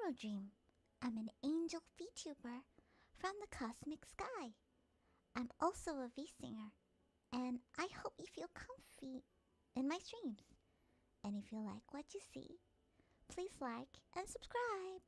Haro Dream. I'm an angel Vtuber from the cosmic sky. I'm also a V-singer, and I hope you feel comfy in my streams. And if you like what you see, please like and subscribe.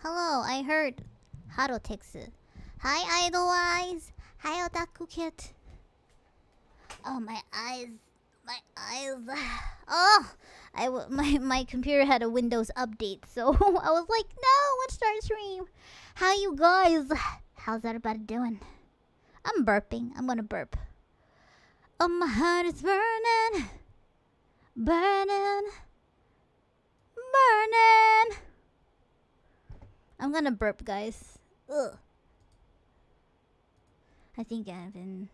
Hello, I heard Haro Texu. Hi, Idolwise. Hi, Otaku Kit. Oh, my eyes. Oh, my computer had a Windows update, so I was like, no, let's start a stream. How you guys? How's everybody doing? I'm burping. I'm gonna burp. Oh, my heart is burning. I'm gonna burp, guys. Ugh. I think I'm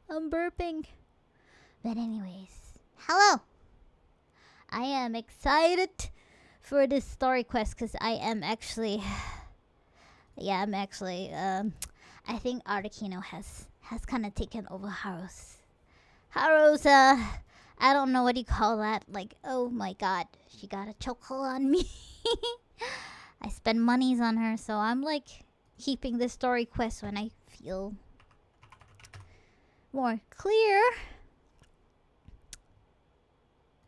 burping. But anyways, hello. I am excited for this story quest because I am actually, I think Arlecchino has kind of taken over Haro's. I don't know what you call that. Like, oh my god, she got a chokehold on me. I spend monies on her, so I'm like keeping the story quest when I feel more clear.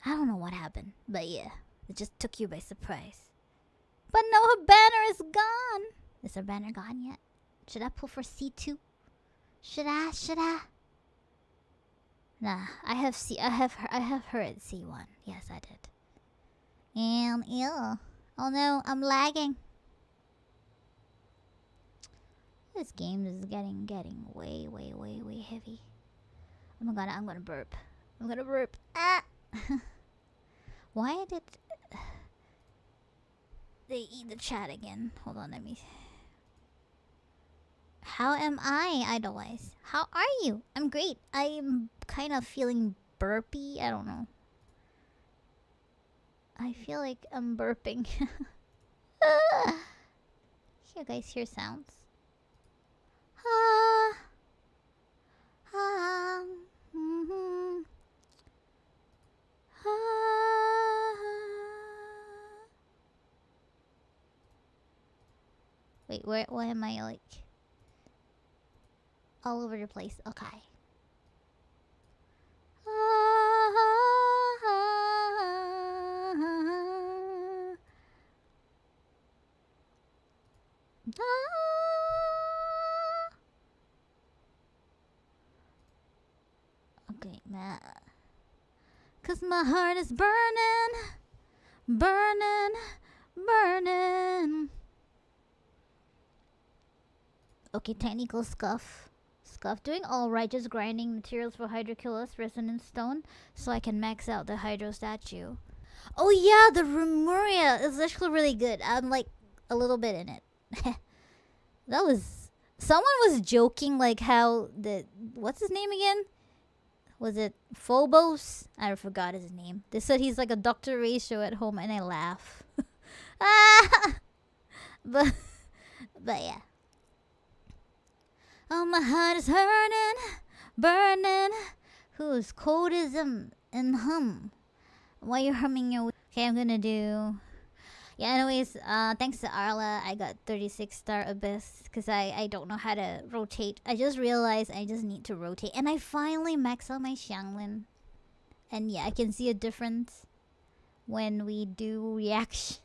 I don't know what happened, but yeah, it just took you by surprise. But no, her banner is gone. Is her banner gone yet? Should I pull for C2? Should I? Nah, I have her at C1. Yes, I did. And ew. Oh no, I'm lagging. This game is getting way heavy. Oh my god, I'm gonna burp. I'm gonna burp. Ah! Why did they eat the chat again? Hold on, let me. How am I, Idolize? How are you? I'm great. I'm kind of feeling burpy. I don't know. I feel like I'm burping. Here, guys, hear sounds. Ah. Ah. Mm-hmm. Ah. Wait, why am I like all over the place? Okay. Okay, man. 'Cause my heart is burning, burning, burning. Okay, technical scuff. Scuff doing alright, just grinding materials for Hydroculus Resonance Stone so I can max out the Hydro statue. Oh yeah, the Remuria is actually really good. I'm like a little bit in it. That was... Someone was joking like how the... What's his name again? Was it Phobos? I forgot his name. They said he's like a Dr. Ratio at home and I laugh. Ah! But yeah. Oh, my heart is hurting, burning. Whose codism and hum? Why you humming your... Okay, I'm gonna do... Yeah, anyways, thanks to Arla, I got 36-star Abyss because I don't know how to rotate. I just realized I just need to rotate. And I finally maxed out my Xianglin. And yeah, I can see a difference when we do reactions.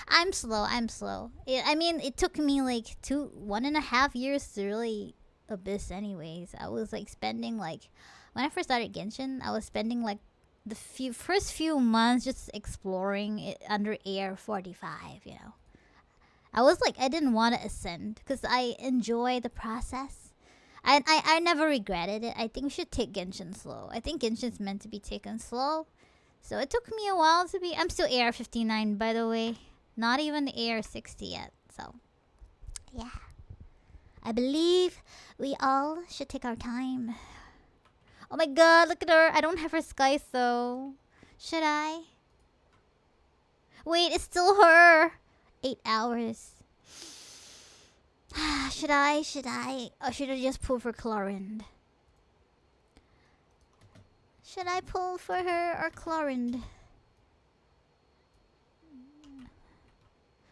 I'm slow. I mean, it took me like 1.5 years to really Abyss anyways. I was like spending like... When I first started Genshin, I was spending like the first few months just exploring it under Air 45, you know. I didn't want to ascend because I enjoy the process. I never regretted it. I think we should take Genshin slow. I think Genshin's meant to be taken slow. So it took me a while to be... I'm still AR 59, by the way. Not even AR 60 yet. So, yeah. I believe we all should take our time. Oh my god, look at her. I don't have her skies, though. Should I? Wait, it's still her. 8 hours. Should I? Or should I just pull for Chlorind? Should I pull for her or Chlorind?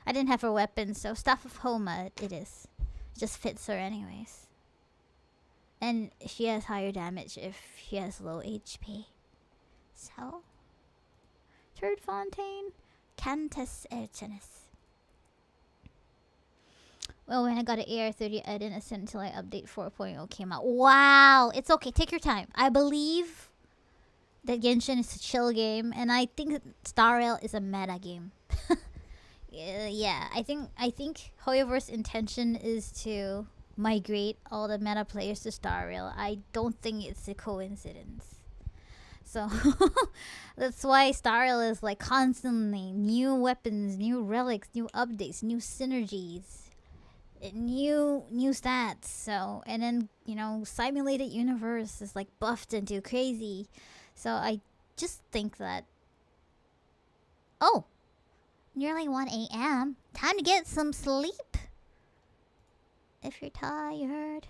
I didn't have her weapon, so Staff of Homa it is. Just fits her anyways. And she has higher damage if she has low HP. So... Third Fontaine. Cantus Ertinus. Well, when I got an AR30, I didn't ascend until I update 4.0 came out. Wow! It's okay, take your time. I believe that Genshin is a chill game, and I think Star Rail is a meta game. Yeah, I think Hoyoverse intention is to migrate all the meta players to Star Rail. I don't think it's a coincidence. So that's why Star Rail is like constantly new weapons, new relics, new updates, new synergies, new stats. So, and then, you know, simulated universe is like buffed into crazy. So I just think that... Oh! Nearly 1 a.m. Time to get some sleep. If you're tired.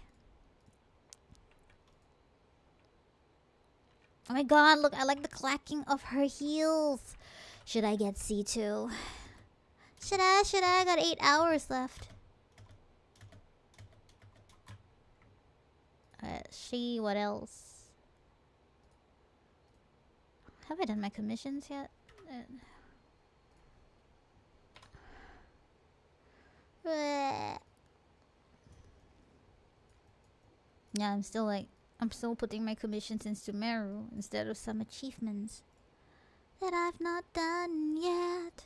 Oh my god, look, I like the clacking of her heels. Should I get C2? Should I? I got 8 hours left. What else? Have I done my commissions yet? Yeah, I'm still putting my commissions in Sumeru instead of some achievements that I've not done yet.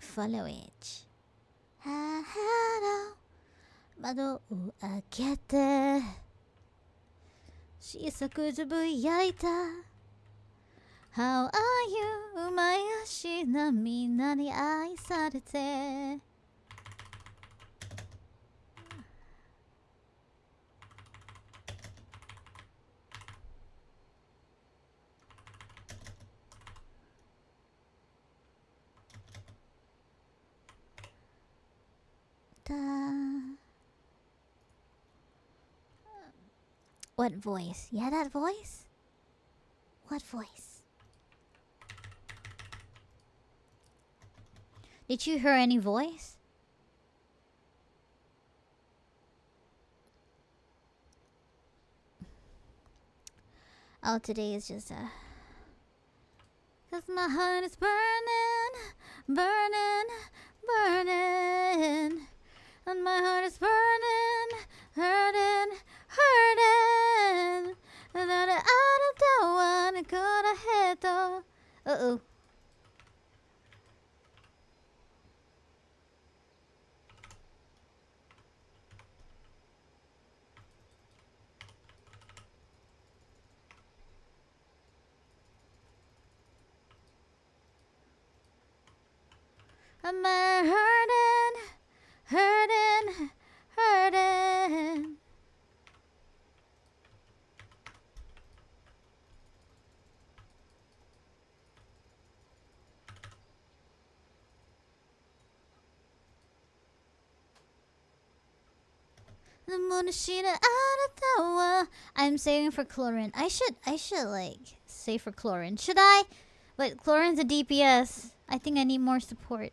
follow it. Haro 窓を開けて小さくつぶやいた How are you うまい足なみんなに愛されてWhat voice? Yeah, that voice? What voice? Did you hear any voice? Oh, today is just cause my heart is burning, burning, burning. And my heart is burning, hurting, hurting. And I don't wanna go to head though. Uh-oh. Am I hurting, hurting, hurting? The moon is shining out of the wall. I'm saving for chlorine. I should like save for chlorine. Should I? But chlorine's a DPS. I think I need more support.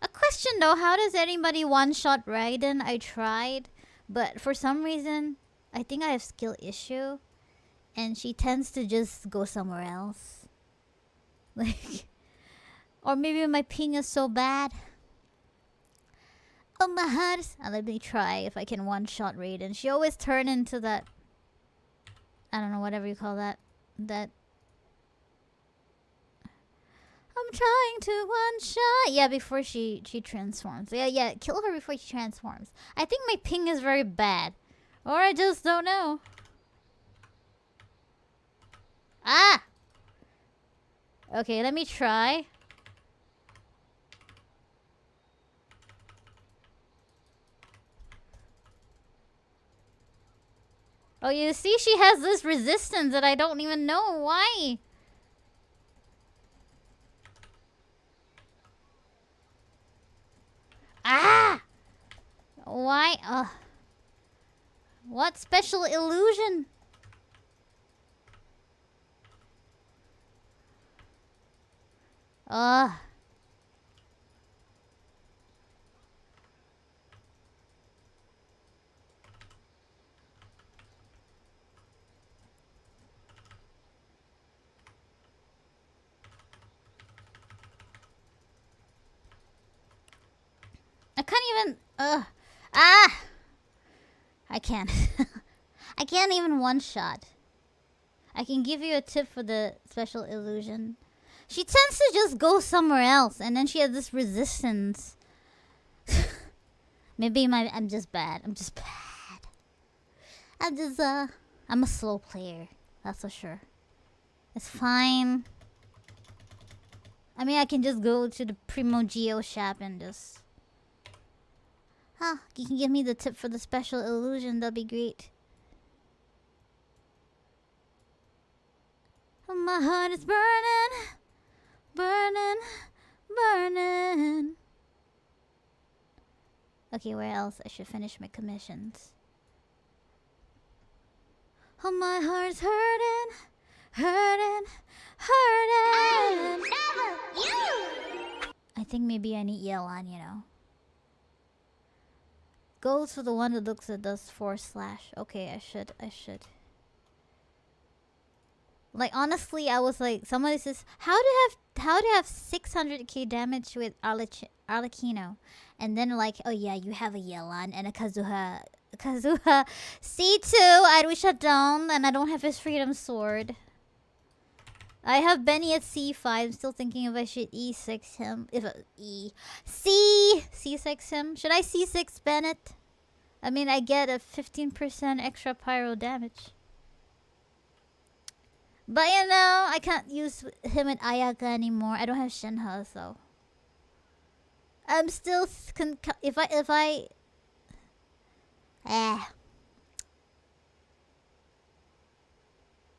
A question though, how does anybody one-shot Raiden? I tried, but for some reason, I think I have skill issue. And she tends to just go somewhere else. Like, or maybe my ping is so bad. Oh my heart. Let me try if I can one-shot Raiden. She always turn into that, I don't know, whatever you call that. I'm trying to one-shot. Yeah, before she transforms. Yeah, kill her before she transforms. I think my ping is very bad. Or I just don't know. Ah! Okay, let me try. Oh, you see, she has this resistance that I don't even know why. Ah! Why? What special illusion? I can't even... I can't. I can't even one-shot. I can give you a tip for the special illusion. She tends to just go somewhere else, and then she has this resistance. Maybe I'm just bad. I'm just bad. I'm a slow player. That's for sure. It's fine. I mean, I can just go to the Primo Geo shop and just... you can give me the tip for the special illusion. That'd be great. Oh, my heart is burning. Burning. Burning. Okay, where else? I should finish my commissions. Oh, my heart's hurting. Hurting. Hurting. Never you! I think maybe I need Yelan, you know. Goes for the one that looks at does 4/. Okay, I should. Like, honestly, I was like, somebody says, how do you have 600k damage with Arlecchino? And then like, oh yeah, you have a Yelan and a Kazuha C2, I wish I don't, and I don't have his freedom sword. I have Benny at C5. I'm still thinking if I should E6 him. C6 him. Should I C6 Bennett? I mean, I get a 15% extra pyro damage. But you know, I can't use him at Ayaka anymore. I don't have Shenhe, so I'm still if I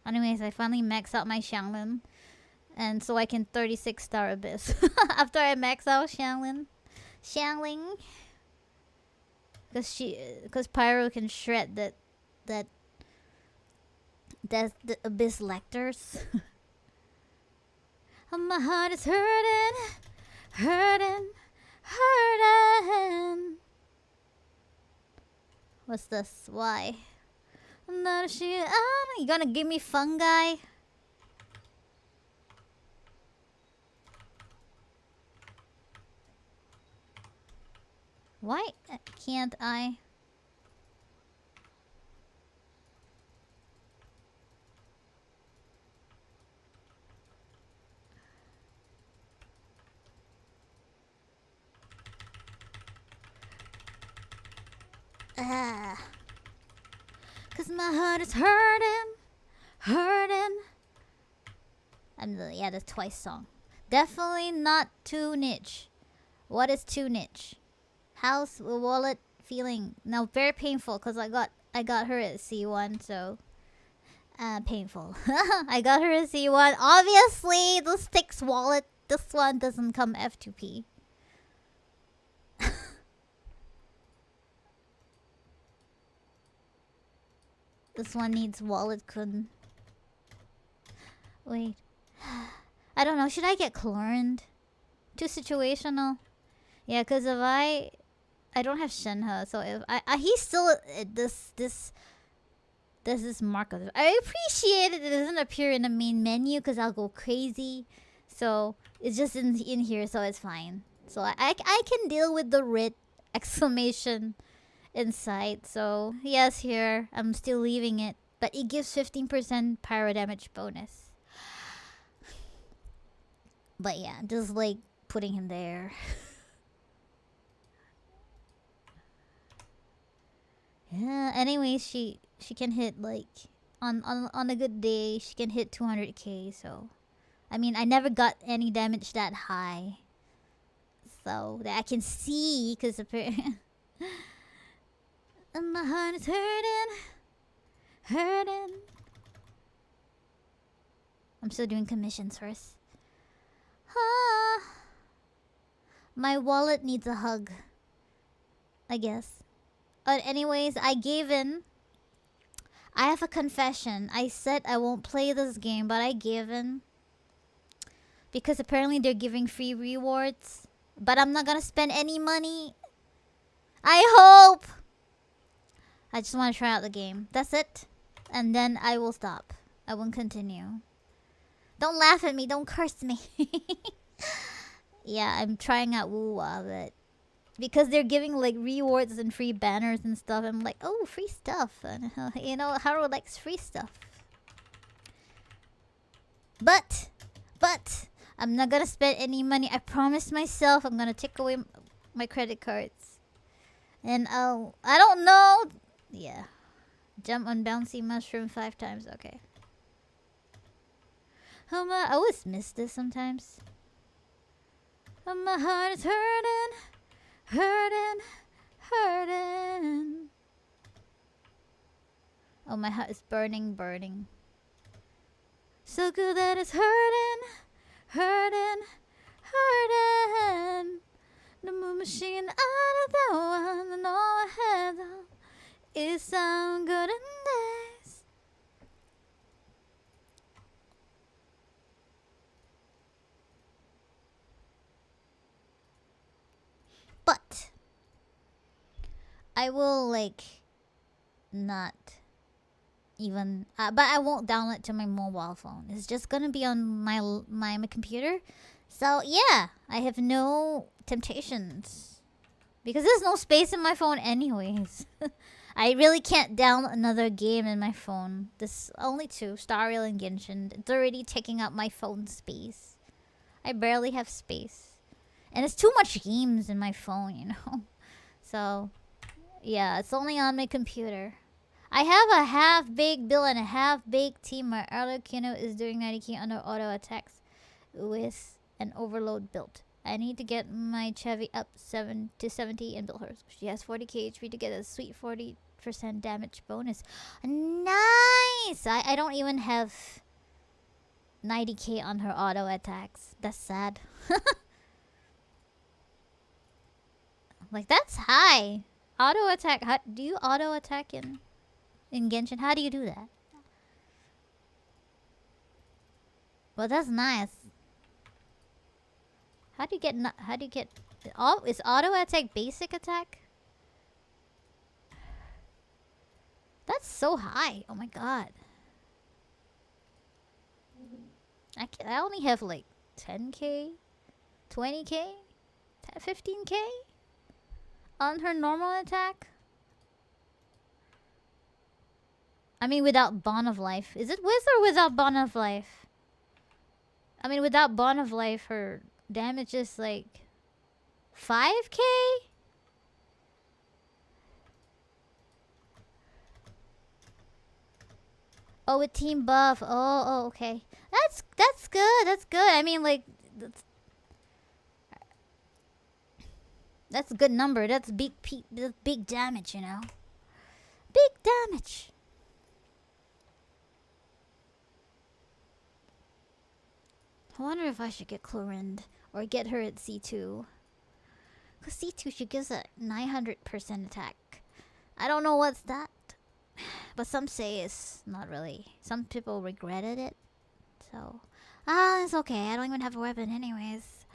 Anyways, I finally max out my Xianglin, and so I can 36 star Abyss after I max out Xiangling, because Pyro can shred the Abyss Lectors. Oh, my heart is hurting. What's this? Why? Not shit. You gonna give me fungi? Why can't I? Cause my heart is hurting. Yeah, the Twice song. Definitely not too niche. What is too niche? How's the wallet feeling? Now very painful because I got her at C1, so painful. I got her at C1. Obviously, the Styx wallet. This one doesn't come F2P. This one needs wallet kun. Wait. I don't know. Should I get chlorine? Too situational. Yeah, because if I don't have Shenhe, so if he's still this is Marco. I appreciate it. It doesn't appear in the main menu because I'll go crazy. So it's just in here, so it's fine. So I can deal with the writ exclamation inside. So yes, here I'm still leaving it, but it gives 15% pyro damage bonus. But yeah, just like putting him there. Yeah. Anyways, she can hit like on a good day she can hit 200k. So I mean, I never got any damage that high. So that I can see, because apparently. And my heart is hurting. I'm still doing commissions first. My wallet needs a hug, I guess. But anyways, I gave in. I have a confession. I said I won't play this game, but I gave in. Because apparently they're giving free rewards. But I'm not gonna spend any money. I hope! I just want to try out the game. That's it. And then I will stop. I won't continue. Don't laugh at me. Don't curse me. Yeah, I'm trying out Wuwa, but because they're giving like rewards and free banners and stuff, I'm like, oh, free stuff. And you know, Haro likes free stuff. But I'm not gonna spend any money. I promised myself I'm gonna take away my credit cards. And I don't know. Yeah. Jump on bouncy mushroom 5 times. Okay. I always miss this sometimes. My heart is hurting. Oh, my heart is burning. So good that it's hurting. The moon machine out of the one and all I had on is some good in days. But I will like not even but I won't download to my mobile phone. It's just gonna be on my computer. So yeah, I have no temptations because there's no space in my phone anyways. I really can't download another game in my phone. This only two, Star Rail and Genshin. It's already taking up my phone space. I barely have space. And it's too much games in my phone, you know? So, yeah, it's only on my computer. I have a half-baked build and a half-baked team where Arlecchino is doing 90k under auto attacks with an overload build. I need to get my Chevy up to 70 and build her. She has 40k HP to get a sweet 40% damage bonus. Nice! I don't even have 90k on her auto attacks. That's sad. Like, that's high. Auto attack. Do you auto attack in Genshin? How do you do that? Well, that's nice. How do you get? Is auto attack basic attack? That's so high. Oh my god. I only have like 10k, 20k, 15k on her normal attack. I mean, without Bond of Life. Is it with or without Bond of Life? I mean, without Bond of Life, her damage is like 5k? Oh, with team buff. Oh, okay. That's good. That's good. I mean, like, that's a good number. That's big damage, you know. Big damage. I wonder if I should get Chlorind or get her at C2. Because C2, she gives a 900% attack. I don't know what's that. But some say it's not really. Some people regretted it. So, it's okay. I don't even have a weapon anyways.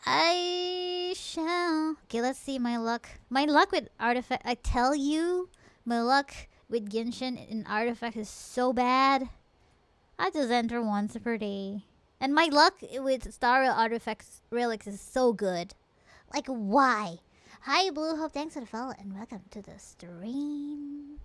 I shall. Okay, let's see my luck. My luck with artifact. I tell you, my luck with Genshin in artifact is so bad. I just enter once per day. And my luck with Star Rail artifacts relics is so good. Like, why? Hi, Blue Hope. Thanks for the follow and welcome to the stream.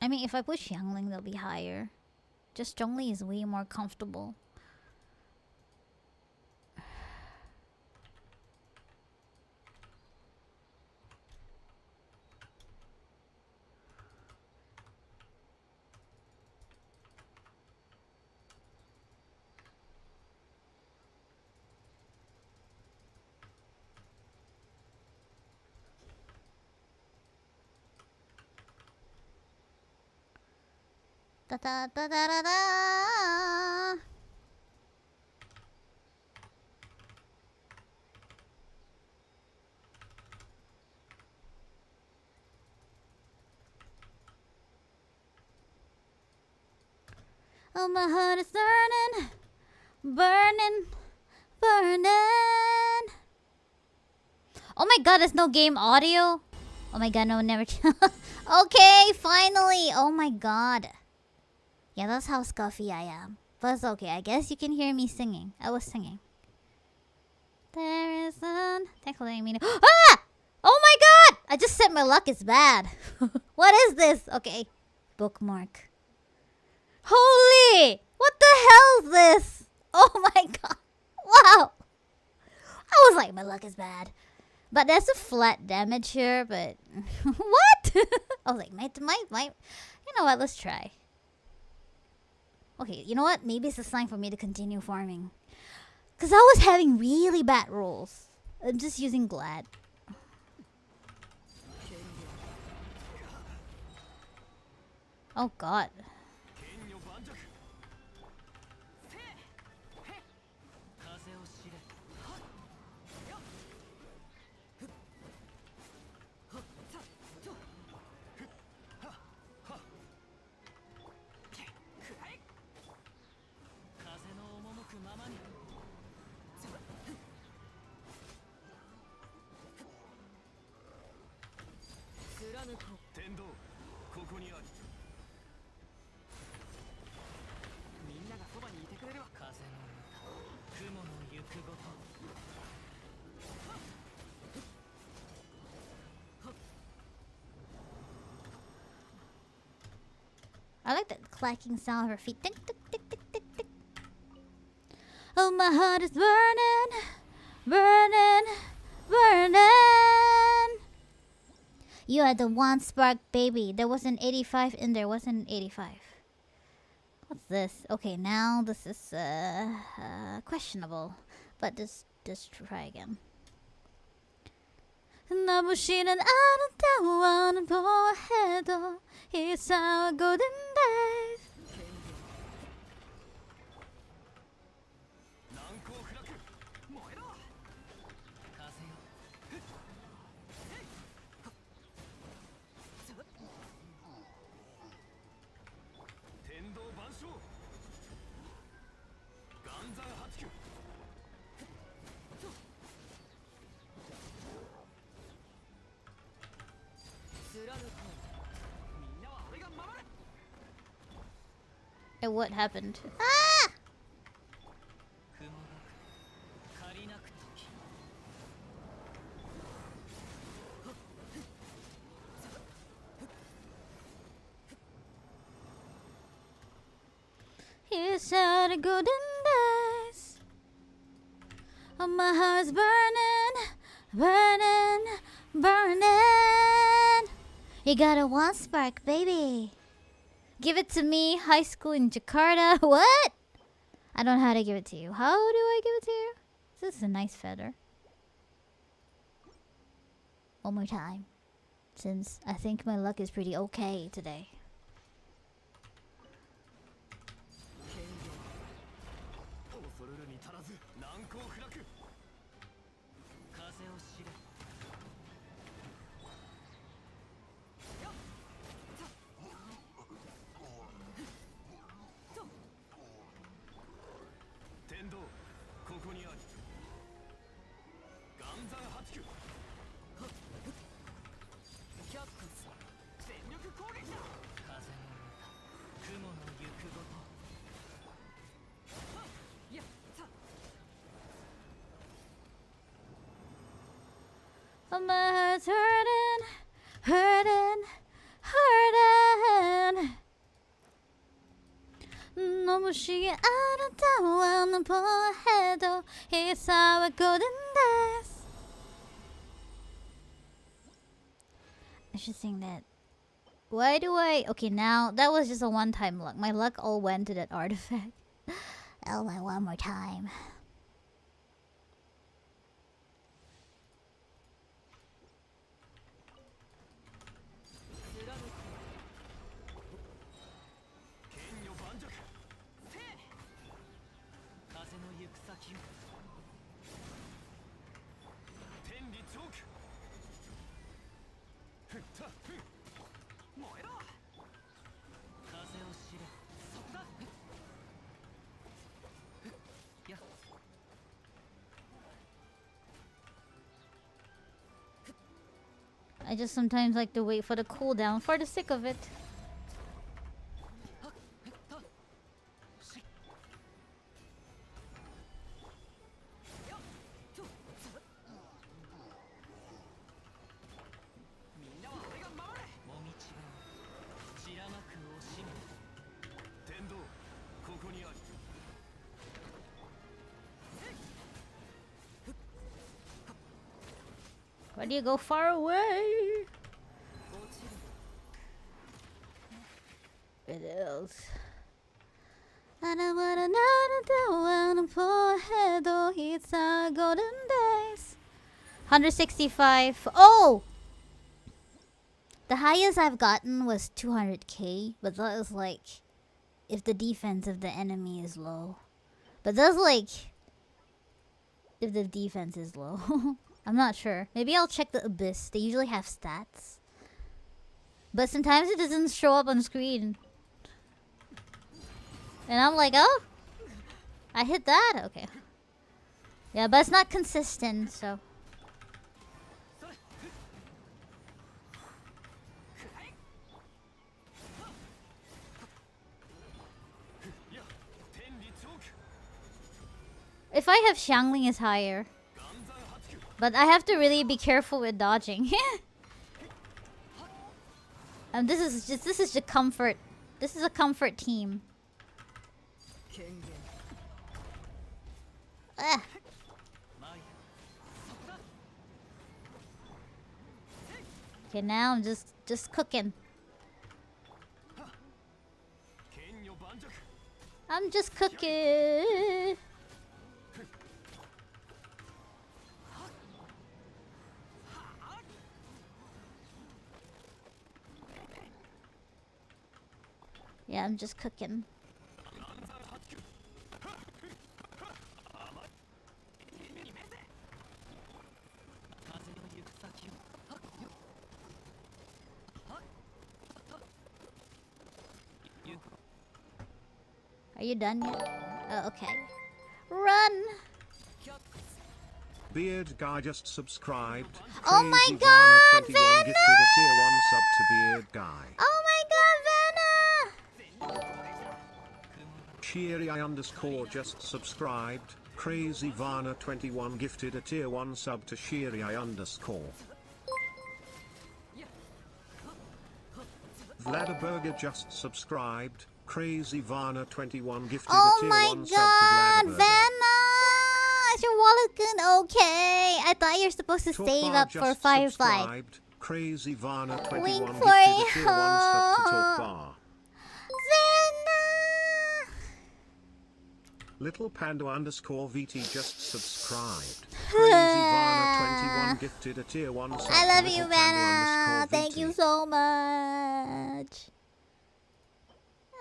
I mean, if I push Youngling, they'll be higher. Just Zhongli is way more comfortable. Da da da da da da. Oh, my heart is burning, burning, burning. Oh my god, there's no game audio. Oh my god, no, never. Okay, finally. Oh my god. Yeah, that's how scuffy I am. But it's okay. I guess you can hear me singing. I was singing. There is none. Thanks for letting me know. Ah! Oh my god! I just said my luck is bad. What is this? Okay. Bookmark. Holy! What the hell is this? Oh my god. Wow. I was like, my luck is bad. But there's a flat damage here, but... What? I was like, my... You know what? Let's try. Okay, you know what? Maybe it's a sign for me to continue farming. Because I was having really bad rolls. I'm just using Glad. Oh god. I like that clacking sound of her feet. Tick, tick, tick, tick, tick, tick. Oh, my heart is burning, burning, burning. You are the one spark, baby. There was an 85 in there. Wasn't an 85. What's this? Okay, now this is questionable. But just try again. 眩しいあなたはあのヘッド It's our golden days. And what happened? Ah! Here's how the golden days. Oh, my heart's burning, burning, burning. You got a one spark, baby. Give it to me, high school in Jakarta. What? I don't know how to give it to you. How do I give it to you? This is a nice feather. One more time. Since I think my luck is pretty okay today. Oh, my heart's hurting, hurting, hurting. 眩しいあなたはあのヘッド It's our golden days. I should sing that. Why do I... Okay, now, that was just a one-time luck. My luck all went to that artifact. Oh, my, one more time. I just sometimes like to wait for the cooldown for the sake of it. Why do you go far away? It is. I don't wanna know the it's our golden days. 165. Oh! The highest I've gotten was 200k, but that was like if the defense of the enemy is low. But that's like if the defense is low. I'm not sure. Maybe I'll check the Abyss. They usually have stats. But sometimes it doesn't show up on screen. And I'm like, oh, I hit that? Okay. Yeah, but it's not consistent, so. If I have Xiangling is higher. But I have to really be careful with dodging. This is just comfort This is a comfort team. Ugh. Okay, now I'm just cooking. I'm just cooking. Yeah, I'm just cooking. Are you done yet? Oh, okay. Run! Beard Guy just subscribed. Oh my Crazy god, Varna 21 Vanna! gifted a tier 1 sub to Beard Guy. Oh my god, Vanna! Shiri__ just subscribed. Crazy Varna 21 gifted a tier 1 sub to Shiri__ Vladiburger just subscribed. Crazy Varna 21 gifted a tier 1 sub to Vladiburger. Vanna! Is your wallet good? Okay. I thought you were supposed to save up for Firefly. Crazy Varna 21 Wink gifted for a tier 1 sub to Talkbar. Vanna! Little Panda _ VT just subscribed. Crazy Varna 21 gifted a tier 1 sub I love to you, Little Vanna. Panda _ VT. Thank you so much.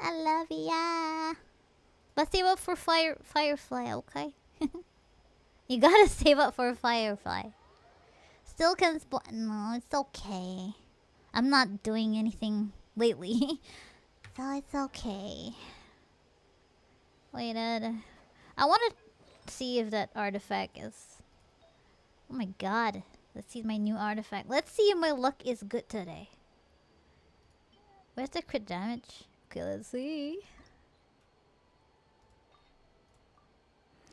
I love ya. But save up for Firefly, okay? You gotta save up for Firefly. Still can spawn. No, it's okay. I'm not doing anything lately. So it's okay. Wait, I want to see if that artifact is... Oh my god. Let's see my new artifact. Let's see if my luck is good today. Where's the crit damage? Okay, let's see.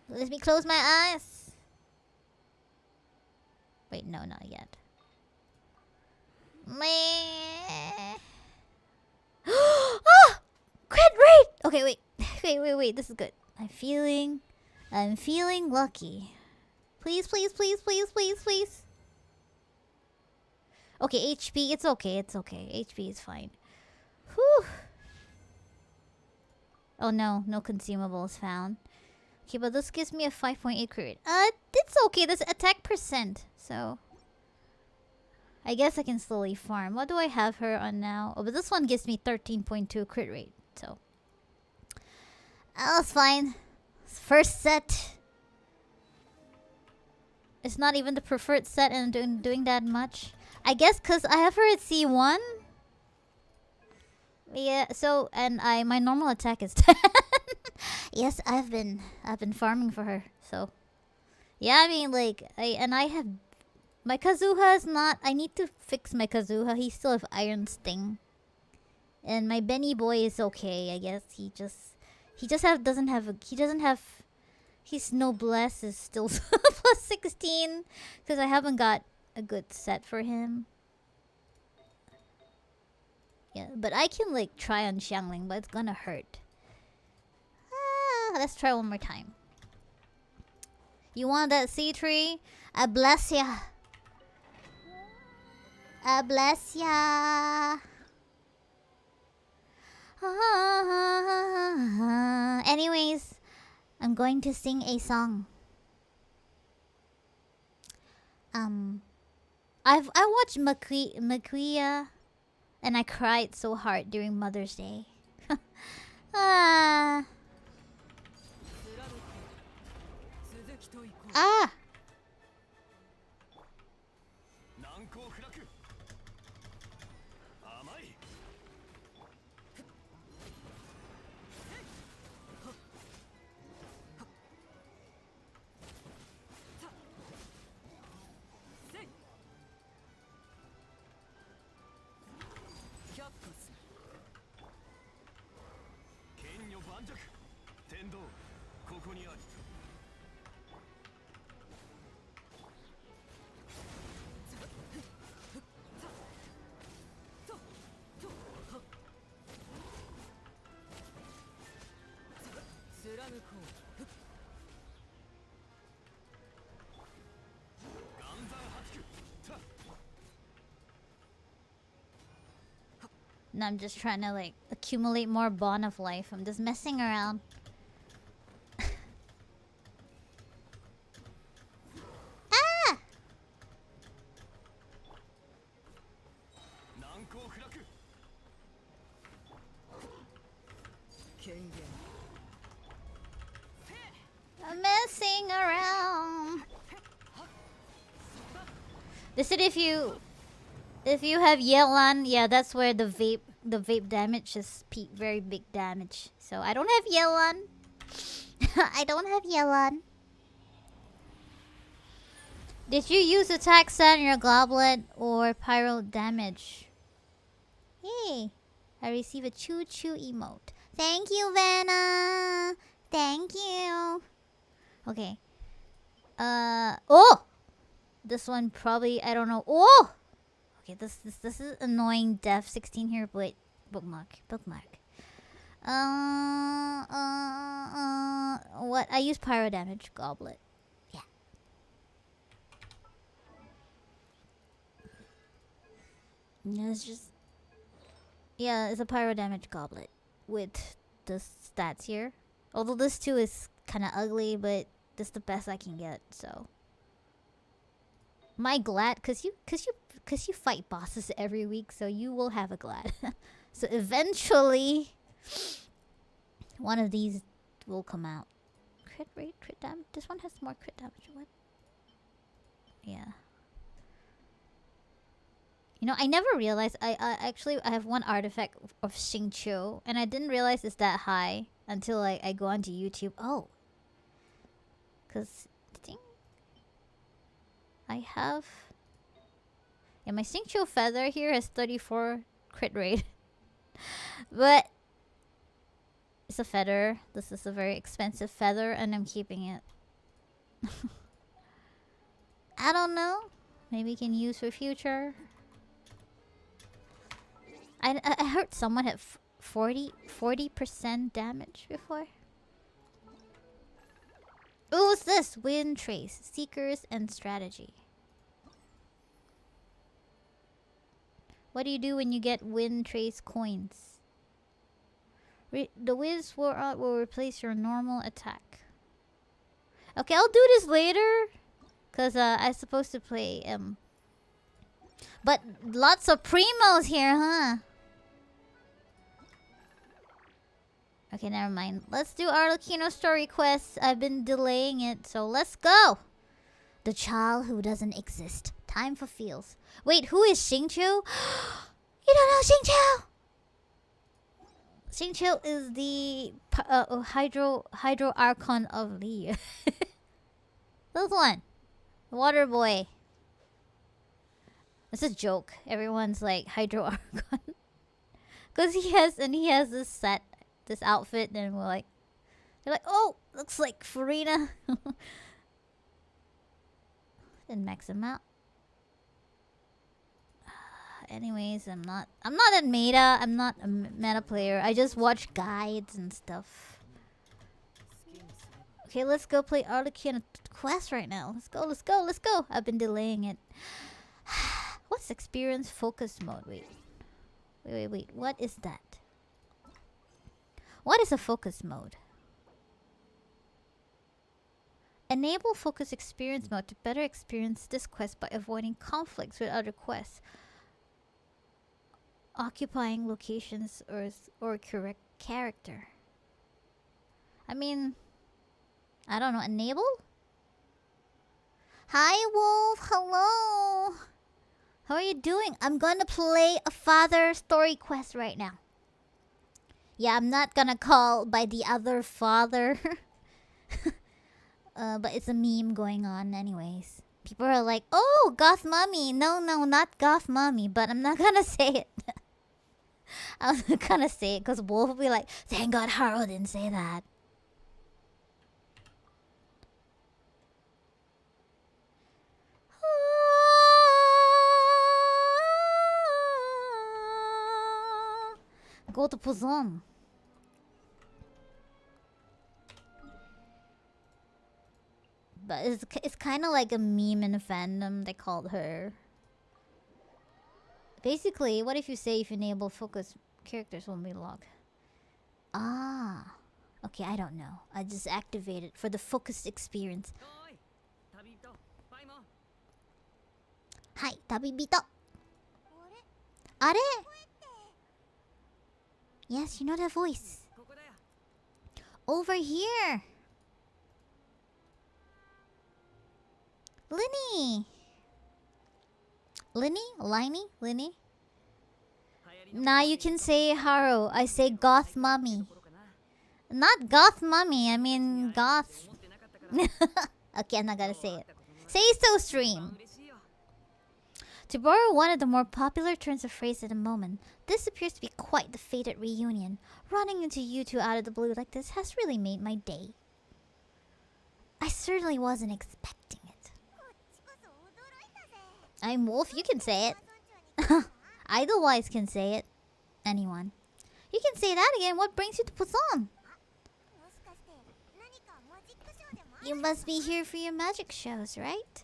Let me close my eyes. Wait, no, not yet. Ah! Crit rate! Okay, wait. Wait. This is good. I'm feeling lucky. Please. Okay, HP. It's okay. HP is fine. Whew. Oh no, no consumables found. Okay, but this gives me a 5.8 crit rate. It's okay. This attack percent. So I guess I can slowly farm. What do I have her on now? Oh, but this one gives me 13.2 crit rate. So that's fine. First set. It's not even the preferred set and I'm doing that much. I guess because I have her at C1. Yeah, so and my normal attack is 10. Yes, I've been farming for her. So yeah, I mean like I have my Kazuha is not. I need to fix my Kazuha. He still have Iron Sting. And my Benny boy is okay, I guess. He doesn't have his noblesse is still plus 16 because I haven't got a good set for him. Yeah, but I can like try on Xiangling, but it's gonna hurt. Let's try one more time. You want that C3? I bless ya. I bless ya. Anyways, I'm going to sing a song. I watched Makuya and I cried so hard during Mother's Day. Ah. And I'm just trying to like accumulate more bond of life. I'm just messing around. Ah! I'm messing around. They said if you have Yelan, yeah, that's where the vape damage is very big damage. So I don't have Yelan. I don't have Yelan. Did you use attack stat in your goblet or pyro damage? Hey, I receive a choo choo emote. Thank you, Vanna. Thank you. Okay. Oh! This one probably, I don't know. Oh! Okay, this is annoying. Def 16 here. Wait, bookmark. What? I use pyro damage goblet. Yeah. It's just, yeah, it's a pyro damage goblet with the stats here. Although this too is kind of ugly, but this is the best I can get. So, my glad, cause you fight bosses every week, so you will have a glad. So eventually, one of these will come out. Crit rate, crit damage. This one has more crit damage. What? Yeah. You know, I never realized. I actually have one artifact of Xingqiu, and I didn't realize it's that high until I go onto YouTube. Oh, cause I think I have. Yeah, my Xingqiu feather here has 34 crit rate, but it's a feather. This is a very expensive feather, and I'm keeping it. I don't know. Maybe you can use for future. I heard someone had 40% damage before. Ooh, what's this? Wind Trace, Seekers, and Strategy. What do you do when you get Wind Trace coins? The Wiz will replace your normal attack. Okay, I'll do this later. Cause I'm supposed to play but lots of primos here, huh? Okay, never mind. Let's do Arlecchino story quests. I've been delaying it, so let's go. The child who doesn't exist. Time for feels. Wait, who is Xingqiu? You don't know Xingqiu? Xingqiu is the Hydro Archon of Li. This one. Water boy. It's a joke. Everyone's like Hydro Archon. Cause he has this set, this outfit, and we're like, they're like, oh, looks like Farina. Didn't max him out. Anyways, I'm not a meta. I'm not a meta player. I just watch guides and stuff. Okay, let's go play Arlecchino quest right now. Let's go. I've been delaying it. What's experience focus mode? Wait. What is that? What is a focus mode? Enable focus experience mode to better experience this quest by avoiding conflicts with other quests. Occupying locations or correct character. I mean, I don't know. Enable? Hi, Wolf. Hello. How are you doing? I'm gonna play a father story quest right now. Yeah, I'm not gonna call by the other father. But it's a meme going on anyways. People are like, oh, goth mommy. No, not goth mommy. But I'm not gonna say it. I was gonna say it because Wolf will be like, thank God Haro didn't say that. Go to Puzon. But it's kind of like a meme in the fandom. They called her. Basically, what if you say if you enable focus, characters won't be locked? Ah. Okay, I don't know. I just activated for the focused experience. Hi, Tabibito. Are? Yes, you know that voice. Over here. Linny. Linny? Liney? Linny? Now you can say Haro. I say goth mommy. Not goth mommy, I mean goth. Okay, I'm not gonna say it. Say so, stream. To borrow one of the more popular turns of phrase at the moment, this appears to be quite the fated reunion. Running into you two out of the blue like this has really made my day. I certainly wasn't expecting it. I'm Wolf, you can say it. Idlewise can say it. Anyone. You can say that again. What brings you to Busan? You must be here for your magic shows, right?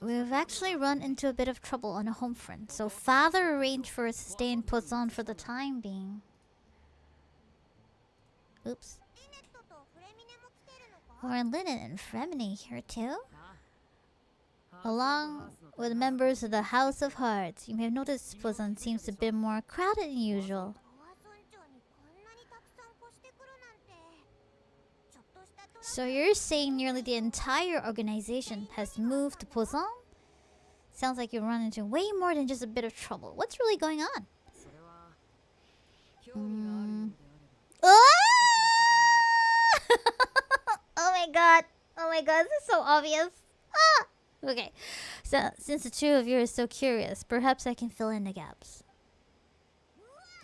We've actually run into a bit of trouble on a home front, so father arranged for us to stay in Busan for the time being. Oops. We're in Linen and Fremine here too? Along with members of the House of Hearts, you may have noticed Busan seems a bit more crowded than usual. So you're saying nearly the entire organization has moved to Busan? Sounds like you run into way more than just a bit of trouble. What's really going on? Ah! Oh my god. Oh my god, this is so obvious. Ah! Okay. So, since the two of you are so curious, perhaps I can fill in the gaps.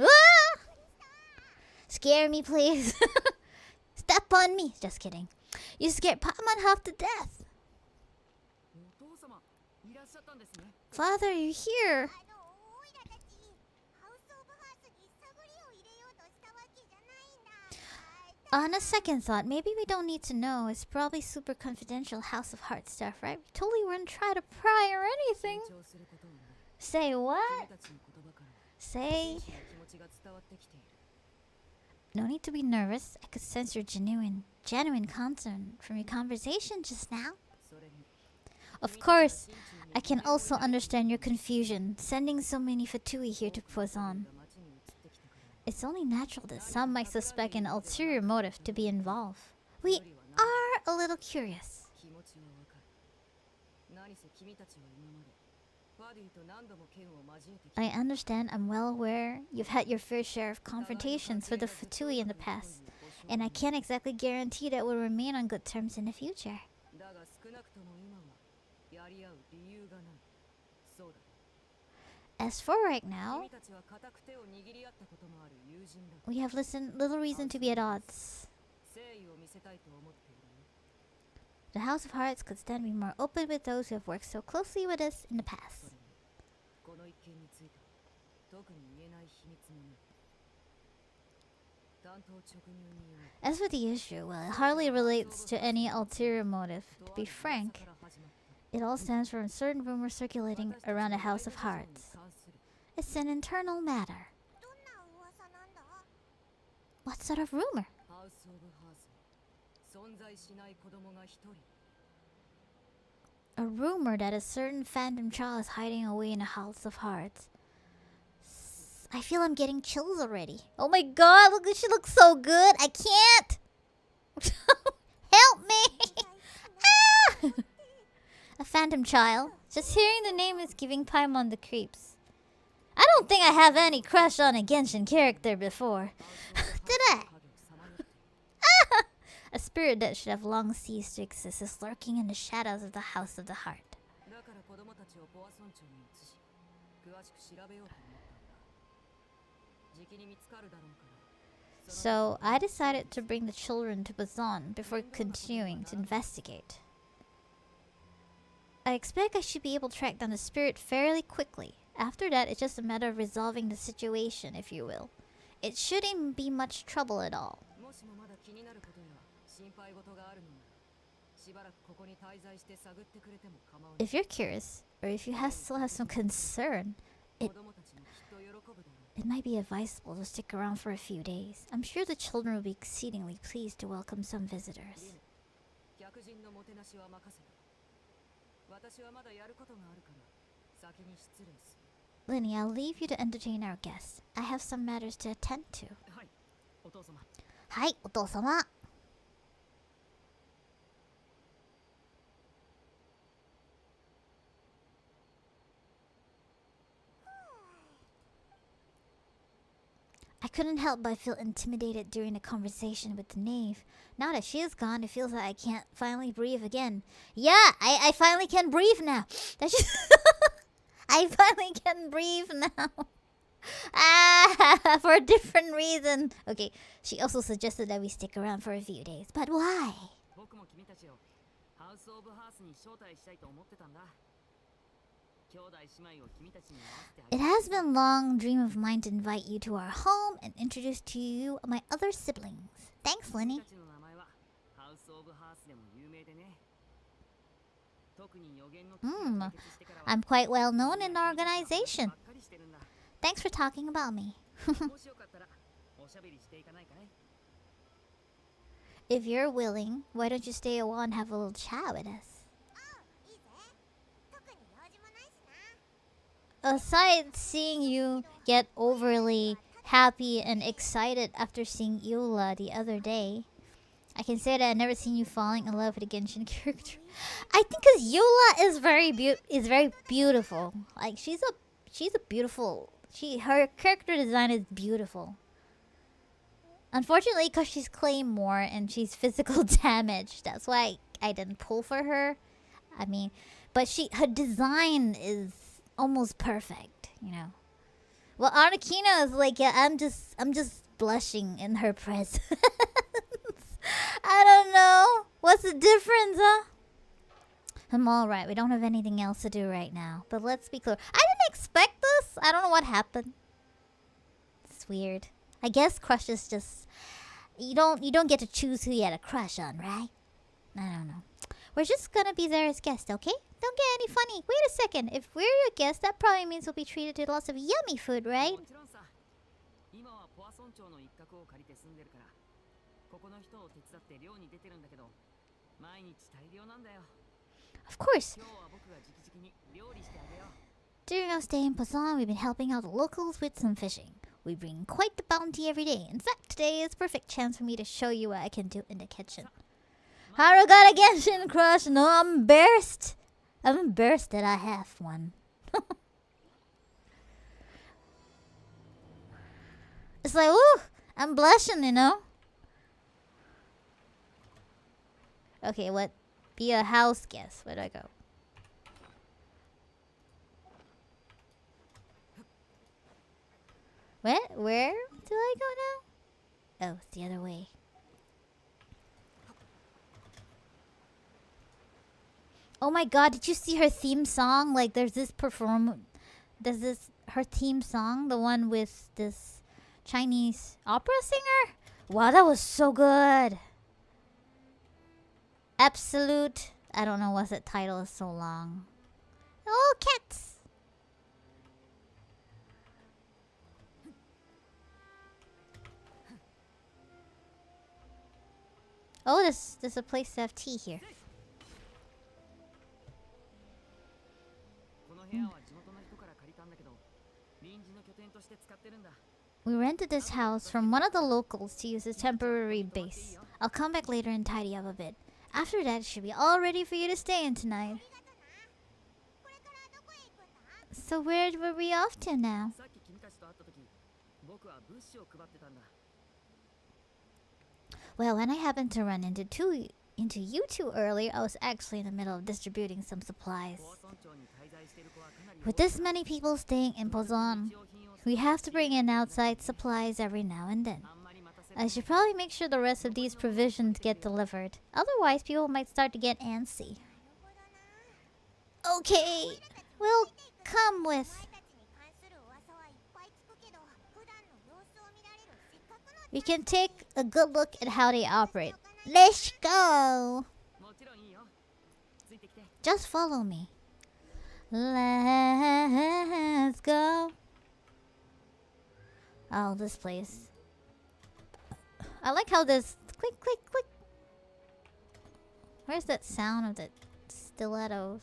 Ah! Scare me, please. Step on me. Just kidding. You scared Paimon half to death. Father, you're here. On a second thought, maybe we don't need to know. It's probably super confidential House of Hearts stuff, right? We totally wouldn't try to pry or anything. Say what? Say... No need to be nervous. I could sense your genuine concern from your conversation just now. Of course, I can also understand your confusion, sending so many Fatui here to Busan. It's only natural that some might suspect an ulterior motive to be involved. We are a little curious. I understand, I'm well aware you've had your fair share of confrontations with the Fatui in the past, and I can't exactly guarantee that we'll remain on good terms in the future. As for right now, we have little reason to be at odds. The House of Hearts could stand to be more open with those who have worked so closely with us in the past. As for the issue, well, it hardly relates to any ulterior motive. To be frank, it all stems from certain rumors circulating around the House of Hearts. It's an internal matter. What sort of rumor? A rumor that a certain phantom child is hiding away in the House of Hearts. I feel I'm getting chills already. Oh my god, look, she looks so good. I can't. Help me. Ah! A phantom child. Just hearing the name is giving Paimon the creeps. I don't think I have any crush on a Genshin character before. Did I? Ah! A spirit that should have long ceased to exist is lurking in the shadows of the House of the Heart. So, I decided to bring the children to Busan before continuing to investigate. I expect I should be able to track down the spirit fairly quickly. After that, it's just a matter of resolving the situation, if you will. It shouldn't be much trouble at all. If you're curious, or if you still have some concern, it might be advisable to stick around for a few days. I'm sure the children will be exceedingly pleased to welcome some visitors. Linny, I'll leave you to entertain our guests. I have some matters to attend to. Hi, Oto-sama. I couldn't help but feel intimidated during the conversation with the knave. Now that she is gone, it feels like I can't finally breathe again. Yeah, I finally can breathe now. That's just I finally can breathe now. For a different reason. Okay, she also suggested that we stick around for a few days. But why? It has been a long dream of mine to invite you to our home and introduce to you my other siblings. Thanks, Linny. I'm quite well known in the organization. Thanks for talking about me. If you're willing, why don't you stay a while and have a little chat with us? Aside seeing you get overly happy and excited after seeing Eula the other day, I can say that I've never seen you falling in love with a Genshin character. I think because Eula is very beautiful. Like she's a beautiful. Her character design is beautiful. Unfortunately, because she's Claymore and she's physical damage, that's why I didn't pull for her. I mean, but her design is almost perfect, you know. Well, Arlecchino is like, yeah, I'm just blushing in her presence. I don't know. What's the difference, huh? I'm alright. We don't have anything else to do right now. But let's be clear. I didn't expect this. I don't know what happened. It's weird. I guess crushes just... You don't get to choose who you had a crush on, right? I don't know. We're just gonna be there as guests, okay? Don't get any funny. Wait a second. If we're your guests, that probably means we'll be treated to lots of yummy food, right? Of course. During our stay in Poisson, we've been helping out the locals with some fishing. We bring quite the bounty every day. In fact, today is a perfect chance for me to show you what I can do in the kitchen. Haro got a Genshin crush. No, I'm embarrassed. I'm embarrassed that I have one. It's like, ooh, I'm blushing, you know? Okay, what? Be a house guest. Where do I go? Where do I go now? Oh, it's the other way. Oh my god, did you see her theme song? Like, there's this her theme song, the one with this Chinese opera singer? Wow, that was so good. Absolute, I don't know what's that title, is so long. Oh, cats. Oh, there's a place to have tea here. We rented this house from one of the locals to use as a temporary base. I'll come back later and tidy up a bit. After that, it should be all ready for you to stay in tonight. So where were we off to now? Well, when I happened to run into you two earlier, I was actually in the middle of distributing some supplies. With this many people staying in Poison, we have to bring in outside supplies every now and then. I should probably make sure the rest of these provisions get delivered. Otherwise, people might start to get antsy. Okay, we'll come with... We can take a good look at how they operate. Let's go. Just follow me. Let's go. Oh, this place. I like how this click, click, click. Where's that sound of the stilettos?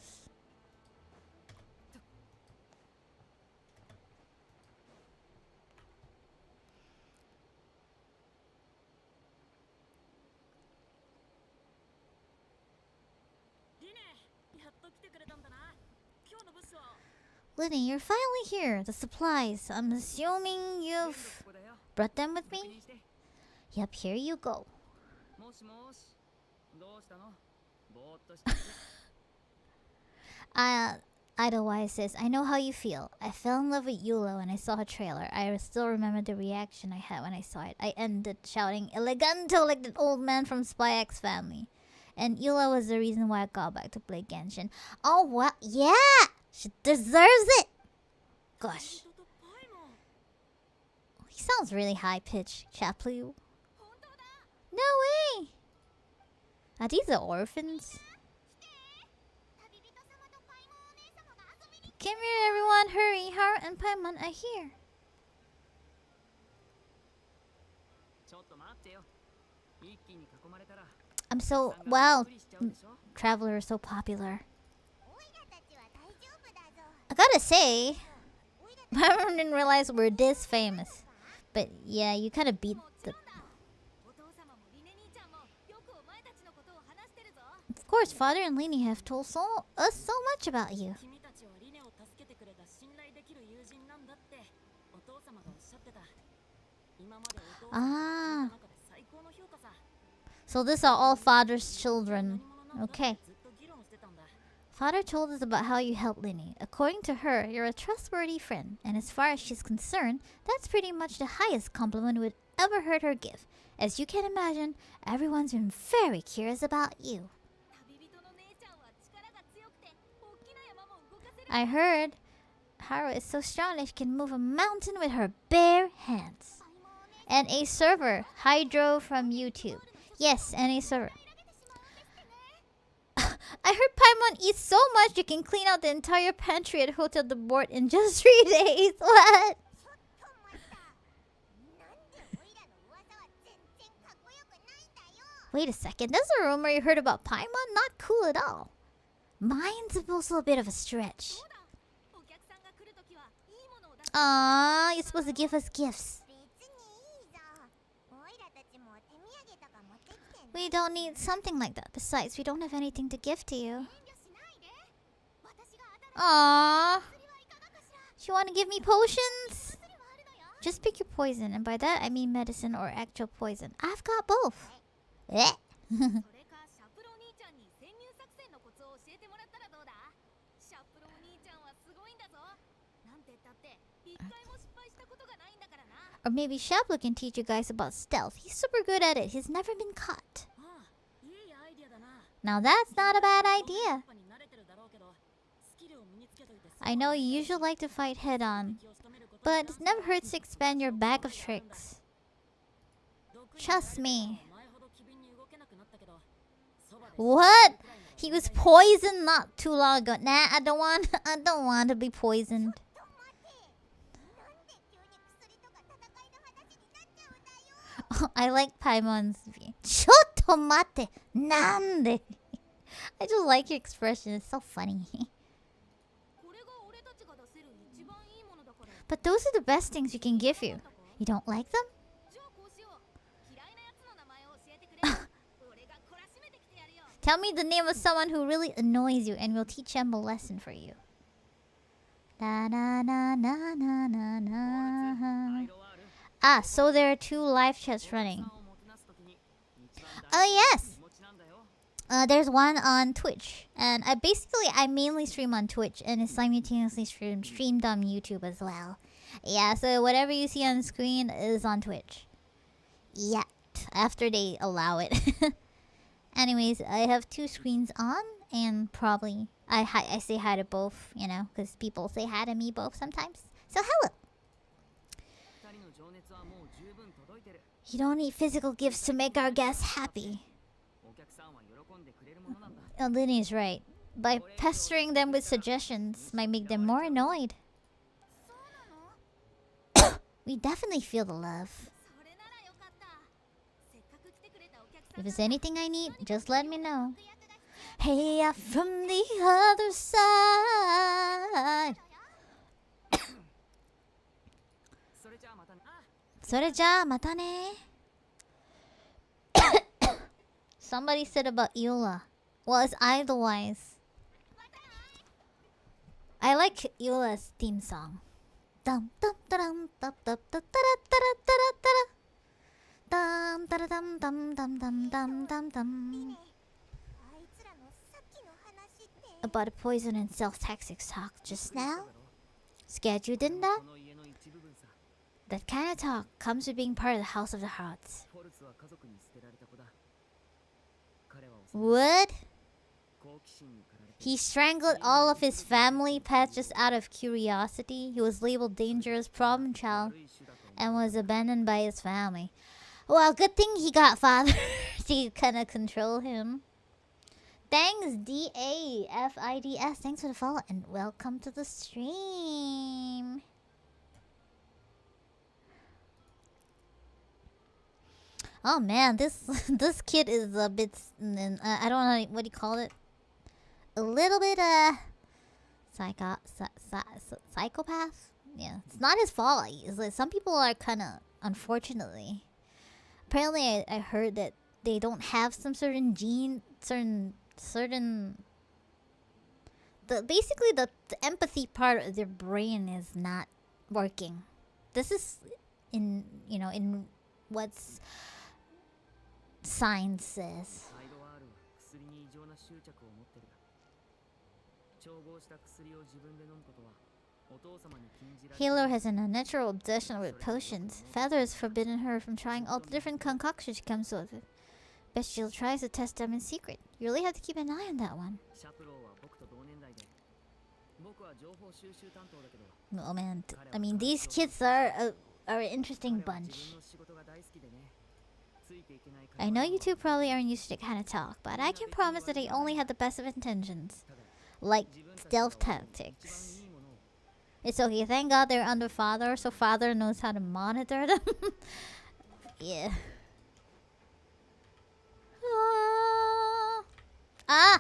Liddy, you're finally here. The supplies. I'm assuming you've brought them with me? Yep, here you go. Idlewise says, I know how you feel. I fell in love with Yulo when I saw her trailer. I still remember the reaction I had when I saw it. I ended shouting Eleganto like that old man from Spy X Family. And Yulo was the reason why I got back to play Genshin. Oh, well, yeah! She deserves it! Gosh. He sounds really high-pitched, Chaplu. No way! Are these the orphans? Come here, everyone! Hurry! Haro and Paimon are here. I'm so... Wow! Traveler is so popular. I gotta say... I didn't realize we're this famous. But yeah, you kind of beat the... Of course, Father and Lini have told us so much about you. Ah. So these are all Father's children. Okay. Father told us about how you helped Lini. According to her, you're a trustworthy friend. And as far as she's concerned, that's pretty much the highest compliment we'd ever heard her give. As you can imagine, everyone's been very curious about you. I heard Haro is so strong that she can move a mountain with her bare hands. And a server, Hydro from YouTube. Yes, and a server. I heard Paimon eats so much you can clean out the entire pantry at Hotel de Bort in just 3 days. What? Wait a second, that's a rumor you heard about Paimon? Not cool at all. Mine's also a bit of a stretch. Aww, you're supposed to give us gifts. We don't need something like that. Besides, we don't have anything to give to you. Aww. You want to give me potions? Just pick your poison, and by that I mean medicine or actual poison. I've got both. Eh. Or maybe Shablu can teach you guys about stealth. He's super good at it. He's never been caught. Now that's not a bad idea. I know you usually like to fight head-on, but it never hurts to expand your bag of tricks. Trust me. What? He was poisoned not too long ago. Nah, I don't want to be poisoned. I like Paimon's view. Chotto mate! Nande? I just like your expression. It's so funny. But those are the best things we can give you. You don't like them? Tell me the name of someone who really annoys you and we'll teach them a lesson for you. Na na na na na na na. Ah, so there are 2 live chats running. Oh yes! There's one on Twitch. And I mainly stream on Twitch. And it's simultaneously streamed on YouTube as well. Yeah, so whatever you see on screen is on Twitch. Yeah, after they allow it. Anyways, I have 2 screens on. And probably I say hi to both, you know. Because people say hi to me both sometimes. So hello! You don't need physical gifts to make our guests happy. Linny's right. By pestering them with suggestions might make them more annoyed. We definitely feel the love. If there's anything I need, just let me know. Hey, I'm from the other side. それじゃあまたね. Somebody said about Eula. Well, it's Idolwise. I like Eula's theme song. Dum dum dum dum dum dum dum dum dum dum dum dum dum dum. About a poison and self-toxic talk just now? Scared you, didn't that? That kind of talk comes with being part of the House of the Hearts. What? He strangled all of his family pets just out of curiosity. He was labeled dangerous problem child and was abandoned by his family. Well, good thing he got father to kind of control him. Thanks, DAFIDS. Thanks for the follow and welcome to the stream. Oh man, this kid is a bit I don't know what do you call it. A little bit psychopath. Yeah, it's not his fault. It's like some people are kind of, unfortunately. Apparently, I heard that they don't have some certain gene, basically the empathy part of their brain is not working. This is in what's science says. Halo has an unnatural obsession with potions. Father has forbidden her from trying all the different concoctions she comes with. Bet she'll try to test them in secret. You really have to keep an eye on that one. Oh man, I mean these kids are an interesting bunch. I know you two probably aren't used to that kind of talk, but I can promise that they only have the best of intentions. Like stealth tactics. It's okay, thank God they're under father, so father knows how to monitor them. Yeah. Ah!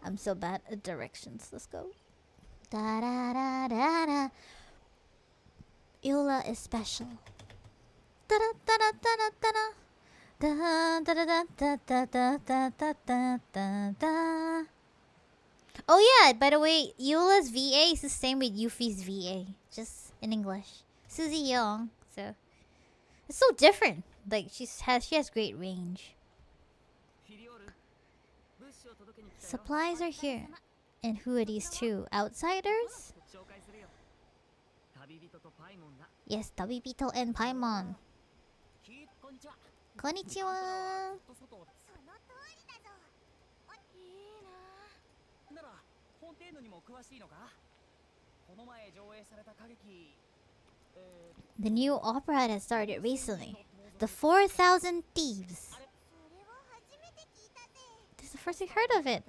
I'm so bad at directions. Let's go. Da da da da da. Eula is special. Da da da da da da da. Da da da da da da da da da da da. Oh yeah, by the way, Eula's VA is the same with Yuffie's VA, just in English. Susie Young, so it's so different. Like she has great range. Supplies are here. And who are these two? Outsiders? Yes, Tabibito and Paimon. Konnichiwa. The new opera has started recently. The 4,000 Thieves. This is the first I heard of it.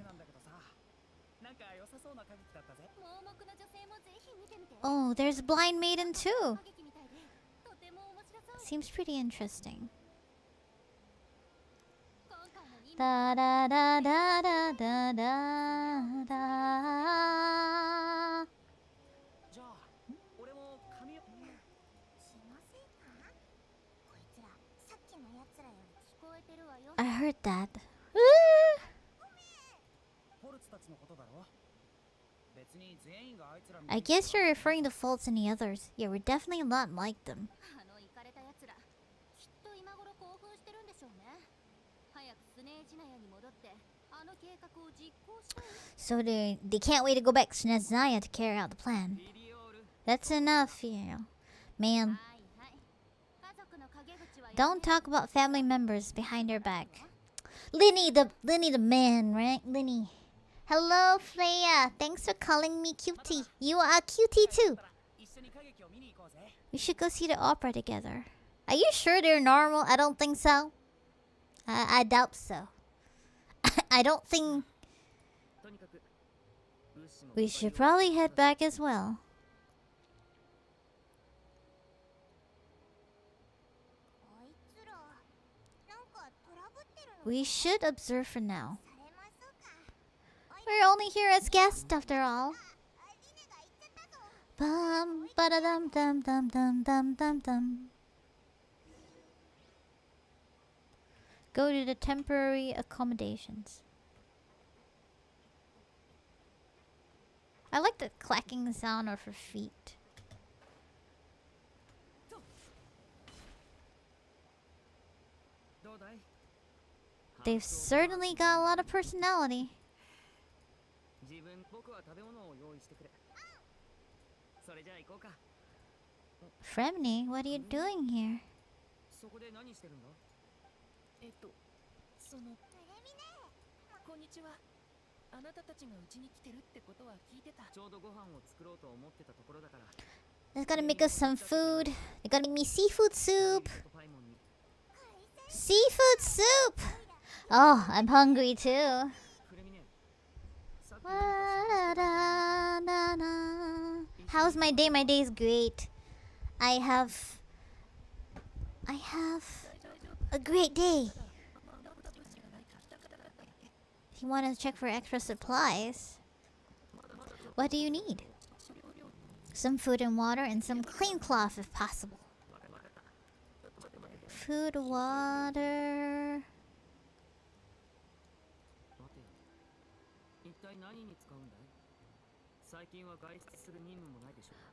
Oh, there's a blind maiden too. Seems pretty interesting. Da da da da da da da da. I heard that. I guess you're referring to faults in the others. Yeah, we're definitely not like them. So they can't wait to go back to Snezhnaya to carry out the plan. That's enough, you know. Man. Don't talk about family members behind their back. Linny the man, right? Linny. Hello, Freya. Thanks for calling me cutie. You are a cutie too. We should go see the opera together. Are you sure they're normal? I don't think so. I doubt so. I don't think we should probably head back as well. We should observe for now. We're only here as guests after all. Bum ba da dum dum dum dum dum dum dum. Go to the temporary accommodations. I like the clacking sound of her feet. They've certainly got a lot of personality. Fremni, what are you doing here? They're gonna make us some food. They're gonna make me seafood soup. Seafood soup! Oh, I'm hungry too. How's my day? My day is great. I have a great day. If you want to check for extra supplies, what do you need? Some food and water and some clean cloth if possible. Food, water.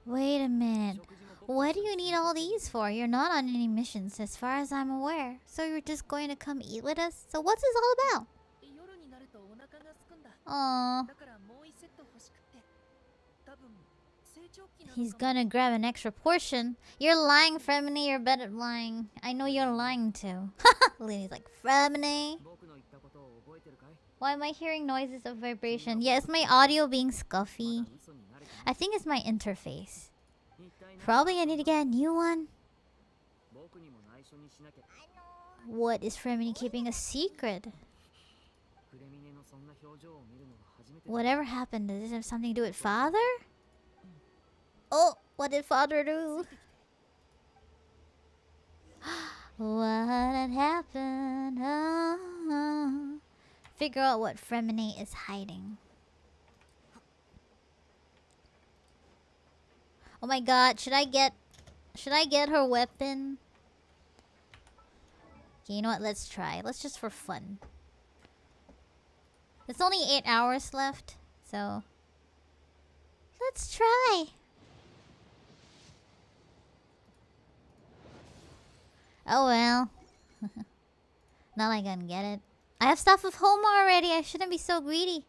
Wait a minute. What do you need all these for? You're not on any missions as far as I'm aware. So you're just going to come eat with us? So what's this all about? Aww. He's gonna grab an extra portion. You're lying, Fremini. You're bad at lying. I know you're lying too. Lily's like, Fremini. Why am I hearing noises of vibration? Yeah, is my audio being scuffy? I think it's my interface. Probably I need to get a new one. What is Fremini keeping a secret? Whatever happened, does this have something to do with father? Oh, what did father do? What had happened? Oh. Figure out what Fremini is hiding. Oh my god, should I get her weapon? Okay, you know what? Let's try. Let's just for fun. It's only 8 hours left, so let's try. Oh well. Not like I can get it. I have stuff of home already. I shouldn't be so greedy.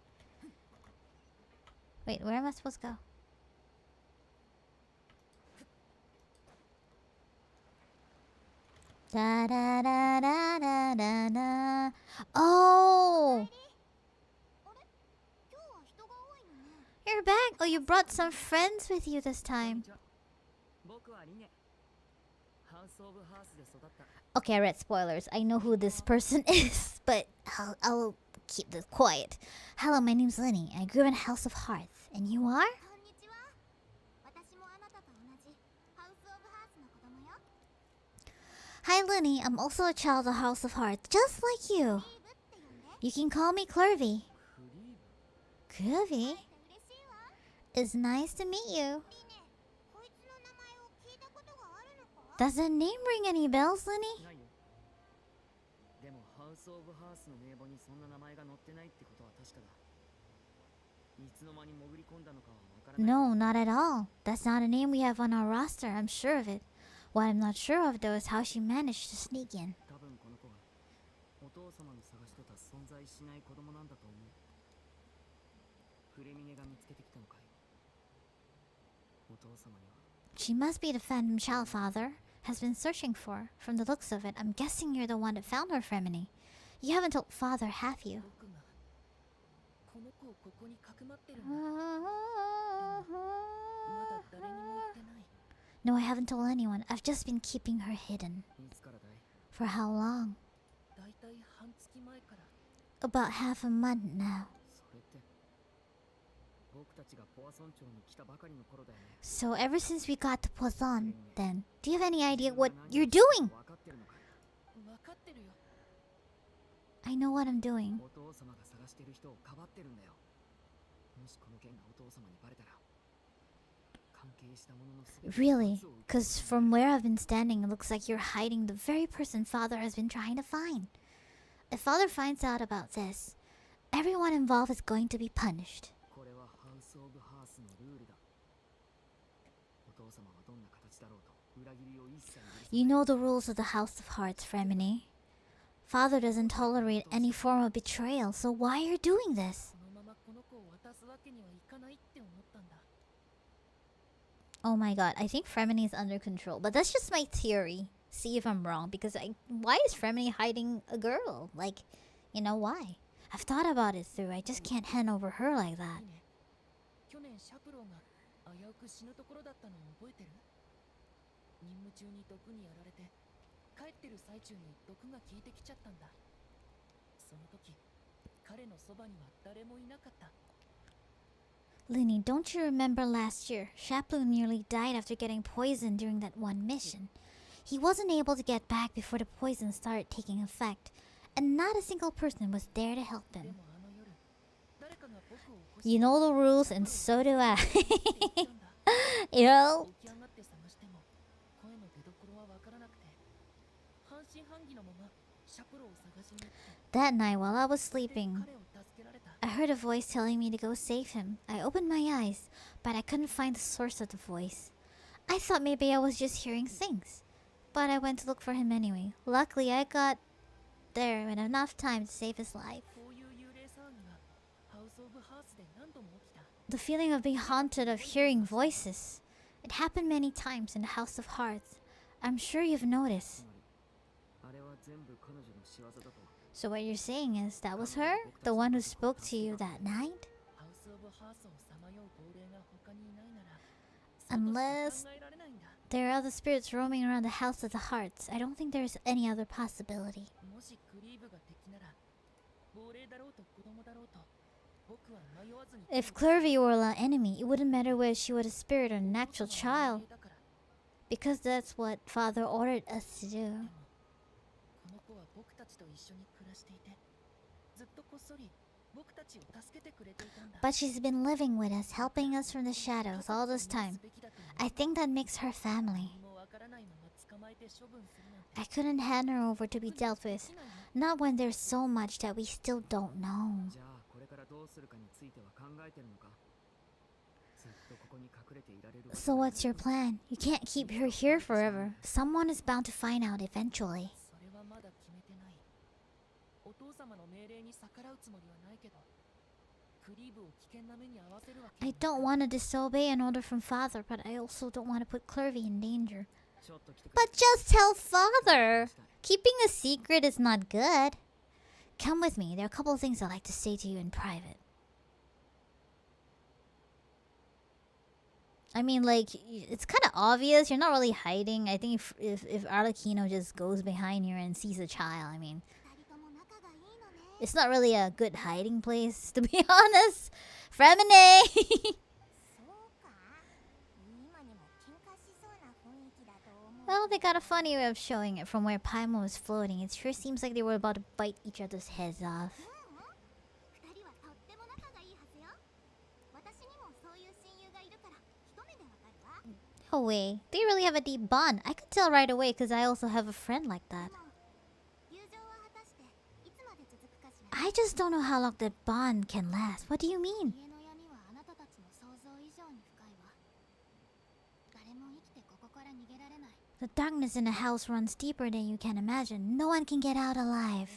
Wait, where am I supposed to go? Da da da da da da da. Oh! You're back. Oh, you brought some friends with you this time. Okay, I read spoilers. I know who this person is, but I'll keep this quiet. Hello, my name's Lenny. I grew up in House of Hearth. And you are? Hi, Lenny. I'm also a child of House of Hearth, just like you. You can call me Clervy. Clervy? It's nice to meet you. Does the name ring any bells, Lenny? No, not at all. That's not a name we have on our roster, I'm sure of it. What I'm not sure of, though, is how she managed to sneak in. She must be the phantom child father has been searching for. From the looks of it, I'm guessing you're the one that found her, Fremini. You haven't told father, have you? No, I haven't told anyone. I've just been keeping her hidden. For how long? about half a month now. So ever since we got to Poison, then, do you have any idea what you're doing? I know what I'm doing. Really? Because from where I've been standing, it looks like you're hiding the very person Father has been trying to find. If Father finds out about this, everyone involved is going to be punished. You know the rules of the House of Hearts, Fremini. Father doesn't tolerate any form of betrayal, so why are you doing this? Oh my god, I think Fremini is under control. But that's just my theory. See if I'm wrong, because why is Fremini hiding a girl? Like, you know, why? I've thought about it through. I just can't hand over her like that. Linny, don't you remember last year? Shaplu nearly died after getting poisoned during that one mission. He wasn't able to get back before the poison started taking effect, and not a single person was there to help him. You know the rules, and so do I. You know? That night while I was sleeping, I heard a voice telling me to go save him. I opened my eyes, but I couldn't find the source of the voice. I thought maybe I was just hearing things, but I went to look for him anyway. Luckily, I got there in enough time to save his life. The feeling of being haunted of hearing voices. It happened many times in the House of Hearts. I'm sure you've noticed. So what you're saying is that was her? The one who spoke to you that night? Unless there are other spirits roaming around the House of the Hearts, I don't think there's any other possibility. If Clervy were an enemy, it wouldn't matter whether she was a spirit or an actual child, because that's what Father ordered us to do. But she's been living with us, helping us from the shadows all this time. I think that makes her family. I couldn't hand her over to be dealt with, not when there's so much that we still don't know. So what's your plan? You can't keep her here forever. Someone is bound to find out eventually. I don't want to disobey an order from Father, but I also don't want to put Clervy in danger. But just tell Father! Keeping a secret is not good. Come with me. There are a couple of things I'd like to say to you in private. I mean, like, it's kind of obvious. You're not really hiding. I think if Arlecchino just goes behind here and sees a child, I mean, it's not really a good hiding place, to be honest. Fremine! Well, they got a funny way of showing it from where Paimon was floating. It sure seems like they were about to bite each other's heads off. No way. They really have a deep bond. I could tell right away because I also have a friend like that. I just don't know how long that bond can last. What do you mean? The darkness in the house runs deeper than you can imagine. No one can get out alive.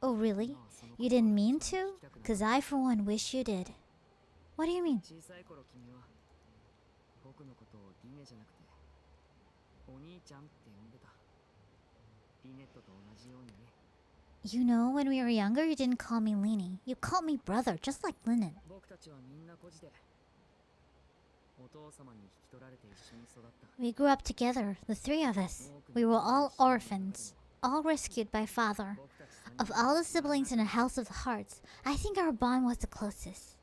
Oh, really? You didn't mean to? Because I, for one, wish you did. What do you mean? You know, when we were younger, you didn't call me Leanie. You called me brother, just like Linen. We grew up together, the three of us. We were all orphans, all rescued by father. Of all the siblings in the House of the Hearts, I think our bond was the closest.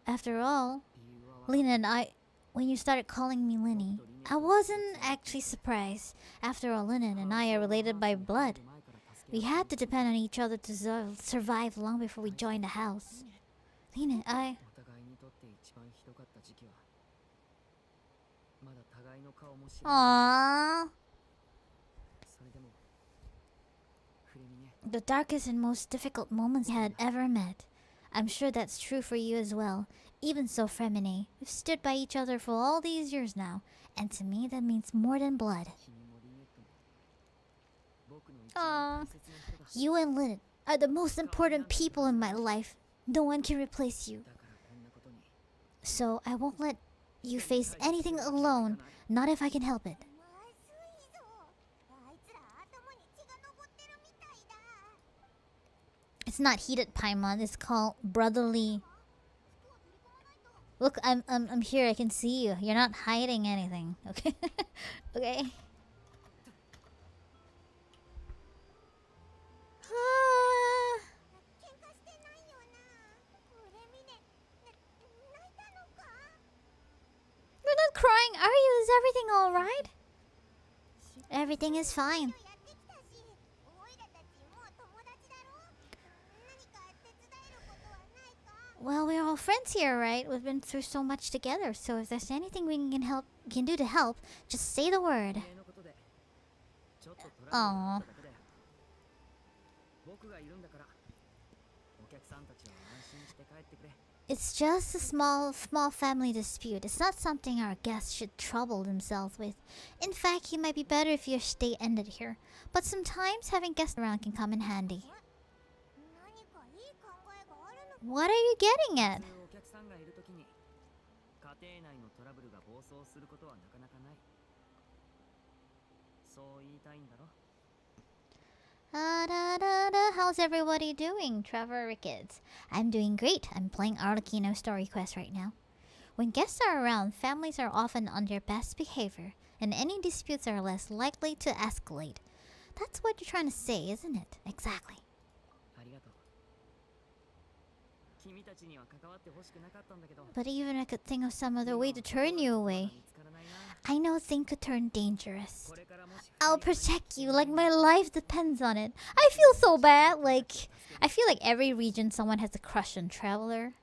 After all, Lena and I, when you started calling me Linny, I wasn't actually surprised. After all, Lena and I are related by blood. We had to depend on each other to survive long before we joined the house. Lena and I... Aww. The darkest and most difficult moments we had ever met. I'm sure that's true for you as well. Even so, Fremine, we've stood by each other for all these years now, and to me that means more than blood. Aww. You and Lynn are the most important people in my life. No one can replace you. So I won't let you face anything alone, not if I can help it. It's not heated Paimon, it's called brotherly. Look, I'm here, I can see you. You're not hiding anything, okay? Okay. You're not crying, are you? Is everything alright? Everything is fine. Well, we're all friends here, right? We've been through so much together, so if there's anything we can do to help, just say the word. Aww. It's just a small family dispute. It's not something our guests should trouble themselves with. In fact, it might be better if your stay ended here. But sometimes having guests around can come in handy. What are you getting at? How's everybody doing, Trevor Ricketts? I'm doing great. I'm playing Arlecchino story quest right now. When guests are around, families are often on their best behavior, and any disputes are less likely to escalate. That's what you're trying to say, isn't it? Exactly. But even I could think of some other way to turn you away. I know things could turn dangerous. I'll protect you like my life depends on it. I feel so bad. Like, I feel like every region someone has a crush on Traveler.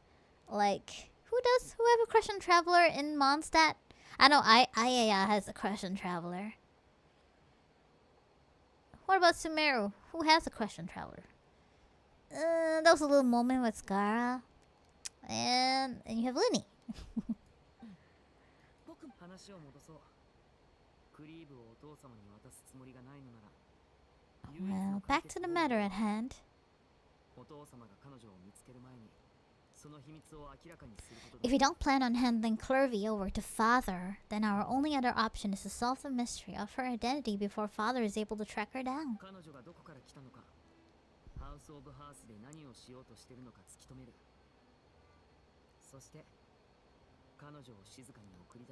Like, who have a crush on Traveler in Mondstadt? I know Ayaya has a crush on Traveler. What about Sumeru? Who has a crush on Traveler? That was a little moment with Gara. And you have Linny. Well, back to the matter at hand. If we don't plan on handing Clervy over to Father, then our only other option is to solve the mystery of her identity before Father is able to track her down.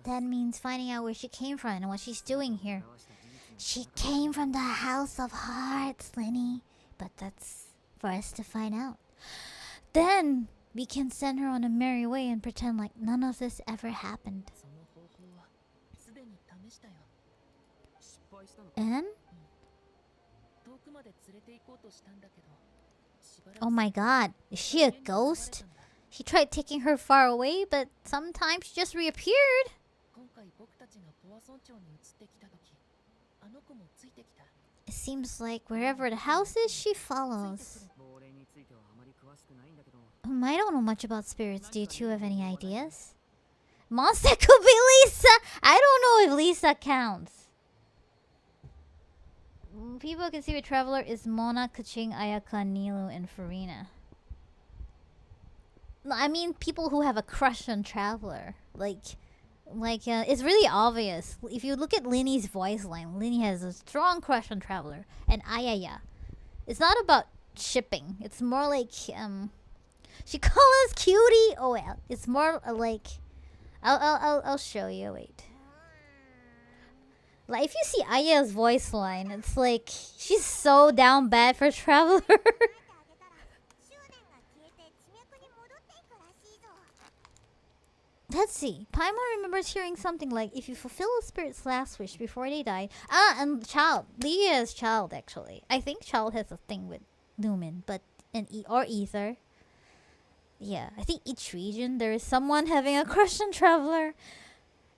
That means finding out where she came from and what she's doing here. She came from the House of Hearts, Linny. But that's for us to find out. Then we can send her on a merry way and pretend like none of this ever happened. And? Oh my god, is she a ghost? He tried taking her far away, but sometimes she just reappeared. It seems like wherever the house is, she follows. I don't know much about spirits. Do you two have any ideas? Monster could be Lisa! I don't know if Lisa counts. People can see a Traveler is Mona, Kaching, Ayaka, Nilu, and Farina. I mean people who have a crush on Traveler. It's really obvious. If you look at Linny's voice line, Linny has a strong crush on Traveler. And Ayaya. It's not about shipping. It's more like, She calls us cutie. Oh well, it's more like I'll show you. Wait. Like if you see Aya's voice line, it's like she's so down bad for Traveler. Let's see. Paimon remembers hearing something like, if you fulfill a spirit's last wish before they die. Ah, and Child. Leah's Child, actually. I think Child has a thing with Lumen, but or Ether. Yeah, I think each region there is someone having a crush on Traveler.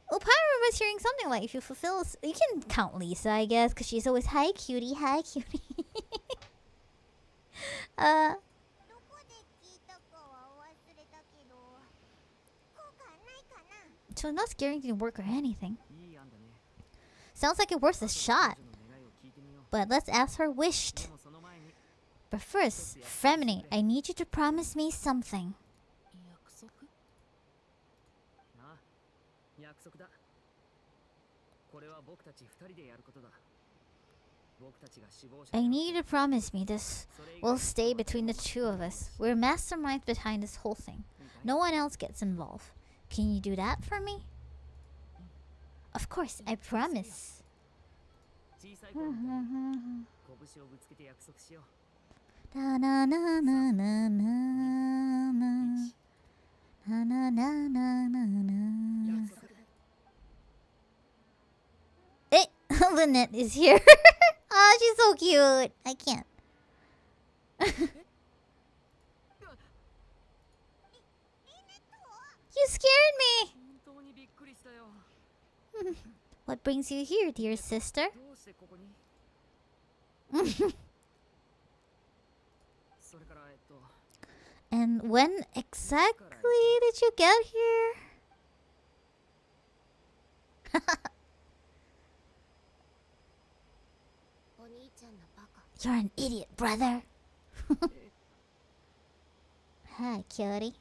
Well, Paimon remembers hearing something like, if you fulfill you can count Lisa, I guess, because she's always, hi cutie, hi cutie. So I'm not guaranteed to work or anything. Sounds like it worth a shot. But let's ask her wished. But first, Fremini, I need you to promise me something. I need you to promise me this will stay between the two of us. We're masterminds behind this whole thing. No one else gets involved. Can you do that for me? Of course, I promise. Na na na na na na na na na na na. Eh, Lynette is here. Oh, she's so cute. I can't. You scared me. What brings you here, dear sister? And when exactly did you get here? You're an idiot, brother. Hi, cutie.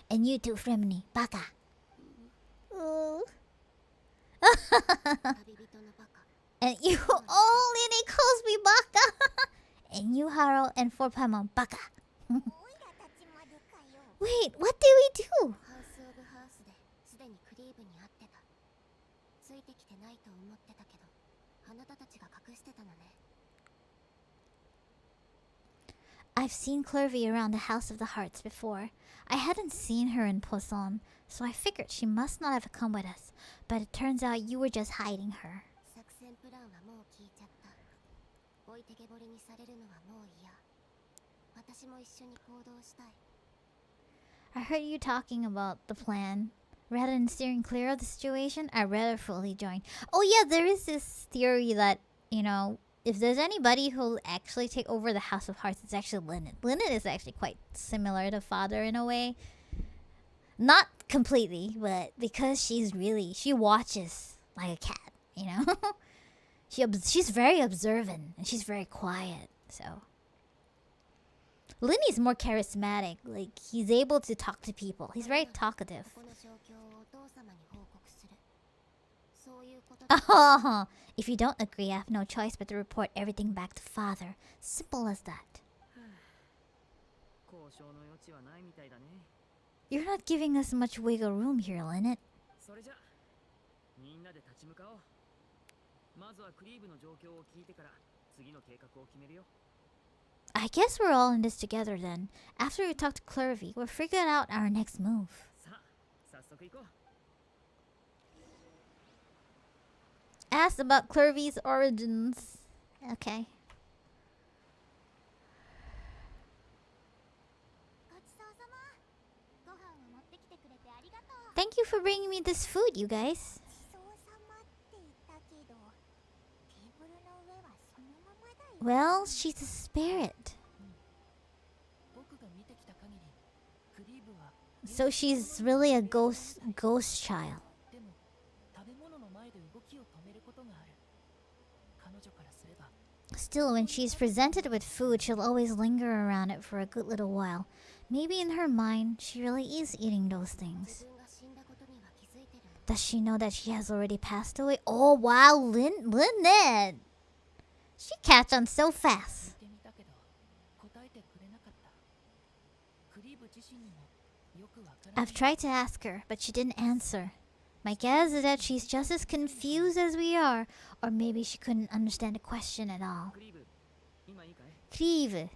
And you too, Fremini. Baka. Ooh. And you, oh, Lily calls me Baka. And you, Haro, and for Paimon, Baka. Wait, what did we do? I've seen Clervy around the House of the Hearts before. I hadn't seen her in Poisson, so I figured she must not have come with us. But it turns out you were just hiding her. I heard you talking about the plan. Rather than steering clear of the situation, I'd rather fully join. Oh yeah, there is this theory that, you know, if there's anybody who'll actually take over the House of Hearts, it's actually Lynette. Lynette is actually quite similar to Father in a way. Not completely, but because she watches like a cat, you know? She's very observant, and she's very quiet, so... Linny's more charismatic, like, he's able to talk to people. He's very talkative. Oh, if you don't agree, I have no choice but to report everything back to Father. Simple as that. You're not giving us much wiggle room here, Lynette. I guess we're all in this together then. After we talk to Clervy, we'll figure out our next move. Asked about Clervy's origins. Okay. Thank you for bringing me this food, you guys. Well, she's a spirit. So she's really a ghost child. Still, when she's presented with food, she'll always linger around it for a good little while. Maybe in her mind, she really is eating those things. Does she know that she has already passed away? Oh wow, Lynette! She catch on so fast. I've tried to ask her, but she didn't answer. My guess is that she's just as confused as we are, or maybe she couldn't understand the question at all. Cleve,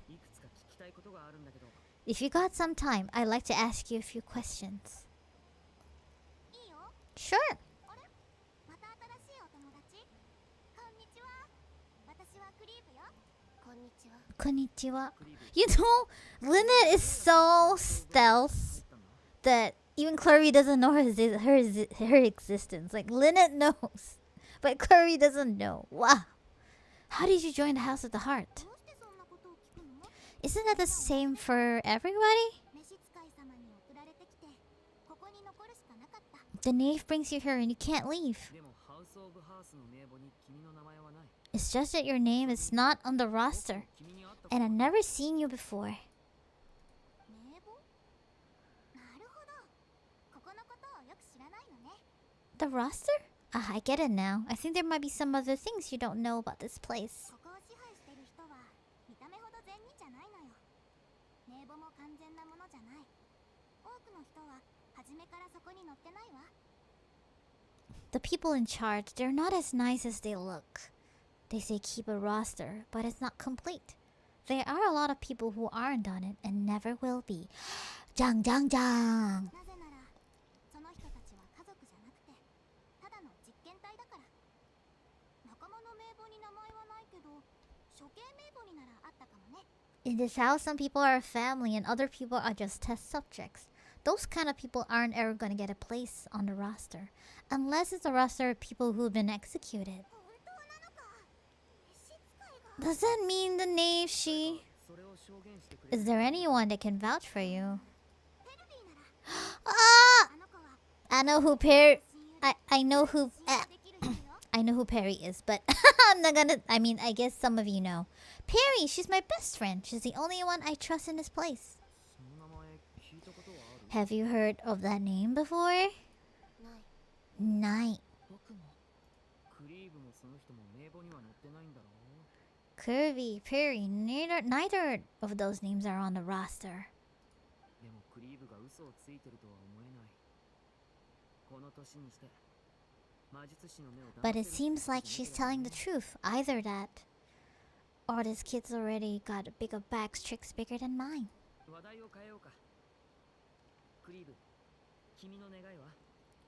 if you got some time, I'd like to ask you a few questions. Sure. Konnichiwa. You know, Lynette is so stealth that even Clary doesn't know her existence. Like, Lynette knows, but Clary doesn't know. Wow. How did you join the House of the Heart? Isn't that the same for everybody? The knave brings you here and you can't leave. It's just that your name is not on the roster. And I've never seen you before. The roster? Ah, I get it now. I think there might be some other things you don't know about this place. The people in charge, they're not as nice as they look. They say keep a roster, but it's not complete. There are a lot of people who aren't on it and never will be. Jang jang jang! In this house, some people are a family and other people are just test subjects. Those kind of people aren't ever gonna get a place on the roster. Unless it's a roster of people who've been executed. Does that mean the knave she... Is there anyone that can vouch for you? Ah! I know who Perry... I know who... I know who Perry is, but I'm not gonna... I mean, I guess some of you know. Perry, she's my best friend. She's the only one I trust in this place. Have you heard of that name before? Night. Curvy, Perry, neither of those names are on the roster. But it seems like she's telling the truth. Either that, or this kid's already got a bigger bags tricks bigger than mine.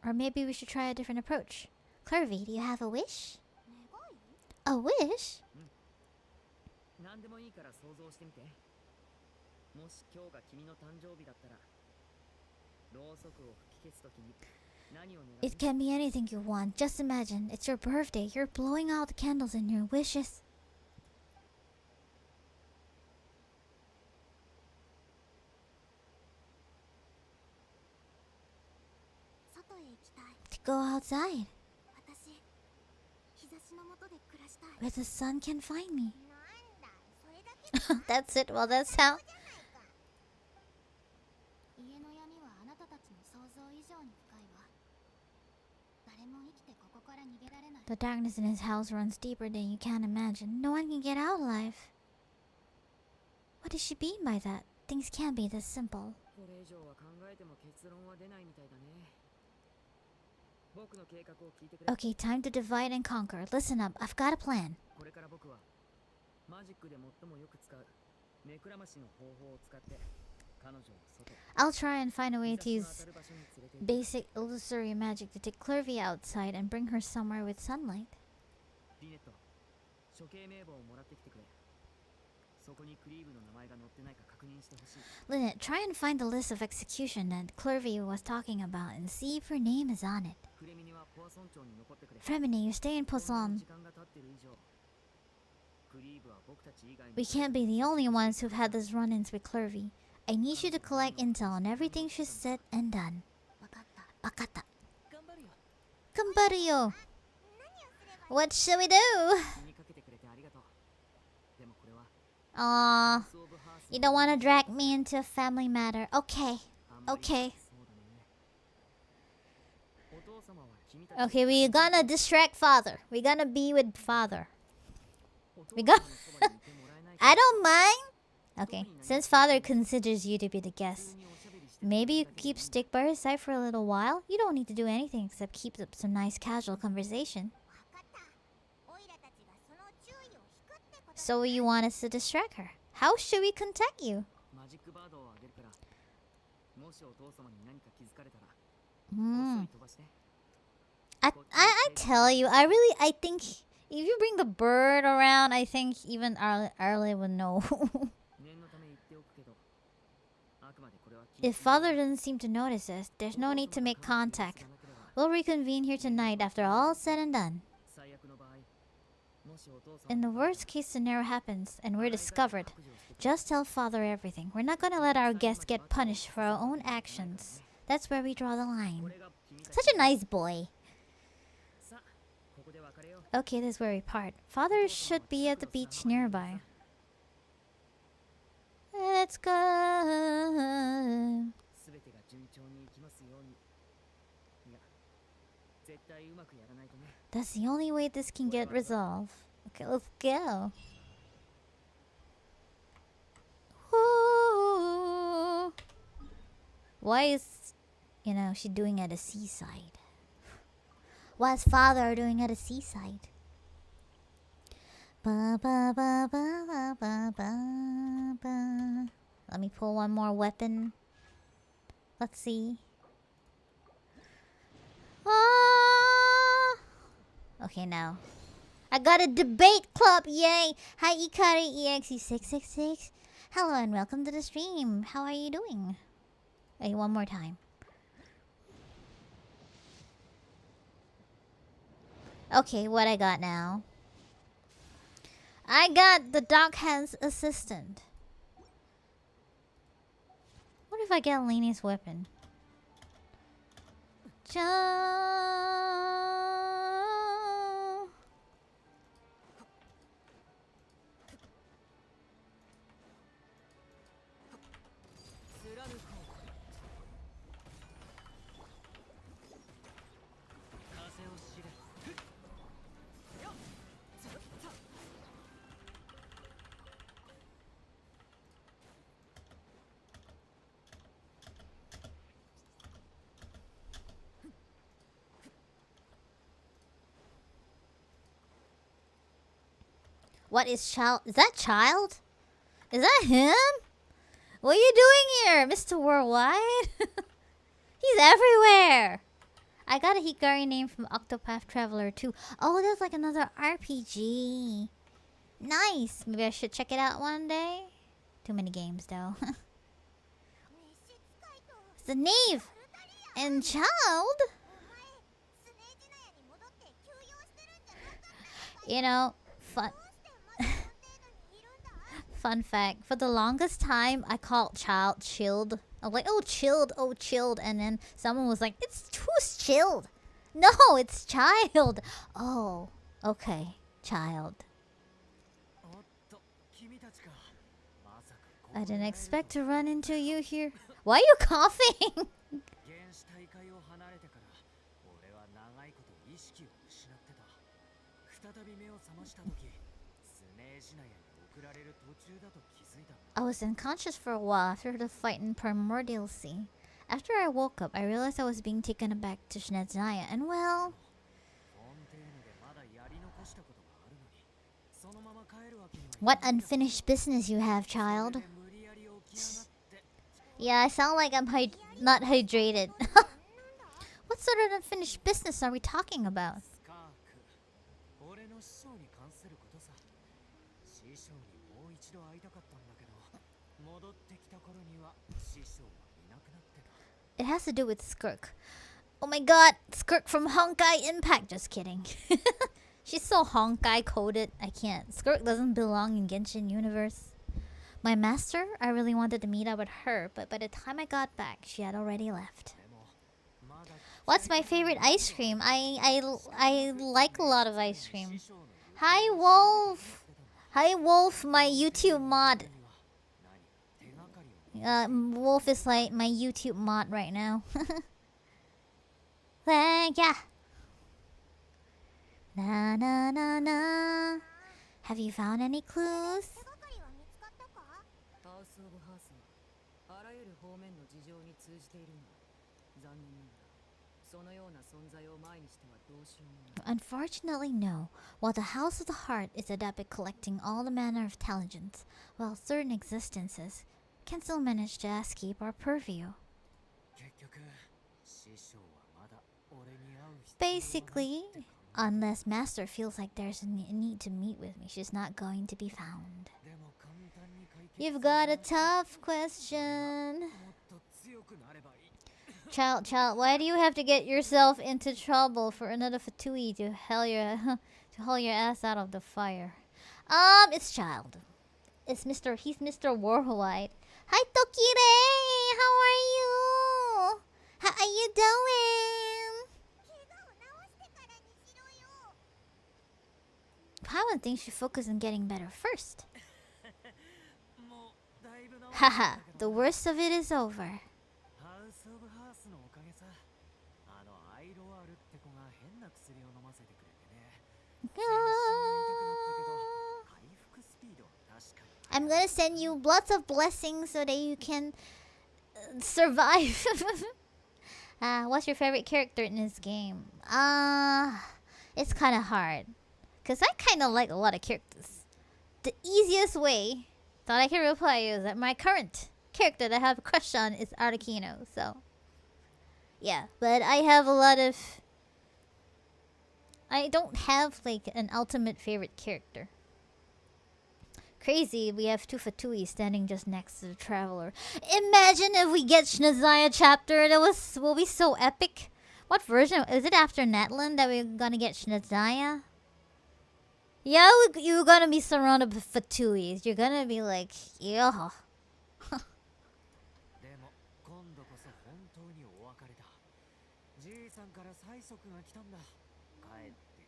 Or maybe we should try a different approach. Curvy, do you have a wish? A wish? It can be anything you want. Just imagine, it's your birthday. You're blowing out the candles in your wishes. To go outside. Where the sun can find me. That's it. Well, that's how. The darkness in his house runs deeper than you can imagine. No one can get out alive. What does she mean by that? Things can't be this simple. Okay, time to divide and conquer. Listen up, I've got a plan. I'll try and find a way to use basic illusory magic to take Clervy outside and bring her somewhere with sunlight. Lynette, try and find the list of execution that Clervy was talking about and see if her name is on it. Fremine, you stay in Poisson. We can't be the only ones who've had these run-ins with Clervy. I need you to collect intel on everything she's said and done. Bakata. Gambaru. What shall we do? Aww. You don't want to drag me into a family matter. Okay. Okay. Okay, we're gonna distract father. We're gonna be with father. We got... I don't mind. Okay, since father considers you to be the guest, maybe you keep stick by his side for a little while. You don't need to do anything except keep up some nice casual conversation. So you want us to distract her? How should we contact you? I tell you, I think if you bring the bird around, I think even Arle would know. If father doesn't seem to notice us, there's no need to make contact. We'll reconvene here tonight after all's said and done. In the worst case scenario happens and we're discovered, just tell father everything. We're not gonna let our guests get punished for our own actions. That's where we draw the line. Such a nice boy. Okay, this is where we part. Father should be at the beach nearby. Let's go. That's the only way this can get resolved. Okay, let's go. Ooh. Why is, she doing at a seaside? What's father doing at a seaside? Ba, ba, ba, ba, ba, ba, ba, ba. Let me pull one more weapon. Let's see. Ah! Okay, now. I got a debate club, yay! Hi, Ikari EXE666. Hello and welcome to the stream. How are you doing? Hey, one more time. Okay, what I got now? I got the Dockhand's assistant. What if I get Leni's weapon? What is child? Is that child? Is that him? What are you doing here, Mr. Worldwide? He's everywhere. I got a Hikari name from Octopath Traveler 2. Oh, there's like another RPG. Nice. Maybe I should check it out one day. Too many games though. It's the knave and child. Fun. Fun fact, for the longest time, I called child chilled. I was like, oh, chilled. And then someone was like, who's chilled? No, it's child. Oh, okay, child. I didn't expect to run into you here. Why are you coughing? I was unconscious for a while after the fight in Primordial Sea. After I woke up, I realized I was being taken back to Snezhnaya, and well... What unfinished business you have, child? Yeah, I sound like I'm not hydrated. What sort of unfinished business are we talking about? It has to do with Skirk. Oh my god, Skirk from Honkai Impact. Just kidding. She's so Honkai coded. I can't. Skirk doesn't belong in Genshin universe. My master, I really wanted to meet up with her, but by the time I got back, she had already left. What's my favorite ice cream? I like a lot of ice cream. Hi, Wolf. Hi, Wolf, my YouTube mod. Wolf is like my YouTube mod right now. Yeah. Na na. Have you found any clues? Unfortunately, no. While the House of the Heart is adept at collecting all the manner of intelligence, while certain existences can still manage to escape our purview. Basically, unless Master feels like there's a need to meet with me, she's not going to be found. You've got a tough question. Child, why do you have to get yourself into trouble for another Fatui to haul your ass out of the fire? It's Child. He's Mr. Warwhite. Hi Tokire! How are you? How are you doing? Paimon thinks you focus on getting better first. Haha, the worst of it is over. I'm gonna send you lots of blessings so that you can survive. What's your favorite character in this game? It's kind of hard. Because I kind of like a lot of characters. The easiest way that I can reply you is that my current character that I have a crush on is Arlecchino. So, yeah. But I have a lot of... I don't have like an ultimate favorite character. Crazy, we have two Fatui standing just next to the Traveler. Imagine if we get Shinazaya chapter. Will be so epic. What version? Is it after Netland that we're gonna get Shinazaya? Yeah, you're gonna be surrounded with Fatuis. You're gonna be like, yeah.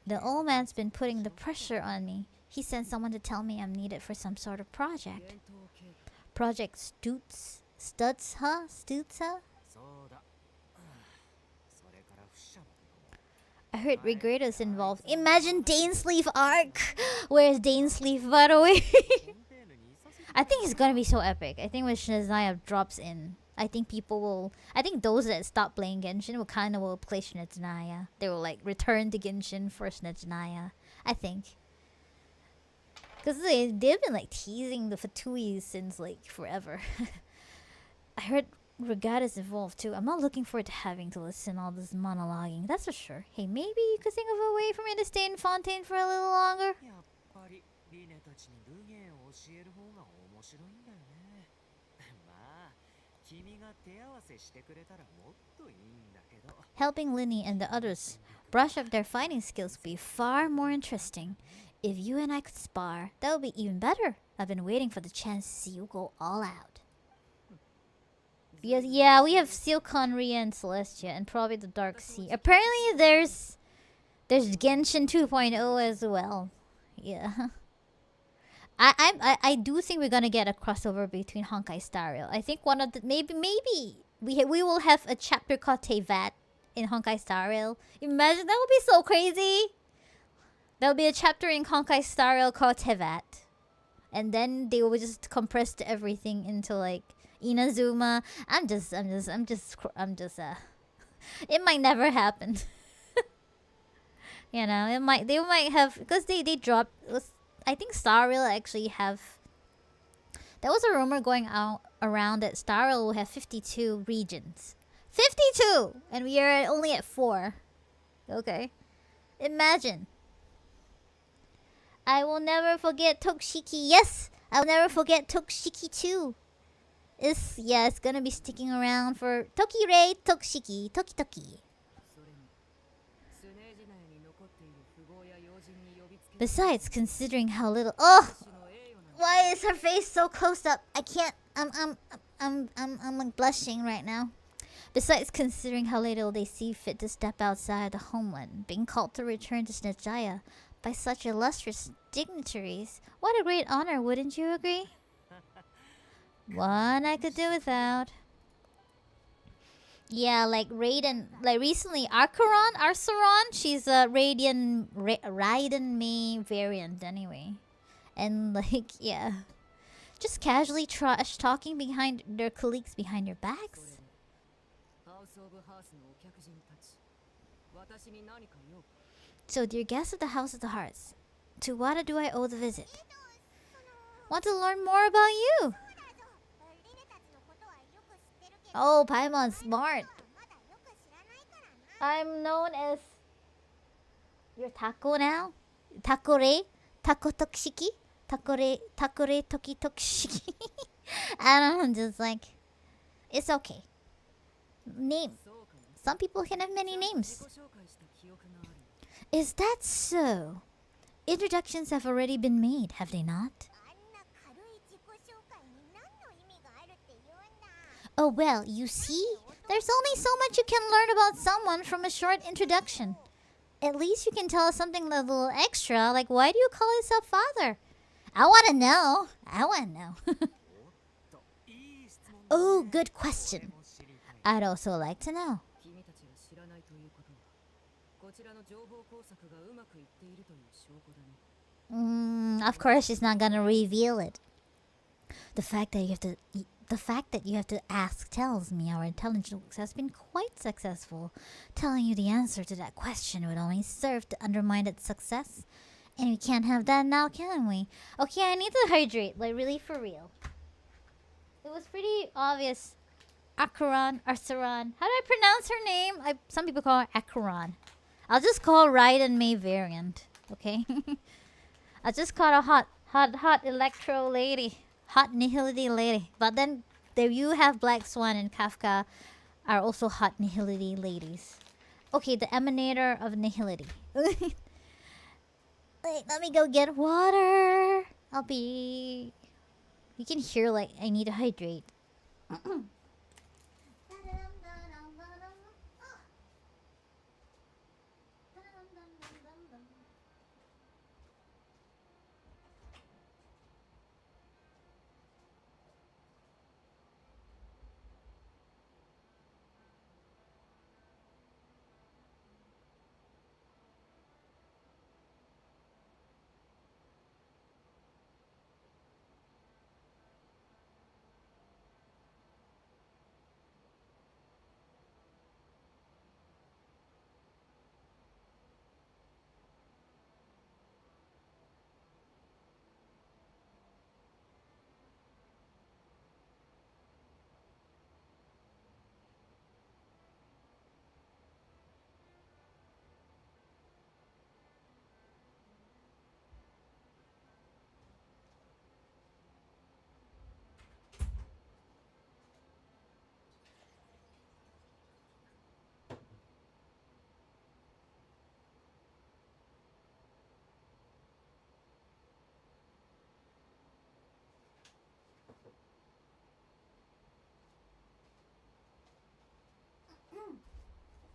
The old man's been putting the pressure on me. He sent someone to tell me I'm needed for some sort of project. Project Stutz, huh? I heard Regreta's involved. Imagine Dainsleif arc! Where's Dainsleif, by the way? I think it's gonna be so epic. I think when Shinazaya drops in, I think those that stop playing Genshin will play Shinazaya. They will like return to Genshin for Shinazaya. I think. Because they've been like teasing the Fatuis since like forever. I heard Regatta's involved too. I'm not looking forward to having to listen all this monologuing, that's for sure. Hey, maybe you could think of a way for me to stay in Fontaine for a little longer? Helping Linny and the others brush up their fighting skills would be far more interesting. If you and I could spar, that would be even better. I've been waiting for the chance to see you go all out. Yeah, we have Silcon, Ria, and Celestia, and probably the Dark Sea. Apparently, there's Genshin 2.0 as well. Yeah. I do think we're gonna get a crossover between Honkai Star Rail. I think one of the maybe we will have a chapter called Tevat in Honkai Star Rail. Imagine, that would be so crazy. There'll be a chapter in Honkai Star Rail called Tevat, and then they will just compress everything into like Inazuma. I'm just it might never happen. You know, they might have, because they dropped. I think Star Rail actually have. There was a rumor going around that Star Rail will have 52 regions. 52, and we are only at 4. Okay, imagine. I will never forget Tokshiki. Yes, I will never forget Tokshiki too. It's gonna be sticking around for Tokirei, Tokshiki, Toki. Besides, considering how little why is her face so close up? I can't. I'm like blushing right now. Besides, considering how little they see fit to step outside the homeland, being called to return to Snejaya by such illustrious dignitaries, what a great honor, wouldn't you agree? One I could do without. Yeah, like Raiden, like recently Arceron, she's a Raiden Mei variant anyway. And like, yeah. Just casually trash talking behind their colleagues behind your backs? So, dear guests of the House of the Hearts, to what do I owe the visit? Want to learn more about you? Oh, Paimon's smart. I'm known as your taco now? Takore? Taco Tokshiki? Takore Toki Tokshiki? I don't know, I'm just like, it's okay. Name. Some people can have many names. Is that so? Introductions have already been made, have they not? Oh well, you see? There's only so much you can learn about someone from a short introduction. At least you can tell us something a little extra, like why do you call yourself father? I wanna know. I wanna know. Oh, good question. I'd also like to know. Of course she's not gonna reveal it. The fact that you have to ask tells me our intelligence has been quite successful. Telling you the answer to that question would only serve to undermine its success. And we can't have that now, can we? Okay, I need to hydrate, like really for real. It was pretty obvious. Akaran, Arsaran. How do I pronounce her name? Some people call her Akaran. I'll just call Raiden May variant. Okay? I'll just call her hot electro lady. Hot nihility lady. But then there you have Black Swan and Kafka are also hot nihility ladies. Okay, the emanator of nihility. Wait, let me go get water. You can hear like I need to hydrate.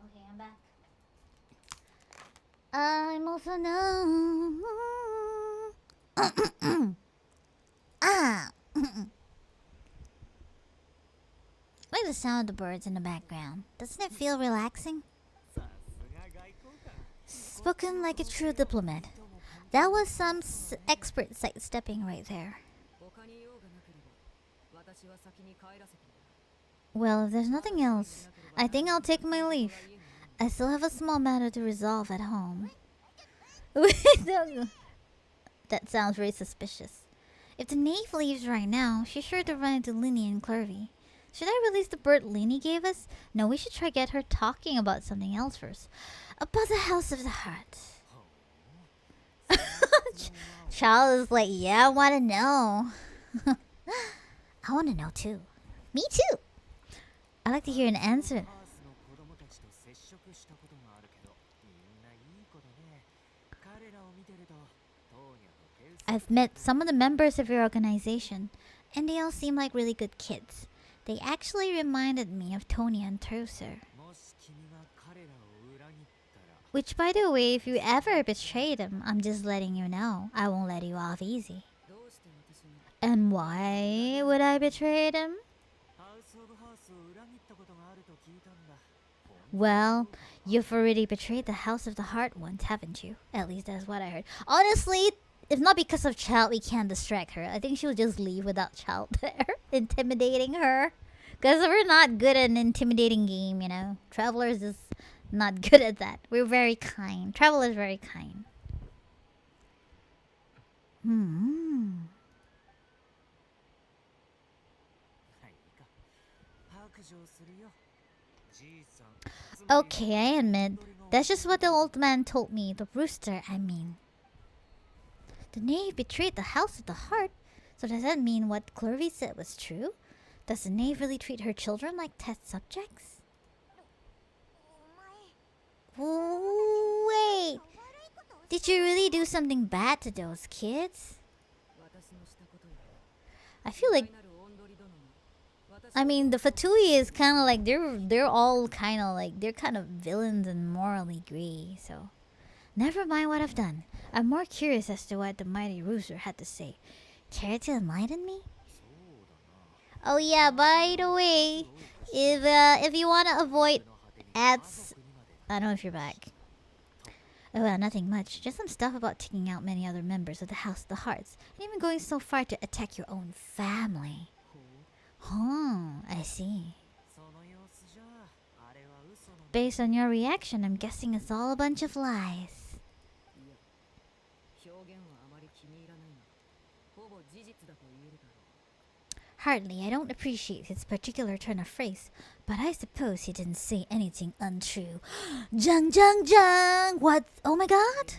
Okay, I'm back. I'm also known. Like the sound of the birds in the background. Doesn't it feel relaxing? Spoken like a true diplomat. That was some expert sidestepping right there. Well, if there's nothing else, I think I'll take my leave. I still have a small matter to resolve at home. That sounds very suspicious. If the knave leaves right now, she's sure to run into Linny and Clervy. Should I release the bird Linny gave us? No, we should try get her talking about something else first. About the House of the Heart. Child is like, yeah, I want to know. I want to know too. Me too. I'd like to hear an answer. I've met some of the members of your organization, and they all seem like really good kids. They actually reminded me of Tonya and Tercer. Which, by the way, if you ever betray them, I'm just letting you know. I won't let you off easy. And why would I betray them? Well, you've already betrayed the House of the Heart once, haven't you? At least that's what I heard. Honestly, if not because of Child, we can't distract her. I think she'll just leave without Child there, intimidating her. Because we're not good at an intimidating game, you know. Travelers is not good at that. We're very kind. Travelers very kind. Okay, I admit. That's just what the old man told me. The rooster, I mean. The knave betrayed the house of the heart. So does that mean what Clorvy said was true? Does the knave really treat her children like test subjects? Wait. Did you really do something bad to those kids? I feel like... I mean, the Fatui is kind of like... They're all kind of like... They're kind of villains and morally gray, so... Never mind what I've done. I'm more curious as to what the mighty rooster had to say. Care to enlighten me? Oh yeah, by the way, if you want to avoid ads... I don't know if you're back. Oh well, nothing much. Just some stuff about taking out many other members of the House of the Hearts. And even going so far to attack your own family. Huh, I see. Based on your reaction, I'm guessing it's all a bunch of lies. Hardly. I don't appreciate his particular turn of phrase, but I suppose he didn't say anything untrue. Jung jung jung! What? Oh my god!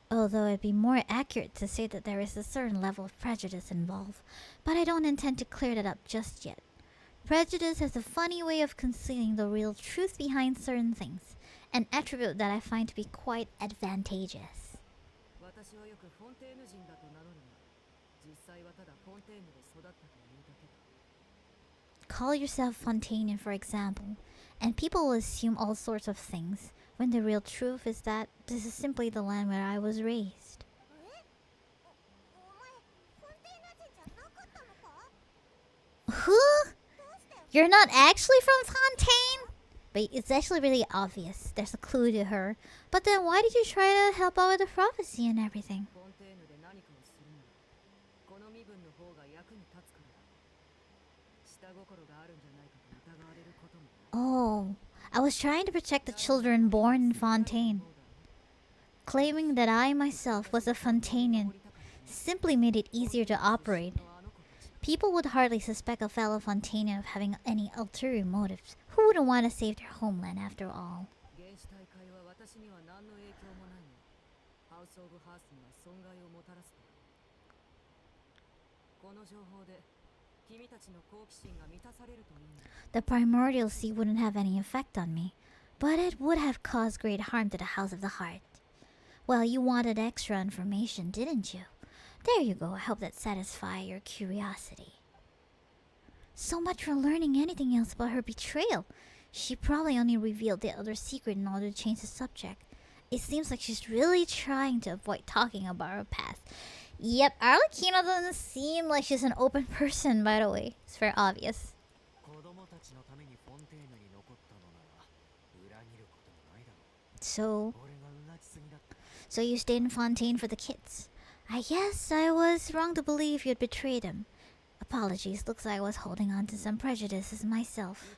Although it'd be more accurate to say that there is a certain level of prejudice involved, but I don't intend to clear that up just yet. Prejudice has a funny way of concealing the real truth behind certain things, an attribute that I find to be quite advantageous. Call yourself Fontainian, for example, and people will assume all sorts of things, when the real truth is that this is simply the land where I was raised. Who? You're not actually from Fontaine? But it's actually really obvious. There's a clue to her. But then why did you try to help out with the prophecy and everything? Oh, I was trying to protect the children born in Fontaine. Claiming that I myself was a Fontainian simply made it easier to operate. People would hardly suspect a fellow Fontainian of having any ulterior motives. Who wouldn't want to save their homeland after all? The primordial sea wouldn't have any effect on me, but it would have caused great harm to the House of the Heart. Well, you wanted extra information, didn't you? There you go, I hope that satisfies your curiosity. So much for learning anything else about her betrayal. She probably only revealed the other secret in order to change the subject. It seems like she's really trying to avoid talking about her past. Yep, Arlecchino doesn't seem like she's an open person, by the way. It's very obvious. So you stayed in Fontaine for the kids. I guess I was wrong to believe you'd betrayed him. Apologies, looks like I was holding on to some prejudices myself.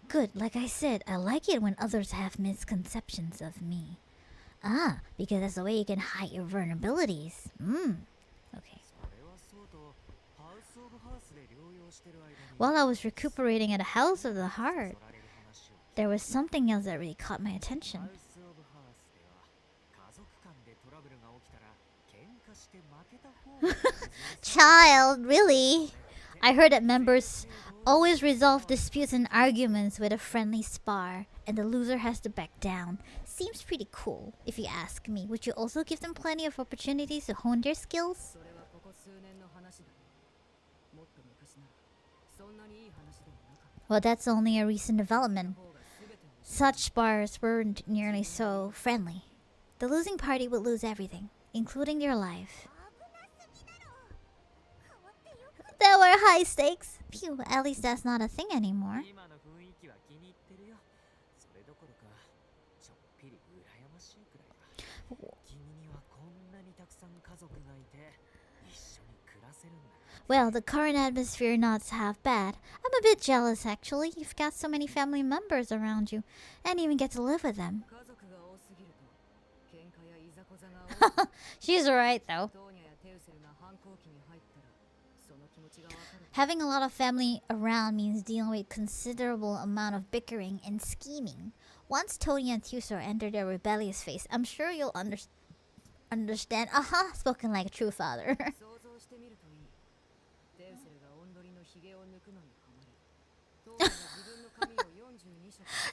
Good, like I said, I like it when others have misconceptions of me. Ah, because that's the way you can hide your vulnerabilities. Okay. While I was recuperating at the House of the Heart, there was something else that really caught my attention. Child, really? I heard that members always resolve disputes and arguments with a friendly spar, and the loser has to back down. Seems pretty cool, if you ask me. Would you also give them plenty of opportunities to hone their skills? Well, that's only a recent development. Such spars weren't nearly so friendly. The losing party would lose everything. including your life. There were high stakes. Phew, at least that's not a thing anymore. Well, the current atmosphere not half bad. I'm a bit jealous actually. You've got so many family members around you and even get to live with them. She's right though. Having a lot of family around means dealing with considerable amount of bickering and scheming. Once Tony and Thusor enter their rebellious phase, I'm sure you'll understand. Aha, spoken like a true father.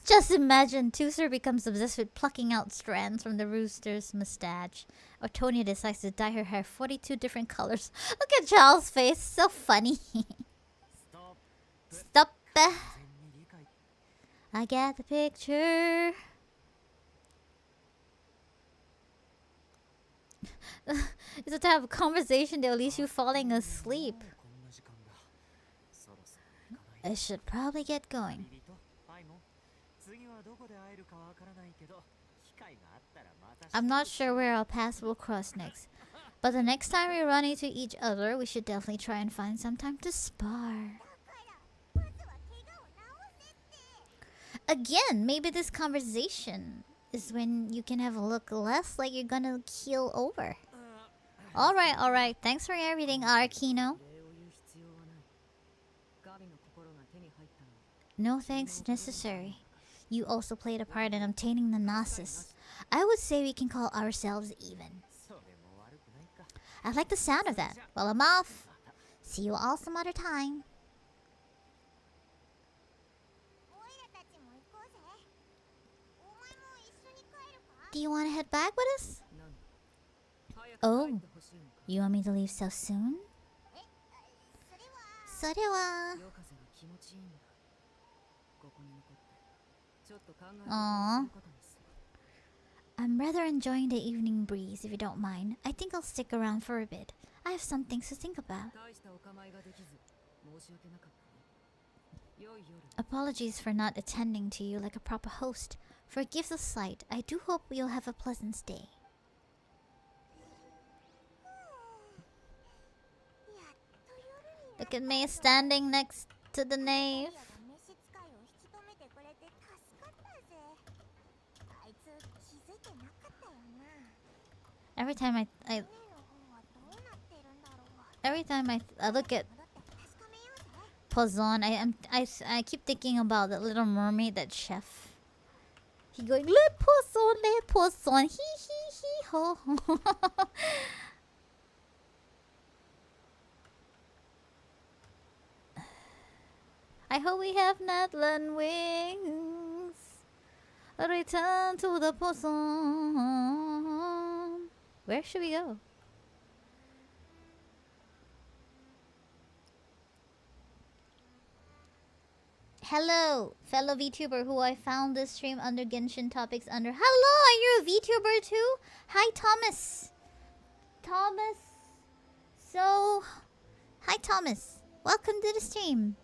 Just imagine Thusor becomes obsessed with plucking out strands from the rooster's mustache. Or Tonya decides to dye her hair 42 different colors. Look at Charles' face, so funny. Stop. I get the picture. It's the type of conversation that will leave you falling asleep. I should probably get going. I'm not sure where our paths will cross next, but the next time we run into each other, we should definitely try and find some time to spar. Again, maybe this conversation is when you can have a look less like you're gonna keel over. Alright. Thanks for everything, Arlecchino. No thanks necessary. You also played a part in obtaining the Gnosis. I would say we can call ourselves even. I like the sound of that. Well, I'm off. See you all some other time. Do you want to head back with us? Oh, you want me to leave so soon? Aww. I'm rather enjoying the evening breeze, if you don't mind. I think I'll stick around for a bit. I have some things to think about. Apologies for not attending to you like a proper host. Forgive the slight. I do hope you'll have a pleasant stay. Look at me standing next to the knave. Every time I look at Pozon, I keep thinking about that Little Mermaid, that chef. He going, le poisson, he ho. I hope we have Natlan wings. Return to the poisson. Where should we go? Hello, fellow VTuber who I found this stream under Genshin topics under. Hello, are you a VTuber too? Hi, Thomas. Hi, Thomas. Welcome to the stream.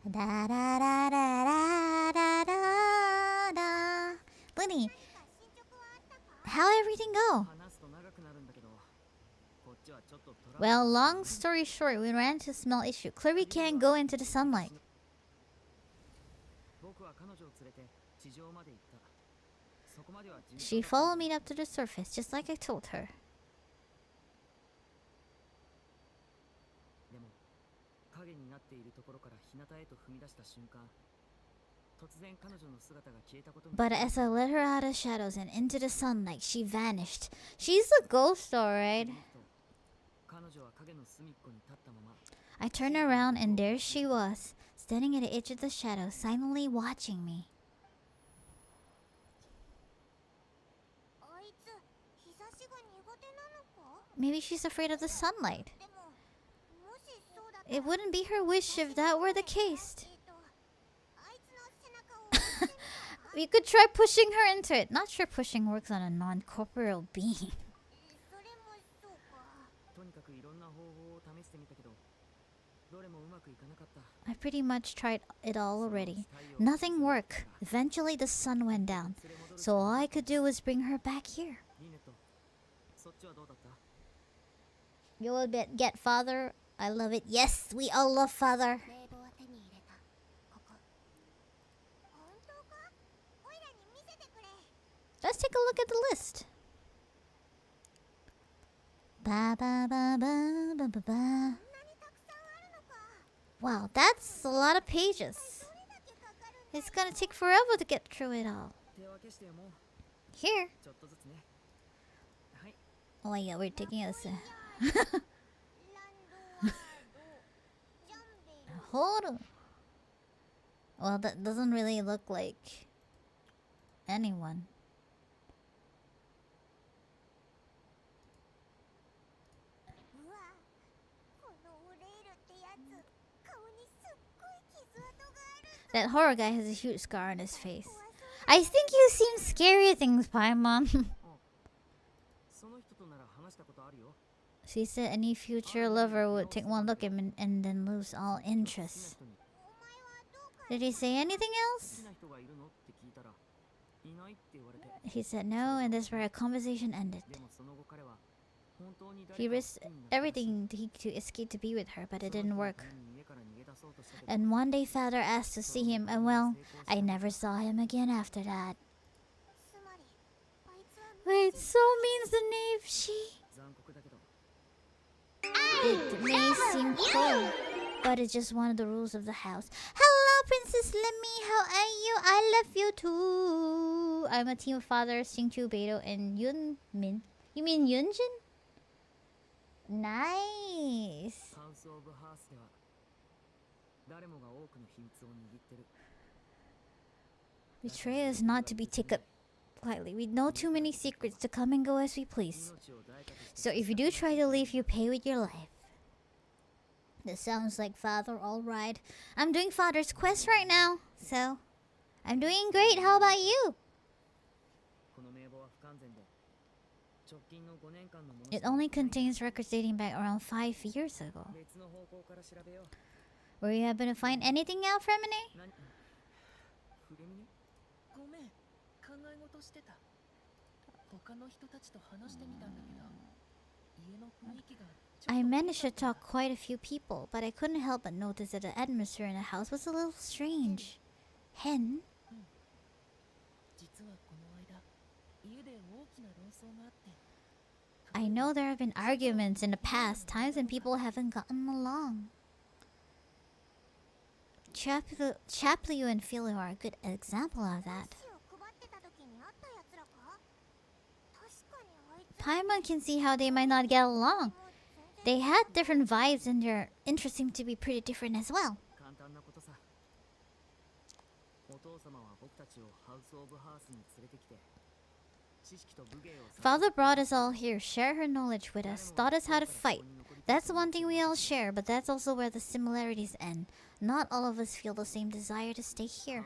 Da da da da da da da da. Linny, how everything go? Well, long story short, we ran into a small issue. Clearly can't go into the sunlight. She followed me up to the surface, just like I told her. But as I led her out of shadows and into the sunlight, she vanished. She's a ghost, alright. I turned around and there she was, standing at the edge of the shadow, silently watching me. Maybe she's afraid of the sunlight. It wouldn't be her wish if that were the case. We could try pushing her into it. Not sure pushing works on a non-corporeal being. I pretty much tried it all already. Nothing worked. Eventually the sun went down. So all I could do was bring her back here. You will get father. I love it. Yes, we all love father. Let's take a look at the list. Ba ba ba ba ba ba ba. Wow, that's a lot of pages. It's gonna take forever to get through it all. Here. Oh yeah, we're taking us. Hold on. Well, that doesn't really look like anyone. That horror guy has a huge scar on his face. I think you've seen scarier things, Paimon. She said any future lover would take one look at him and then lose all interest. Did he say anything else? He said no, and that's where our conversation ended. He risked everything to escape to be with her, but it didn't work. And one day father asked to see him, and well, I never saw him again after that. Wait, so means the knave she? It may seem cruel, but it's just one of the rules of the house. Hello, Princess Lemmy, how are you? I love you too. I'm a team of fathers, Xingqiu, Beidou, and Yunmin. You mean Yunjin? Nice. Betrayal is not to be taken lightly. We know too many secrets to come and go as we please. So if you do try to leave, you pay with your life. This sounds like father, alright. I'm doing father's quest right now, so I'm doing great. How about you? It only contains records dating back around 5 years ago. Were you happen to find anything out, Fremine? I managed to talk quite a few people, but I couldn't help but notice that the atmosphere in the house was a little strange. Hen? I know there have been arguments in the past, times when people haven't gotten along. Chapliu and Philo are a good example of that. Paimon can see how they might not get along. They had different vibes and their interests seem to be pretty different as well. Father brought us all here, shared her knowledge with us, taught us how to fight. That's the one thing we all share, but that's also where the similarities end. Not all of us feel the same desire to stay here.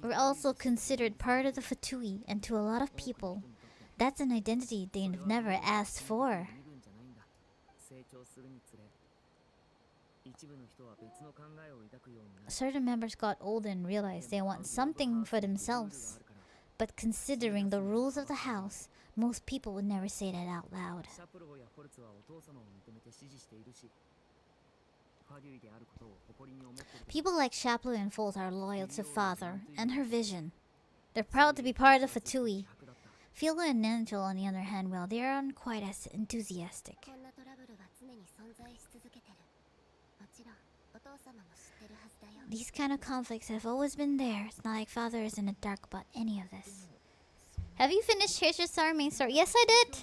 We're also considered part of the Fatui, and to a lot of people, that's an identity they've never asked for. Certain members got older and realized they want something for themselves. But considering the rules of the house, most people would never say that out loud. People like Chaplin and Folt are loyal to Father and her vision. They're proud to be part of Fatui. Philo and Angel, on the other hand, well, they aren't quite as enthusiastic. These kind of conflicts have always been there. It's not like Father is in the dark about any of this. Have you finished HSR main story? Yes, I did.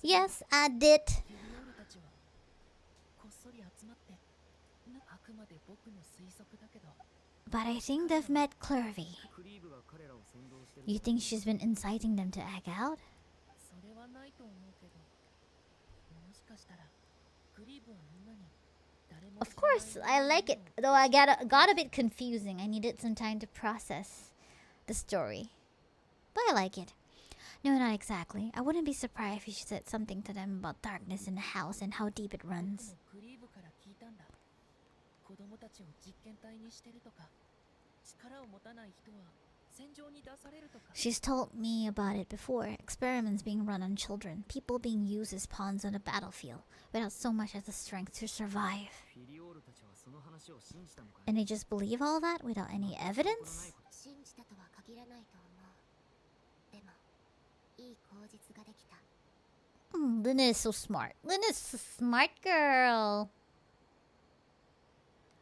Yes, I did. But I think they've met Clervy. You think she's been inciting them to act out? Of course, I like it. Though I got a bit confusing. I needed some time to process the story. But I like it. No, not exactly. I wouldn't be surprised if you said something to them about darkness in the house and how deep it runs. She's told me about it before. Experiments being run on children. People being used as pawns on a battlefield without so much as the strength to survive. And they just believe all that without any evidence? Luna is so smart. Luna's a smart girl.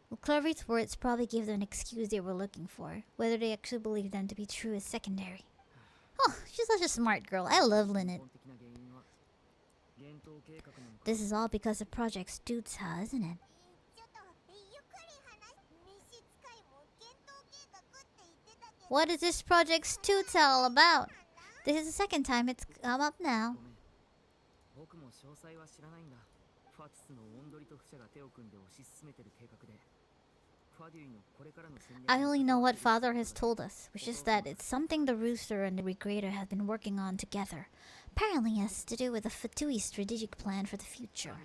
Well, Clover's words probably gave them an excuse they were looking for. Whether they actually believe them to be true is secondary. Oh, she's such a smart girl. I love Lynette. This is all because of Project Stutza, isn't it? What is this Project Stutza all about? This is the second time it's come up now. I only know what Father has told us, which is that it's something the Rooster and the Regrader have been working on together. Apparently it has to do with the Fatui strategic plan for the future.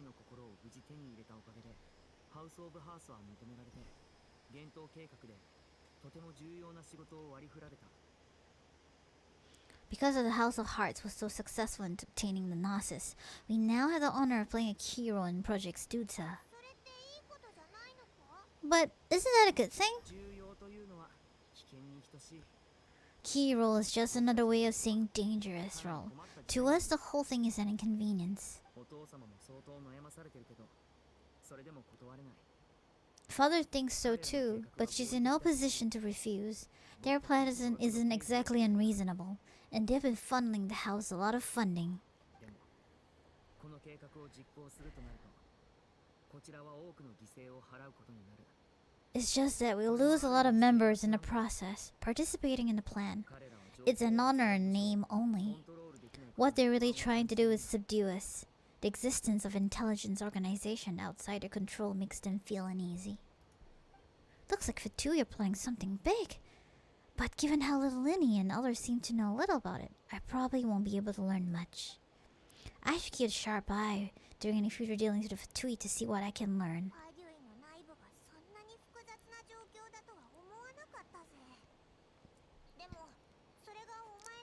Because of the House of Hearts was so successful in obtaining the Gnosis, we now have the honor of playing a key role in Project Stutza. But isn't that a good thing? Key role is just another way of saying dangerous role. To us, the whole thing is an inconvenience. Father thinks so too, but she's in no position to refuse. Their plan isn't exactly unreasonable, and they've been funneling the house a lot of funding. It's just that we'll lose a lot of members in the process, participating in the plan. It's an honor in name only. What they're really trying to do is subdue us. The existence of intelligence organization outside their control makes them feel uneasy. Looks like Fatui are planning something big. But given how little Linny and others seem to know little about it, I probably won't be able to learn much. I should keep a sharp eye during any future dealings with Fatui to see what I can learn.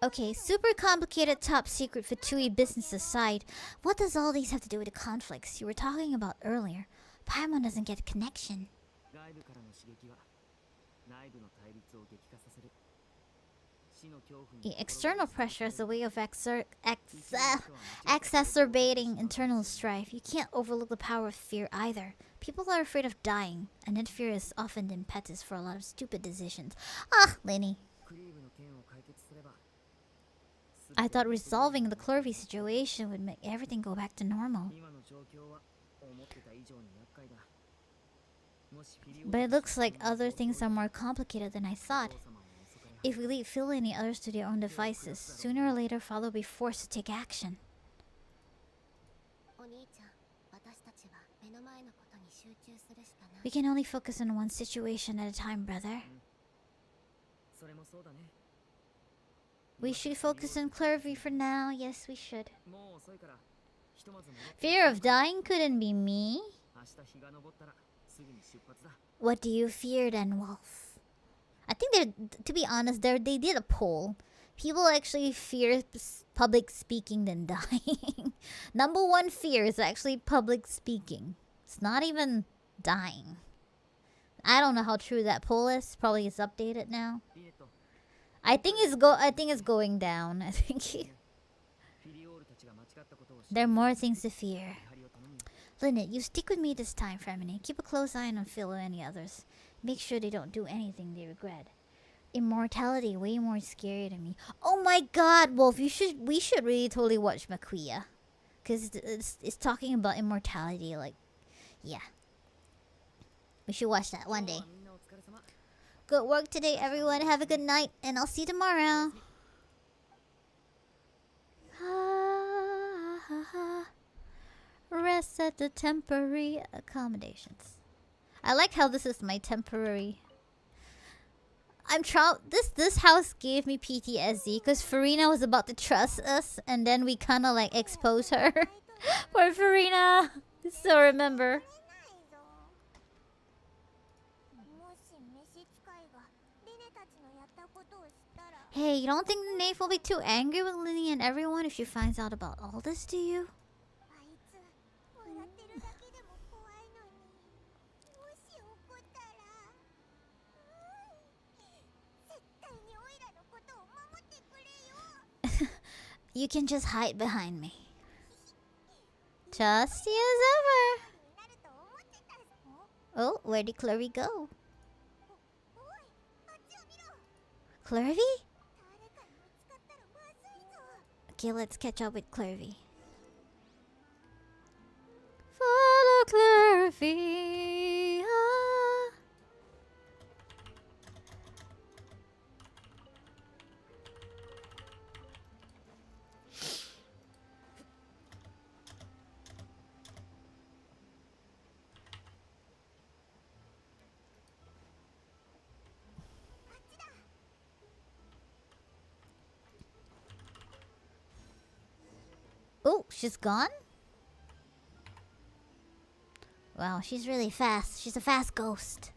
Okay, super complicated top secret Fatui business aside, what does all these have to do with the conflicts you were talking about earlier? Paimon doesn't get a connection. The external pressure is a way of exacerbating internal strife. You can't overlook the power of fear either. People are afraid of dying, and that fear is often the impetus for a lot of stupid decisions. Ah, Lenny. I thought resolving the Clervy situation would make everything go back to normal. But it looks like other things are more complicated than I thought. If we leave Phil and the others to their own devices, sooner or later Father will be forced to take action. We can only focus on one situation at a time, brother. We should focus on Clervy for now. Yes, we should. Fear of dying couldn't be me. What do you fear then, Wolf? I think to be honest, they did a poll. People actually fear public speaking than dying. Number one fear is actually public speaking. It's not even dying. I don't know how true that poll is. Probably it's updated now. I think it's going down. I think there are more things to fear. Lynette, you stick with me this time, Femini. Keep a close eye on Phil or any others. Make sure they don't do anything they regret. Immortality way more scary than me. Oh my god, Wolf, we should really totally watch Makuya. Cause it's talking about immortality, like, yeah. We should watch that one day. Good work today, everyone. Have a good night, and I'll see you tomorrow. rest at the temporary accommodations. I like how this is my temporary. This house gave me PTSD because Farina was about to trust us and then we kinda like expose her. Poor Farina. Still remember. Hey, you don't think the knave will be too angry with Lily and everyone if she finds out about all this, do you? You can just hide behind me. Just as ever. Oh, where did Clovey go? Clovey? Okay, let's catch up with Clovey. Follow Clovey. Ah. Oh, she's gone? Wow, she's really fast. She's a fast ghost.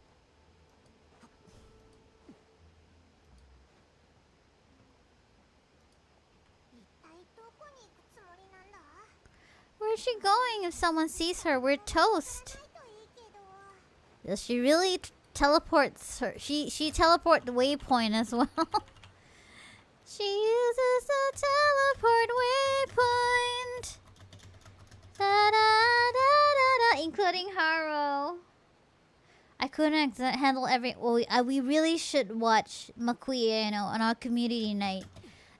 Where's she going? If someone sees her, we're toast. Does she really teleports her? She teleport the waypoint as well. She uses the teleport waypoint. Da, da, da, da, da, including Haro. I couldn't handle every. Well, we really should watch Makui, you know, on our community night,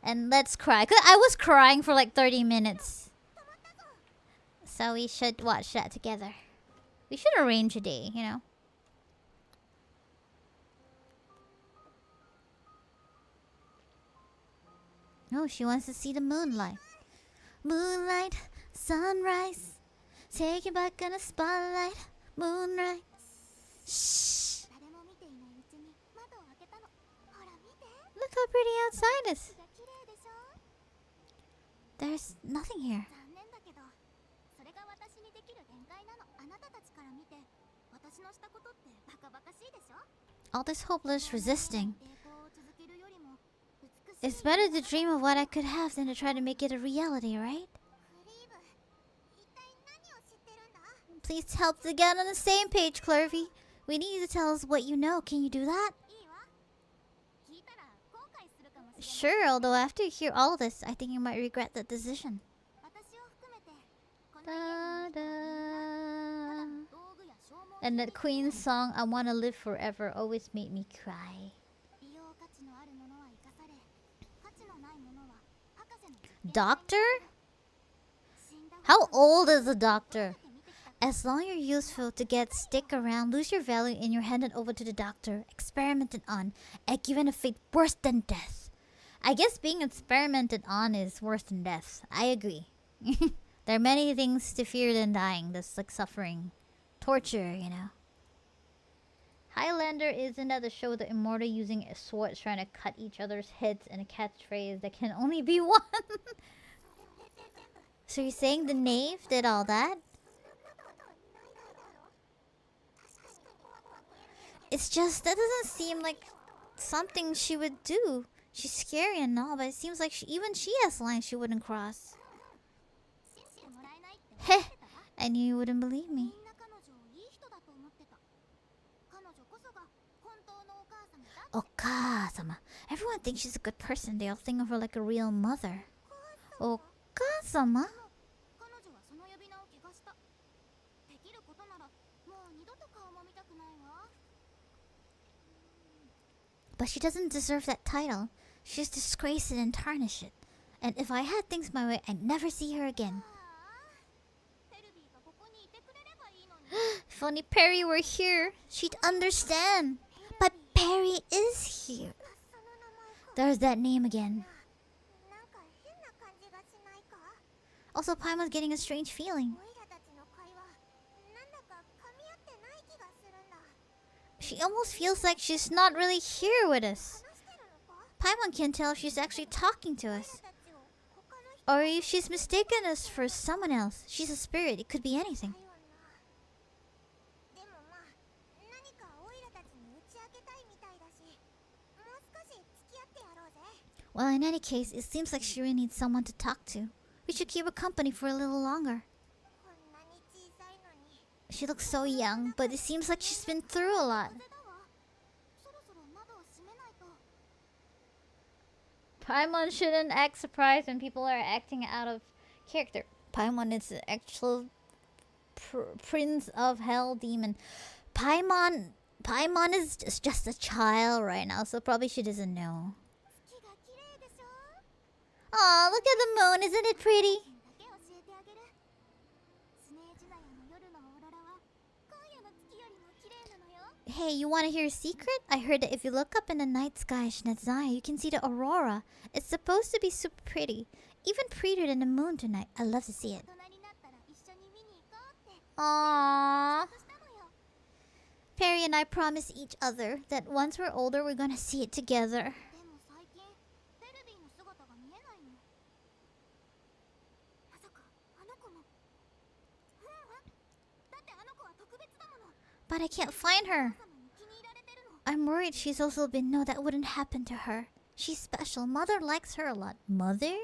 and let's cry. 'Cause I was crying for like 30 minutes. So we should watch that together. We should arrange a day, you know. No, she wants to see the moonlight. Moonlight, sunrise. Take you back in the spotlight. Moonlight. Shh. Look how pretty outside is. There's nothing here. All this hopeless resisting. It's better to dream of what I could have than to try to make it a reality, right? Please help to get on the same page, Clovey. We need you to tell us what you know. Can you do that? Sure, although after you hear all this, I think you might regret that decision. Da, da. And that Queen's song, I Wanna Live Forever, always made me cry. Doctor? How old is the doctor? As long as you're useful to get, stick around, lose your value, and you're handed over to the doctor, experimented on, and given a fate worse than death. I guess being experimented on is worse than death. I agree. There are many things to fear than dying. That's like suffering. Torture, you know. Highlander isn't that the show the immortal using a sword trying to cut each other's heads in a catchphrase that can only be one? So you're saying the knave did all that? It's just, that doesn't seem like something she would do. She's scary and all, but it seems like even she has lines she wouldn't cross. Heh, I knew you wouldn't believe me. Okasama. Everyone thinks she's a good person. They all think of her like a real mother. Okasama? But she doesn't deserve that title. She just disgraced it and tarnished it. And if I had things my way, I'd never see her again. If only Perry were here, she'd understand. But Perry is here. There's that name again. Also, Paimon's getting a strange feeling. She almost feels like she's not really here with us. Paimon can't tell if she's actually talking to us. Or if she's mistaken us for someone else. She's a spirit, it could be anything. Well, in any case, it seems like she really needs someone to talk to. We should keep her company for a little longer. She looks so young, but it seems like she's been through a lot. Paimon shouldn't act surprised when people are acting out of character. Paimon is the actual prince of hell demon. Paimon is just a child right now, so probably she doesn't know. Aw, look at the moon, isn't it pretty? Hey, you want to hear a secret? I heard that if you look up in the night sky, Shinazai, you can see the aurora. It's supposed to be super pretty. Even prettier than the moon tonight. I'd love to see it. Aww. Perry and I promised each other that once we're older, we're gonna see it together. But I can't find her. I'm worried she's also been... No, that wouldn't happen to her. She's special. Mother likes her a lot. Mother?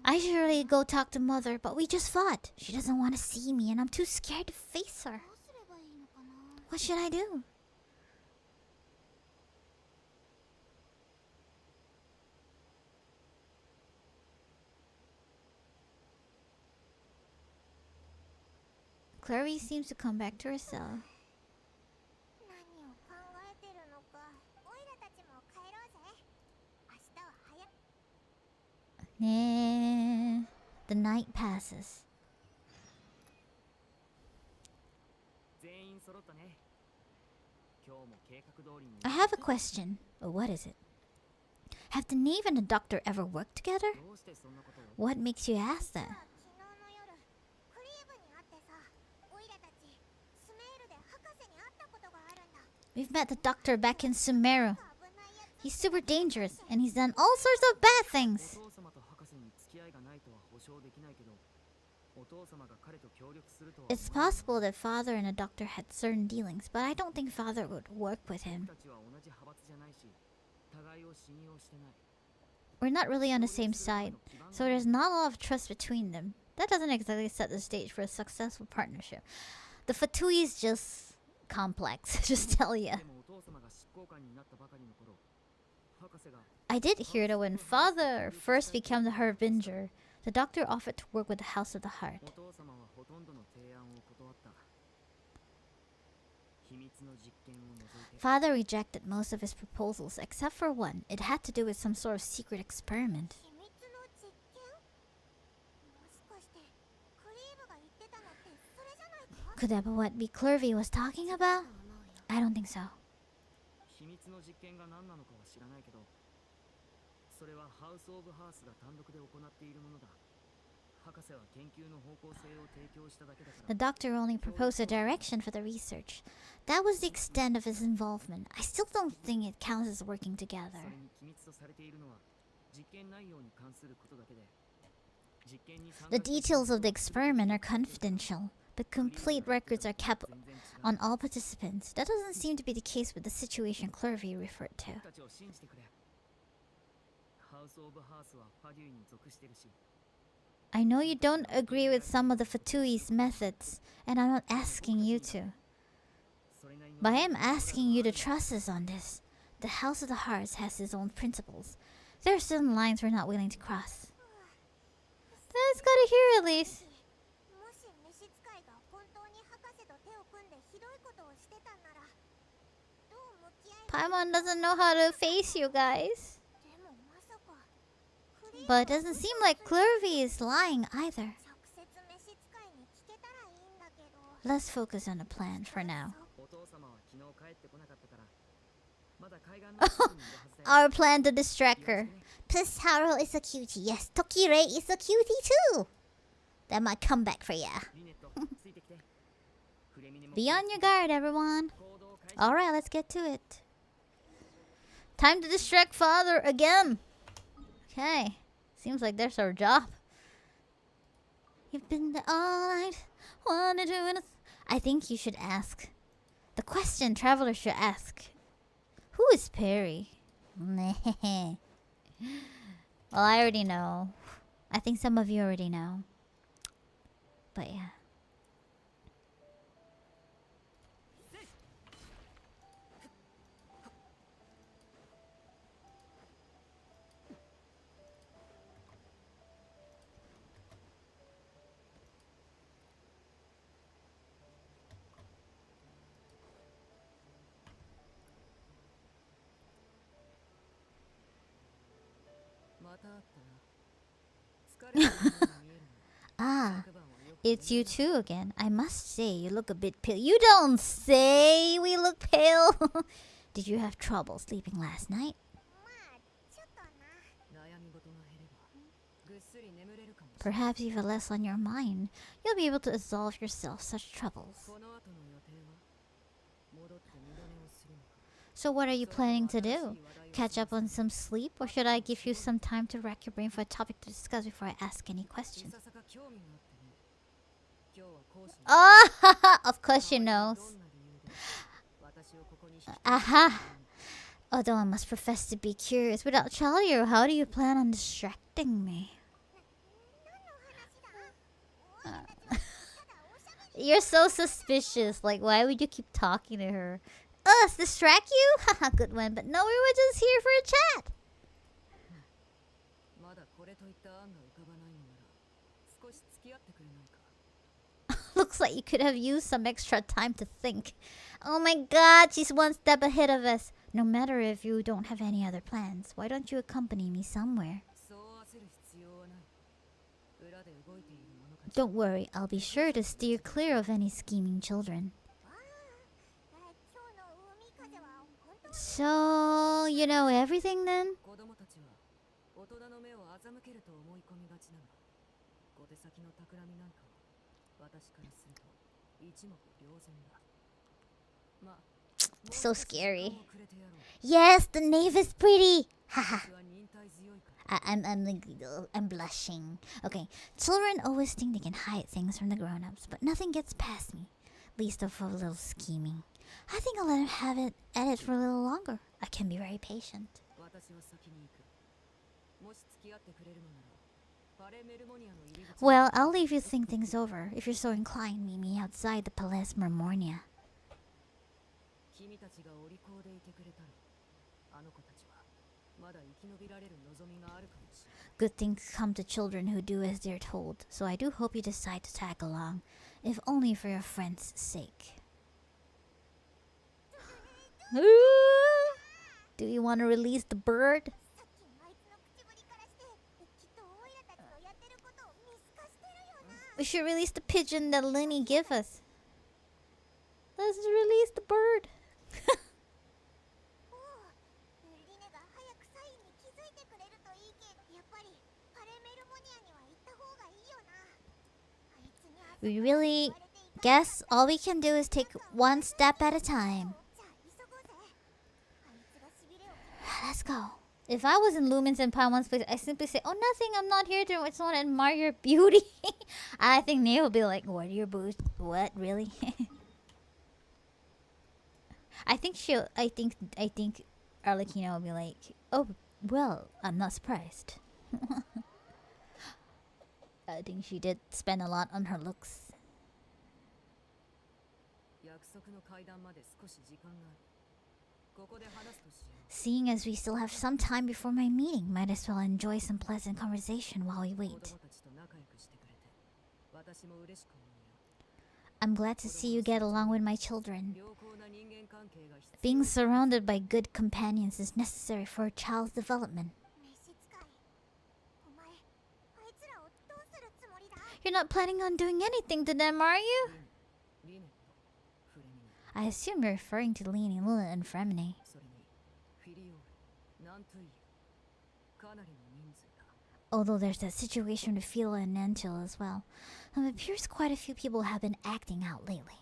I should really go talk to Mother, but we just fought. She doesn't want to see me and I'm too scared to face her. What should I do? Clary seems to come back to her cell. Nah. The night passes. I have a question. Oh, what is it? Have the Knave and the Doctor ever worked together? What makes you ask that? We've met the Doctor back in Sumeru. He's super dangerous, and he's done all sorts of bad things. It's possible that Father and the Doctor had certain dealings, but I don't think Father would work with him. We're not really on the same side, so there's not a lot of trust between them. That doesn't exactly set the stage for a successful partnership. The Fatui is just complex, just tell ya. I did hear that when Father first became the Harbinger, the Doctor offered to work with the House of the Heart. Father rejected most of his proposals except for one. It had to do with some sort of secret experiment. Could that what be Clervy was talking about? I don't think so. The Doctor only proposed a direction for the research. That was the extent of his involvement. I still don't think it counts as working together. The details of the experiment are confidential, but complete records are kept on all participants. That doesn't seem to be the case with the situation Clervy referred to. I know you don't agree with some of the Fatui's methods, and I'm not asking you to. But I am asking you to trust us on this. The House of the Hearts has its own principles. There are certain lines we're not willing to cross. That's good to hear, at least. Paimon doesn't know how to face you guys. But it doesn't seem like Clervy is lying either. Let's focus on the plan for now. Our plan to distract her. Plus Haro is a cutie. Yes, Tokirei is a cutie too. That might come back for ya. Be on your guard, everyone. Alright, let's get to it. Time to distract father again. Okay. Seems like that's our job. You've been there all night. Wanted to. I think you should ask. The question travelers should ask. Who is Perry? Well, I already know. I think some of you already know. But yeah. Ah, it's you two again. I must say, you look a bit pale. You don't say we look pale. Did you have trouble sleeping last night? Perhaps you have less on your mind. You'll be able to absolve yourself such troubles. So what are you planning to do? Catch up on some sleep, or should I give you some time to rack your brain for a topic to discuss before I ask any questions? Oh, of course she knows. Aha! Although I must profess to be curious, without Chalio, how do you plan on distracting me? You're so suspicious. Like, why would you keep talking to her? Us distract you? Haha, good one. But no, we were just here for a chat. Looks like you could have used some extra time to think. Oh my god, she's one step ahead of us. No matter if you don't have any other plans, why don't you accompany me somewhere? Don't worry, I'll be sure to steer clear of any scheming children. So, you know everything then? So scary. Yes, the knave is pretty. Haha. I'm blushing. Okay, children always think they can hide things from the grown-ups, but nothing gets past me. Least of a little scheming. I think I'll let him have it at it for a little longer. I can be very patient. Well, I'll leave you to think things over. If you're so inclined, meet me outside the Palace Marmonia. Good things come to children who do as they're told, so I do hope you decide to tag along, if only for your friend's sake. Do you want to release the bird? We should release the pigeon that Lenny gave us. Let's release the bird. We really guess all we can do is take one step at a time. Let's go. If I was in Lumen Senpai place, I simply say, "Oh, nothing. I'm not here to. I just want to admire your beauty." I think Neo will be like, "What are your boobs? What really?" I think Arlecchino will be like, "Oh, well, I'm not surprised." I think she did spend a lot on her looks. Seeing as we still have some time before my meeting, might as well enjoy some pleasant conversation while we wait. I'm glad to see you get along with my children. Being surrounded by good companions is necessary for a child's development. You're not planning on doing anything to them, are you? I assume you're referring to Lini, Luna, and Fremini. Although there's that situation with Philo and Nantil as well. It appears quite a few people have been acting out lately.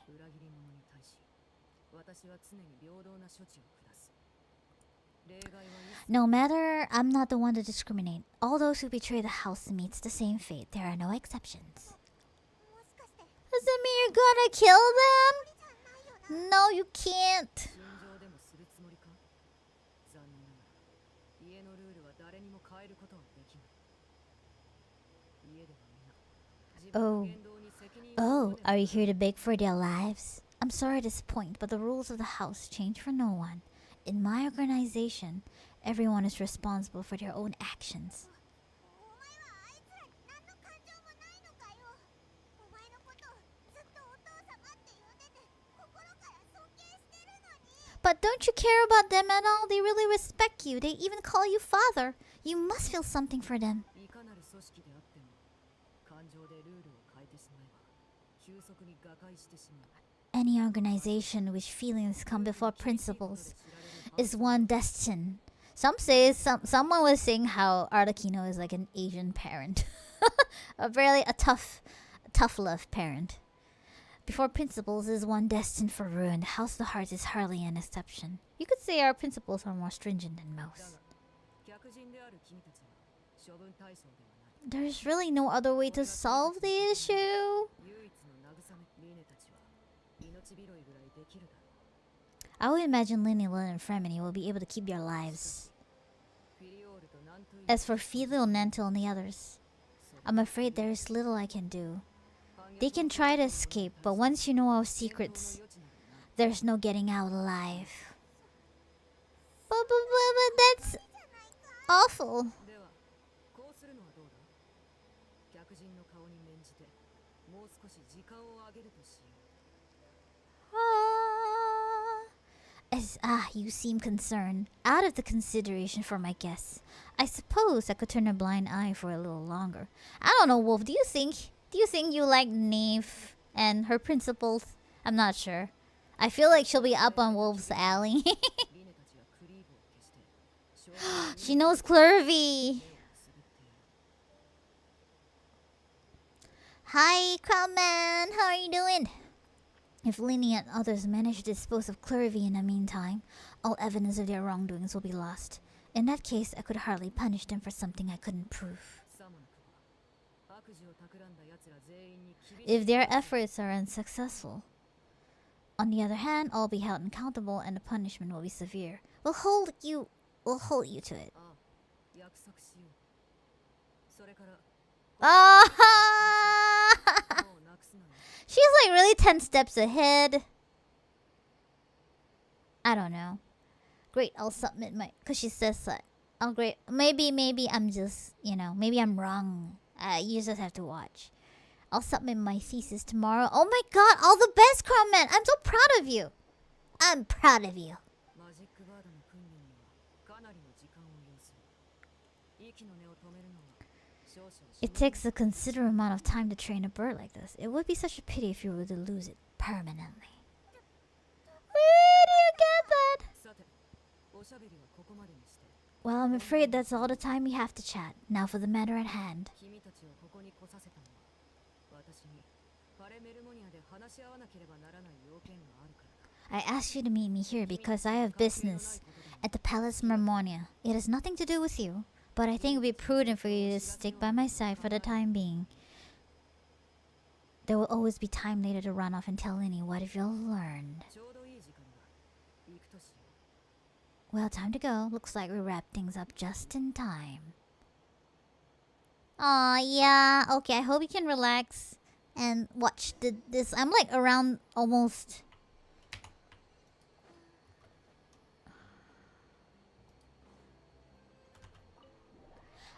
No matter, I'm not the one to discriminate. All those who betray the house meets the same fate. There are no exceptions. Does it mean you're gonna kill them? No, you can't. Oh, are you here to beg for their lives? I'm sorry to disappoint, but the rules of the house change for no one. In my organization, everyone is responsible for their own actions. But don't you care about them at all? They really respect you. They even call you father. You must feel something for them. Any organization which feelings come before principles is one destined. Someone was saying how Arlecchino is like an Asian parent. a tough love parent. Before principles is one destined for ruin. The House of the Heart is hardly an exception. You could say our principles are more stringent than most. There's really no other way to solve the issue. I would imagine Lineal and Fremini will be able to keep their lives. As for Filial, Nantil, and the others, I'm afraid there is little I can do. They can try to escape, but once you know our secrets, there's no getting out alive. But that's awful. You seem concerned. Out of the consideration for my guests, I suppose I could turn a blind eye for a little longer. I don't know, Wolf. Do you think you like Neve and her principles? I'm not sure. I feel like she'll be up on Wolf's alley. She knows Clervy. Hi, Crowman. How are you doing? If Linny and others manage to dispose of Clervy in the meantime, all evidence of their wrongdoings will be lost. In that case, I could hardly punish them for something I couldn't prove. If their efforts are unsuccessful. On the other hand, I'll be held accountable and the punishment will be severe. We'll hold you to it. She's like really 10 steps ahead. I don't know. Great, I'll submit my... Because she says that. Oh, great. Maybe I'm just... maybe I'm wrong. You just have to watch. I'll submit my thesis tomorrow. Oh my god, all the best, Crowman! I'm so proud of you. I'm proud of you. It takes a considerable amount of time to train a bird like this. It would be such a pity if you were to lose it permanently. Where do you get that? Well, I'm afraid that's all the time we have to chat. Now for the matter at hand. I asked you to meet me here because I have business at the Palace Mermonia. It has nothing to do with you, but I think it would be prudent for you to stick by my side for the time being. There will always be time later to run off and tell Linny what have you learned. Well, time to go. Looks like we wrapped things up just in time. Aw, yeah. Okay, I hope you can relax and watch this. I'm like around almost...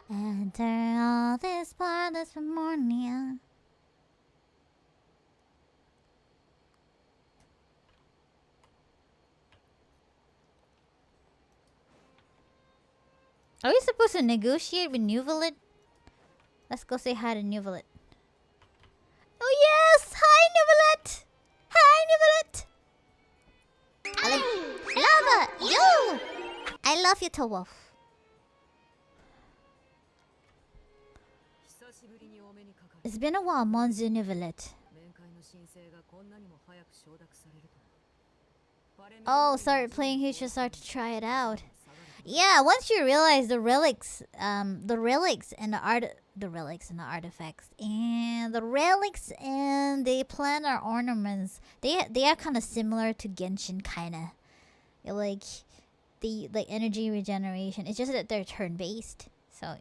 Enter all this parlous Mermonia. Are we supposed to negotiate with Nuvalit? Let's go say hi to Nuvalit. Oh yes! Hi Nuvalit! Hi Nuvalit! Lava! You! I love you, Towolf. It's been a while, Monzu Nivelet. Oh, started playing here, should start to try it out. Yeah, once you realize the relics and the artifacts and the relics and the planar ornaments, they are kind of similar to Genshin, kinda. Like the energy regeneration. It's just that they're turn based. So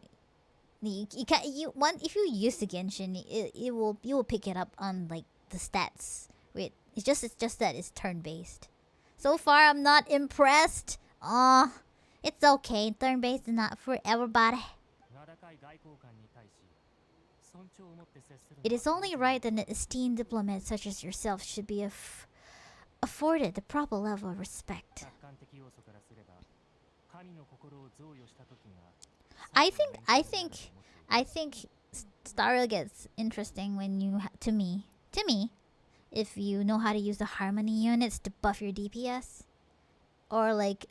if you use the Genshin, you will pick it up on like the stats. Wait, it's just that it's turn based. So far, I'm not impressed. It's okay. Turn based is not for everybody. It is only right that an esteemed diplomat such as yourself should be afforded the proper level of respect. I think Star Rail gets interesting when you to me, if you know how to use the harmony units to buff your DPS or like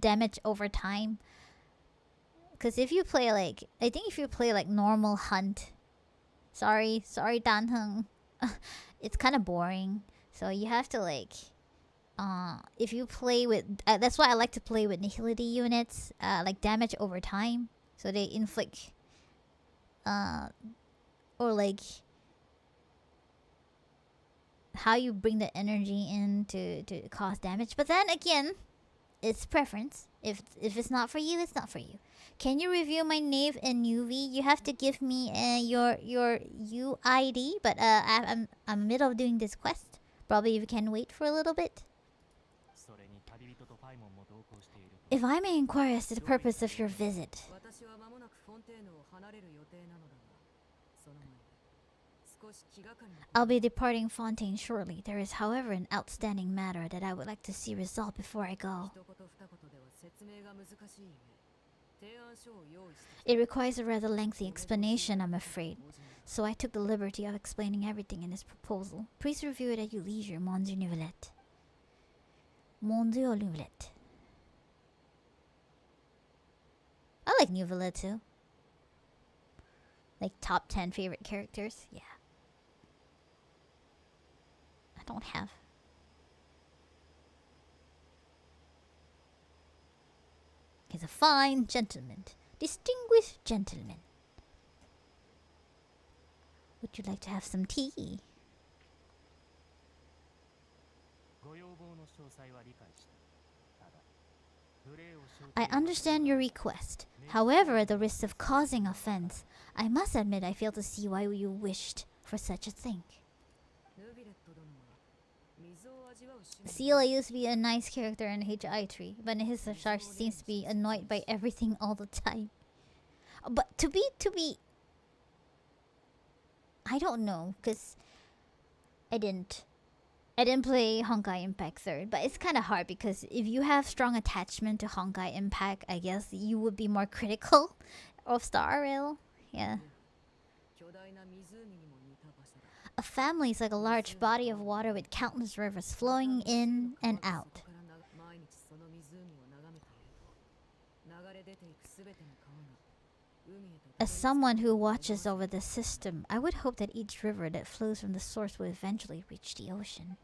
damage over time. Cause if you play like, I think if you play like normal hunt, sorry Dan Heng, it's kind of boring. So you have to like, if you play with, that's why I like to play with nihility units, like damage over time. So they inflict, or like how you bring the energy in to cause damage. But then again, it's preference. If it's not for you, it's not for you. Can you review my Knave and UV? You have to give me your UID. But I'm middle of doing this quest. Probably you can wait for a little bit. If I may inquire as to the purpose of your visit. I'll be departing Fontaine shortly. There is, however, an outstanding matter that I would like to see resolved before I go. It requires a rather lengthy explanation, I'm afraid. So I took the liberty of explaining everything in this proposal. Please review it at your leisure, Monsieur Nivelet. Monsieur Nivelet. I like Nivelet too. Like top 10 favorite characters, yeah. I don't have. He's a fine gentleman. Distinguished gentleman. Would you like to have some tea? I understand your request. However, at the risk of causing offense, I must admit I fail to see why you wished for such a thing. Seela used to be a nice character in HI3, but in his star she seems to be annoyed by everything all the time. But to be I don't know, cause I didn't play Honkai Impact 3rd, but it's kind of hard because if you have strong attachment to Honkai Impact, I guess you would be more critical of Star Rail. Yeah. A family is like a large body of water with countless rivers flowing in and out. As someone who watches over the system, I would hope that each river that flows from the source will eventually reach the ocean.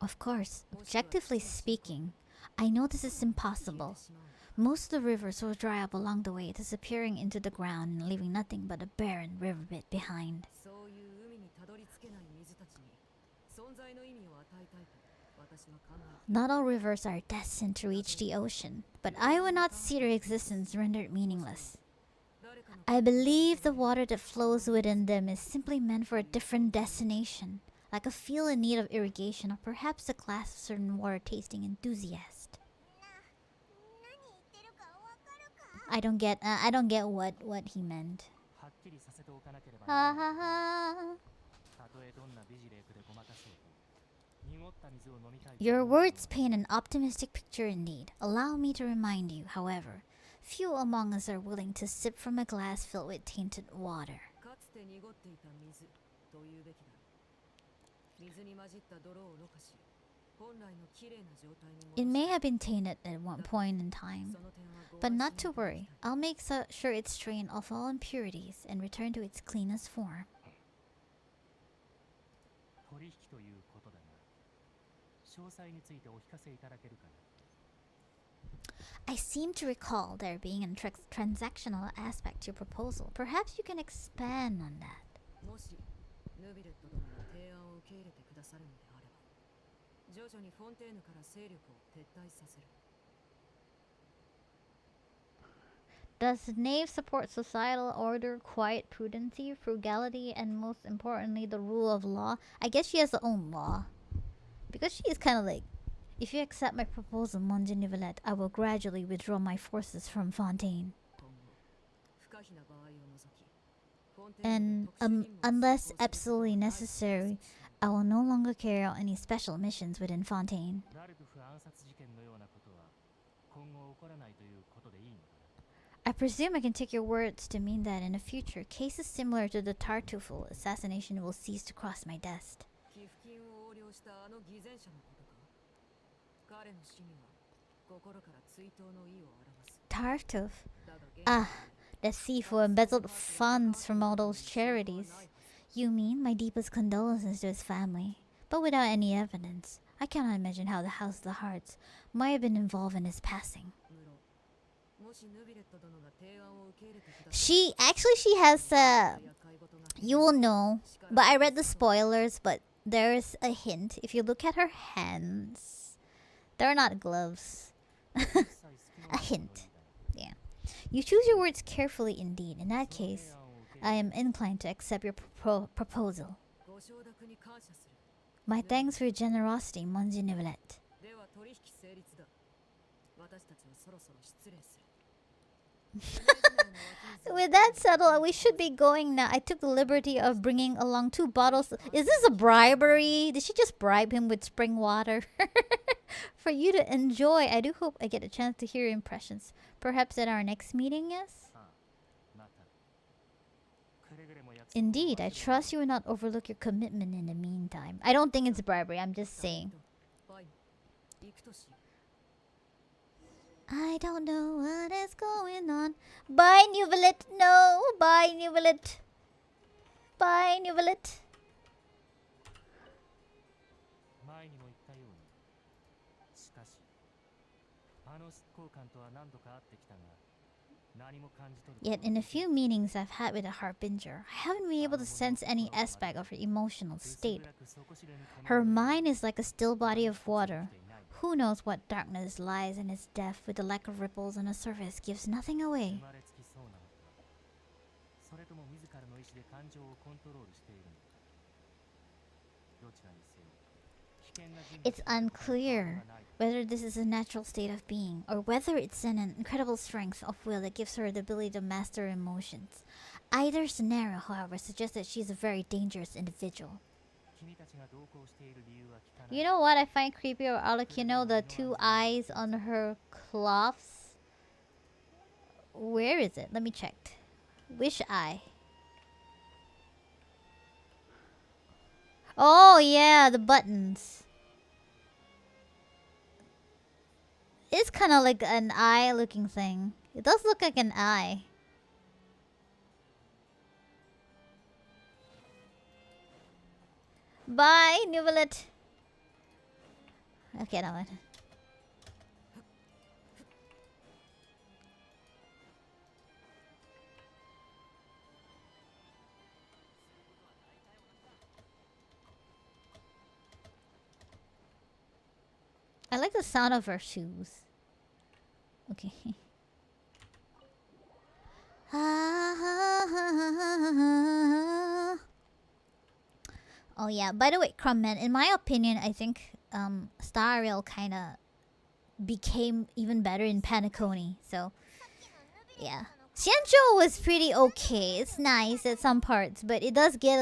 Of course, objectively speaking, I know this is impossible. Most of the rivers will dry up along the way, disappearing into the ground and leaving nothing but a barren riverbed behind. Not all rivers are destined to reach the ocean, but I would not see their existence rendered meaningless. I believe the water that flows within them is simply meant for a different destination, like a field in need of irrigation or perhaps a class of certain water-tasting enthusiast. I don't get what he meant. Ha ha ha. Your words paint an optimistic picture indeed. Allow me to remind you, however, few among us are willing to sip from a glass filled with tainted water. It may have been tainted at one point in time, but not to worry. I'll make sure it's drained of all impurities and return to its cleanest form. I seem to recall there being a transactional aspect to your proposal. Perhaps you can expand on that. Does the knave support societal order, quiet prudency, frugality, and most importantly, the rule of law? I guess she has her own law. Because she is kind of like, if you accept my proposal, Monje Nivelette, I will gradually withdraw my forces from Fontaine. And unless absolutely necessary, I will no longer carry out any special missions within Fontaine. I presume I can take your words to mean that in the future, cases similar to the Tartuffe assassination will cease to cross my desk. Tartuffe? Ah, the thief who embezzled funds from all those charities. You mean my deepest condolences to his family, but without any evidence. I cannot imagine how the House of the Hearts might have been involved in his passing. She has you will know, but I read the spoilers, but there's a hint. If you look at her hands, they're not gloves. A hint. Yeah. You choose your words carefully indeed. In that case, I am inclined to accept your proposal. My thanks for your generosity, Monje Nivelette. With that settled, we should be going now. I took the liberty of bringing along 2 bottles. Is this a bribery? Did she just bribe him with spring water? For you to enjoy. I do hope I get a chance to hear your impressions. Perhaps at our next meeting, yes? Indeed, I trust you will not overlook your commitment in the meantime. I don't think it's bribery, I'm just saying. I don't know what is going on. Bye, Nuvelet. No, bye, Nuvelet. Bye, Nuvelet. Yet in a few meetings I've had with a harbinger, I haven't been able to sense any aspect of her emotional state. Her mind is like a still body of water. Who knows what darkness lies in its depth, with the lack of ripples on the surface gives nothing away. It's unclear whether this is a natural state of being, or whether it's an incredible strength of will that gives her the ability to master emotions. Either scenario, however, suggests that she's a very dangerous individual. You know what I find creepy about Arlecchino? The 2 eyes on her cloths. Where is it? Let me check. Which eye? Oh yeah, the buttons. It's kind of like an eye looking thing. It does look like an eye. Bye, Nuvelet. Okay, now what? I like the sound of her shoes. Okay. Oh yeah, by the way, Crumman, in my opinion, I think Star Rail kind of became even better in Panaconi. So, yeah. Xianzhou was pretty okay. It's nice at some parts, but it does get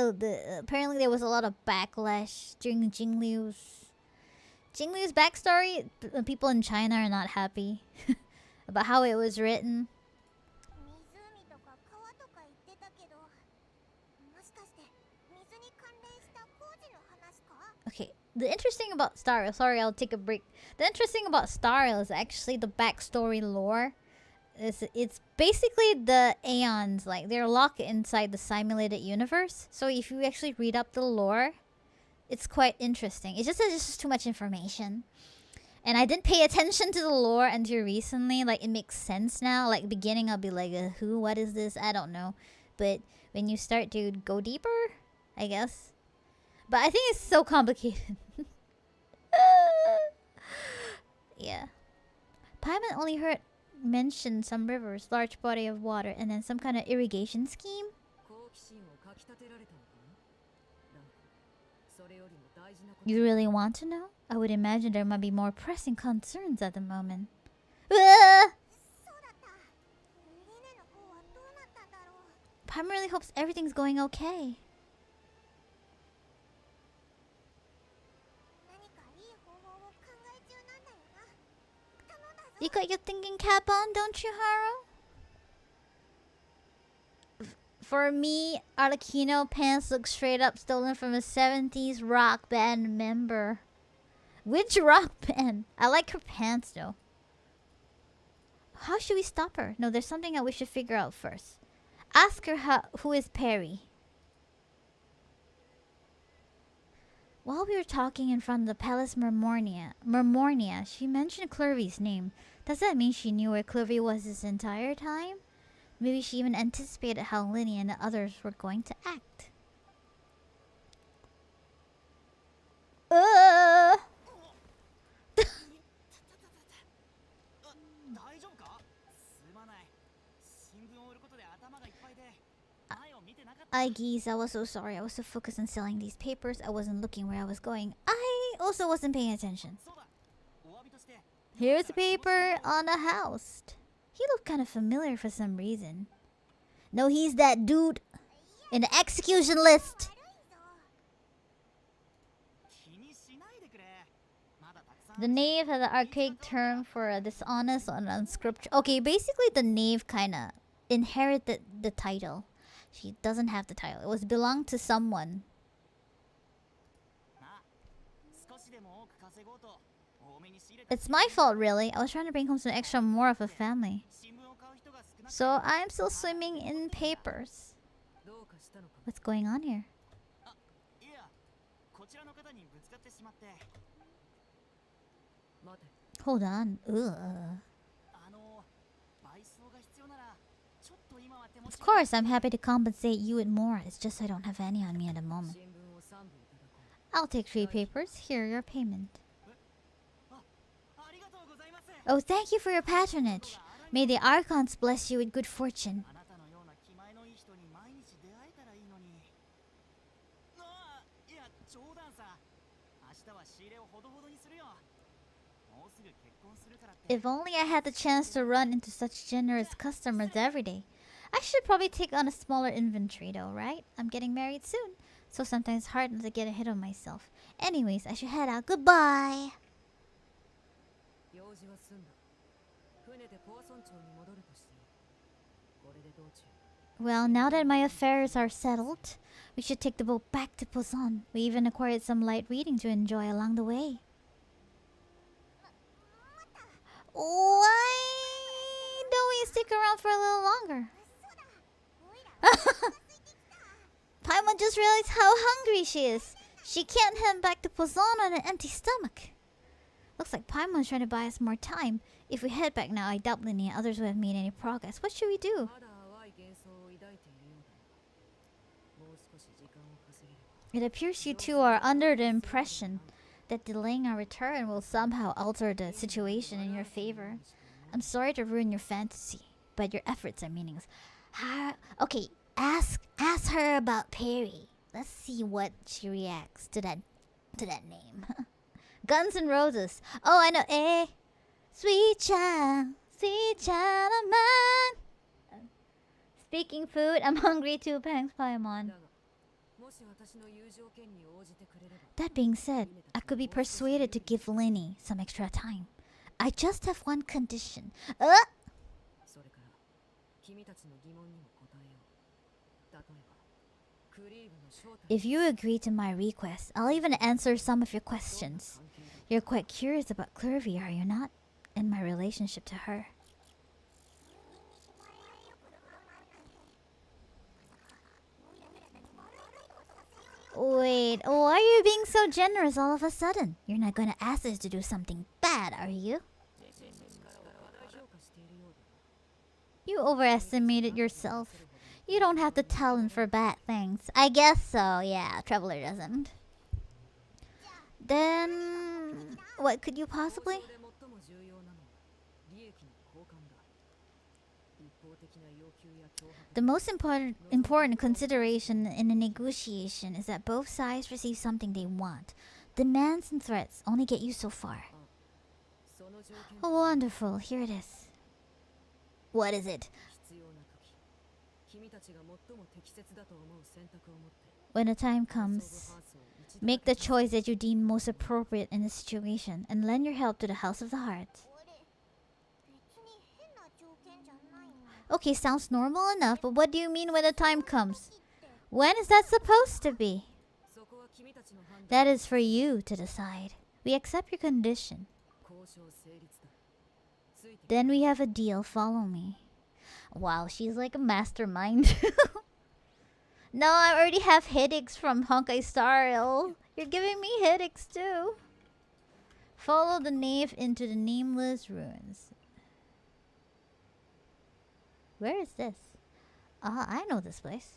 apparently there was a lot of backlash during Jingliu's backstory. People in China are not happy about how it was written. Okay, the interesting about Star. Sorry, I'll take a break. The interesting about Star is actually the backstory lore. It's basically the aeons, like they're locked inside the simulated universe. So if you actually read up the lore, it's quite interesting. It's just too much information. And I didn't pay attention to the lore until recently. Like, it makes sense now. Like, beginning I'll be like, who? What is this? I don't know. But when you start to go deeper, I guess. But I think it's so complicated. Yeah. Paimon only heard mention some rivers, large body of water, and then some kind of irrigation scheme. You really want to know? I would imagine there might be more pressing concerns at the moment. Ah! Paimon really hopes everything's going okay. You got your thinking cap on, don't you, Haro? For me, Arlecchino pants look straight up stolen from a 70s rock band member. Which rock band? I like her pants though. How should we stop her? No, there's something that we should figure out first. Ask her who is Perry. While we were talking in front of the Palace Mermornia, she mentioned Clervy's name. Does that mean she knew where Clervy was this entire time? Maybe she even anticipated how Linny and the others were going to act. Geez, I was so sorry. I was so focused on selling these papers, I wasn't looking where I was going. I also wasn't paying attention. Here's a paper on a house. He looked kind of familiar for some reason. No, he's that dude in the execution list. The knave has an archaic term for a dishonest and unscriptural. Okay, basically the knave kind of inherited the title. She doesn't have the title. It was belonged to someone. It's my fault, really. I was trying to bring home some extra more of a family. So I'm still swimming in papers. What's going on here? Hold on. Ugh. Of course, I'm happy to compensate you with more. It's just I don't have any on me at the moment. I'll take 3 papers. Here, your payment. Oh, thank you for your patronage. May the Archons bless you with good fortune. If only I had the chance to run into such generous customers every day. I should probably take on a smaller inventory though, right? I'm getting married soon, so sometimes it's hard not to get ahead of myself. Anyways, I should head out. Goodbye! Well, now that my affairs are settled, we should take the boat back to Poson. We even acquired some light reading to enjoy along the way. Why don't we stick around for a little longer? Paimon just realized how hungry she is. She can't head back to Poson on an empty stomach. Looks like Paimon's trying to buy us more time. If we head back now, I doubt Linny and others would have made any progress. What should we do? It appears you two are under the impression that delaying our return will somehow alter the situation in your favor. I'm sorry to ruin your fantasy, but your efforts are meaningless. Okay, ask her about Perry. Let's see what she reacts to that name. Guns N' Roses. Oh, I know. Sweet child of mine. Speaking food, I'm hungry too. Thanks, Paimon. That being said, I could be persuaded to give Linny some extra time. I just have one condition. If you agree to my request, I'll even answer some of your questions. You're quite curious about Clervy, are you not? And my relationship to her. Wait, why are you being so generous all of a sudden? You're not gonna ask us to do something bad, are you? You overestimated yourself. You don't have the talent for bad things. I guess so, yeah, Traveler doesn't. Then... what could you possibly? The most important consideration in a negotiation is that both sides receive something they want. Demands and threats only get you so far. Oh, wonderful. Here it is. What is it? When the time comes, make the choice that you deem most appropriate in the situation and lend your help to the House of the Heart. Okay, sounds normal enough, but what do you mean when the time comes? When is that supposed to be? That is for you to decide. We accept your condition. Then we have a deal. Follow me. Wow, she's like a mastermind. No, I already have headaches from Honkai Star Rail. You're giving me headaches too. Follow the knave into the nameless ruins. Where is this? I know this place.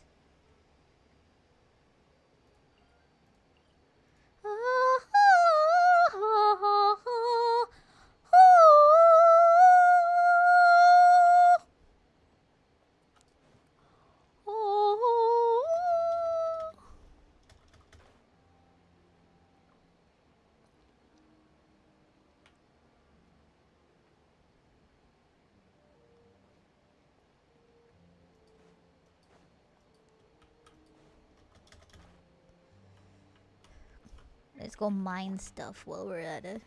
Let's go mine stuff while we're at it.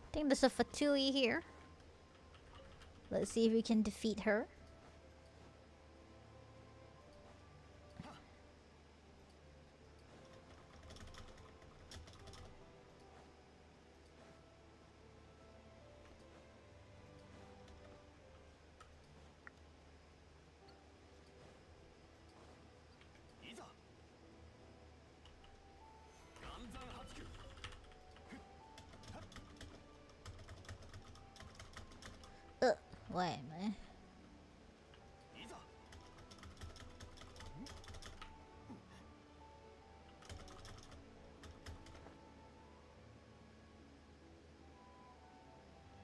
I think there's a Fatui here. Let's see if we can defeat her. Why am I?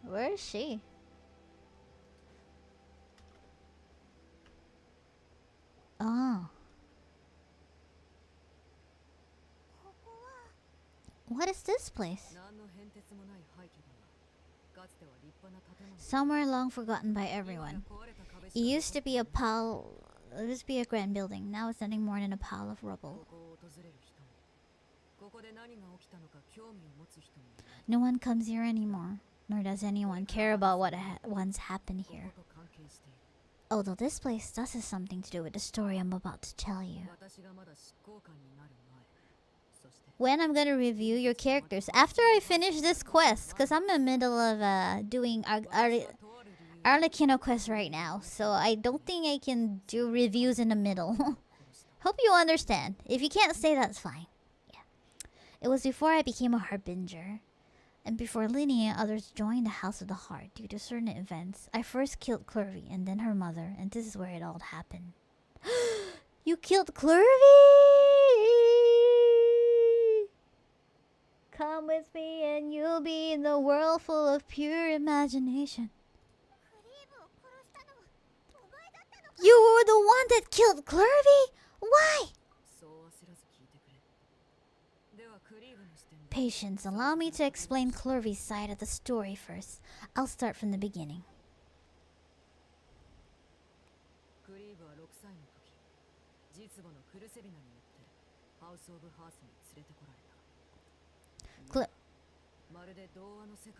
Where is she? Oh. What is this place? Somewhere long forgotten by everyone. It used to be a grand building. Now it's nothing more than a pile of rubble. No one comes here anymore, nor does anyone care about what once happened here. Although this place does have something to do with the story I'm about to tell you. When I'm gonna review your characters after I finish this quest, because I'm in the middle of doing Arlecchino quest right now, so I don't think I can do reviews in the middle. Hope you understand. If you can't say, that's fine. Yeah. It was before I became a harbinger, and before Linnea and others joined the House of the Heart due to certain events. I first killed Clervy and then her mother, and this is where it all happened. You killed Clervy! Come with me and you'll be in the world full of pure imagination. You were the one that killed Clervy? Why? Patience, allow me to explain Clervy's side of the story first. I'll start from the beginning.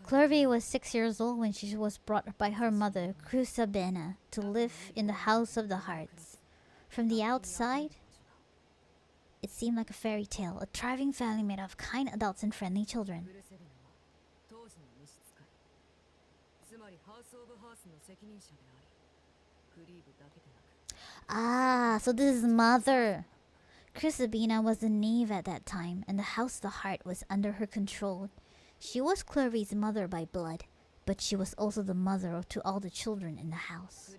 Clervy was 6 years old when she was brought by her mother, Crusabena, to live in the House of the Hearts. From the outside, it seemed like a fairy tale, a thriving family made of kind adults and friendly children. Ah, so this is mother. Crusabena was a knave at that time, and the House of the Heart was under her control. She was Clervy's mother by blood, but she was also the mother to all the children in the house.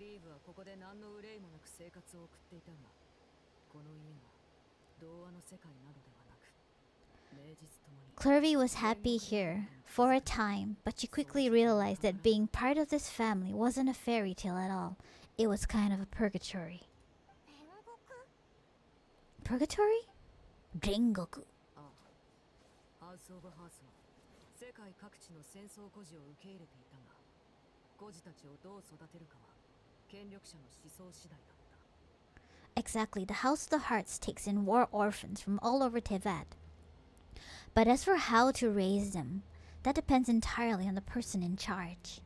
Clervy was happy here for a time, but she quickly realized that being part of this family wasn't a fairy tale at all. It was kind of a purgatory. Purgatory? Rengoku. Exactly, the House of the Hearts takes in war orphans from all over Tevat. But as for how to raise them, that depends entirely on the person in charge.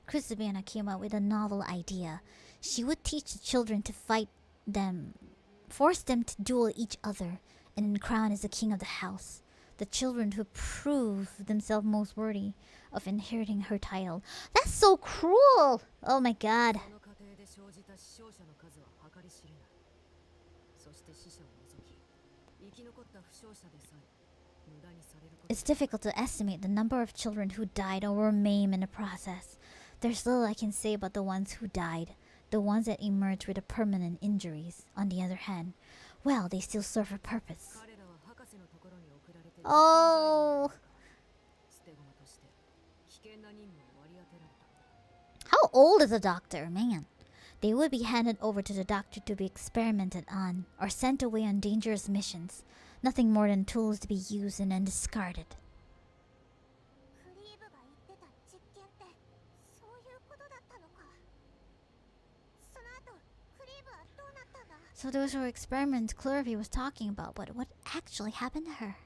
Crusabena came up with a novel idea. She would teach the children to fight them, force them to duel each other, and then crown as the king of the house. The children who prove themselves most worthy of inheriting her title. That's so cruel! Oh my god. It's difficult to estimate the number of children who died or were maimed in the process. There's little I can say about the ones who died. The ones that emerged with permanent injuries, on the other hand, well, they still serve a purpose. Oh! How old is a doctor, man? They would be handed over to the doctor to be experimented on, or sent away on dangerous missions. Nothing more than tools to be used and then discarded. So those were experiments Clervy was talking about, but what actually happened to her?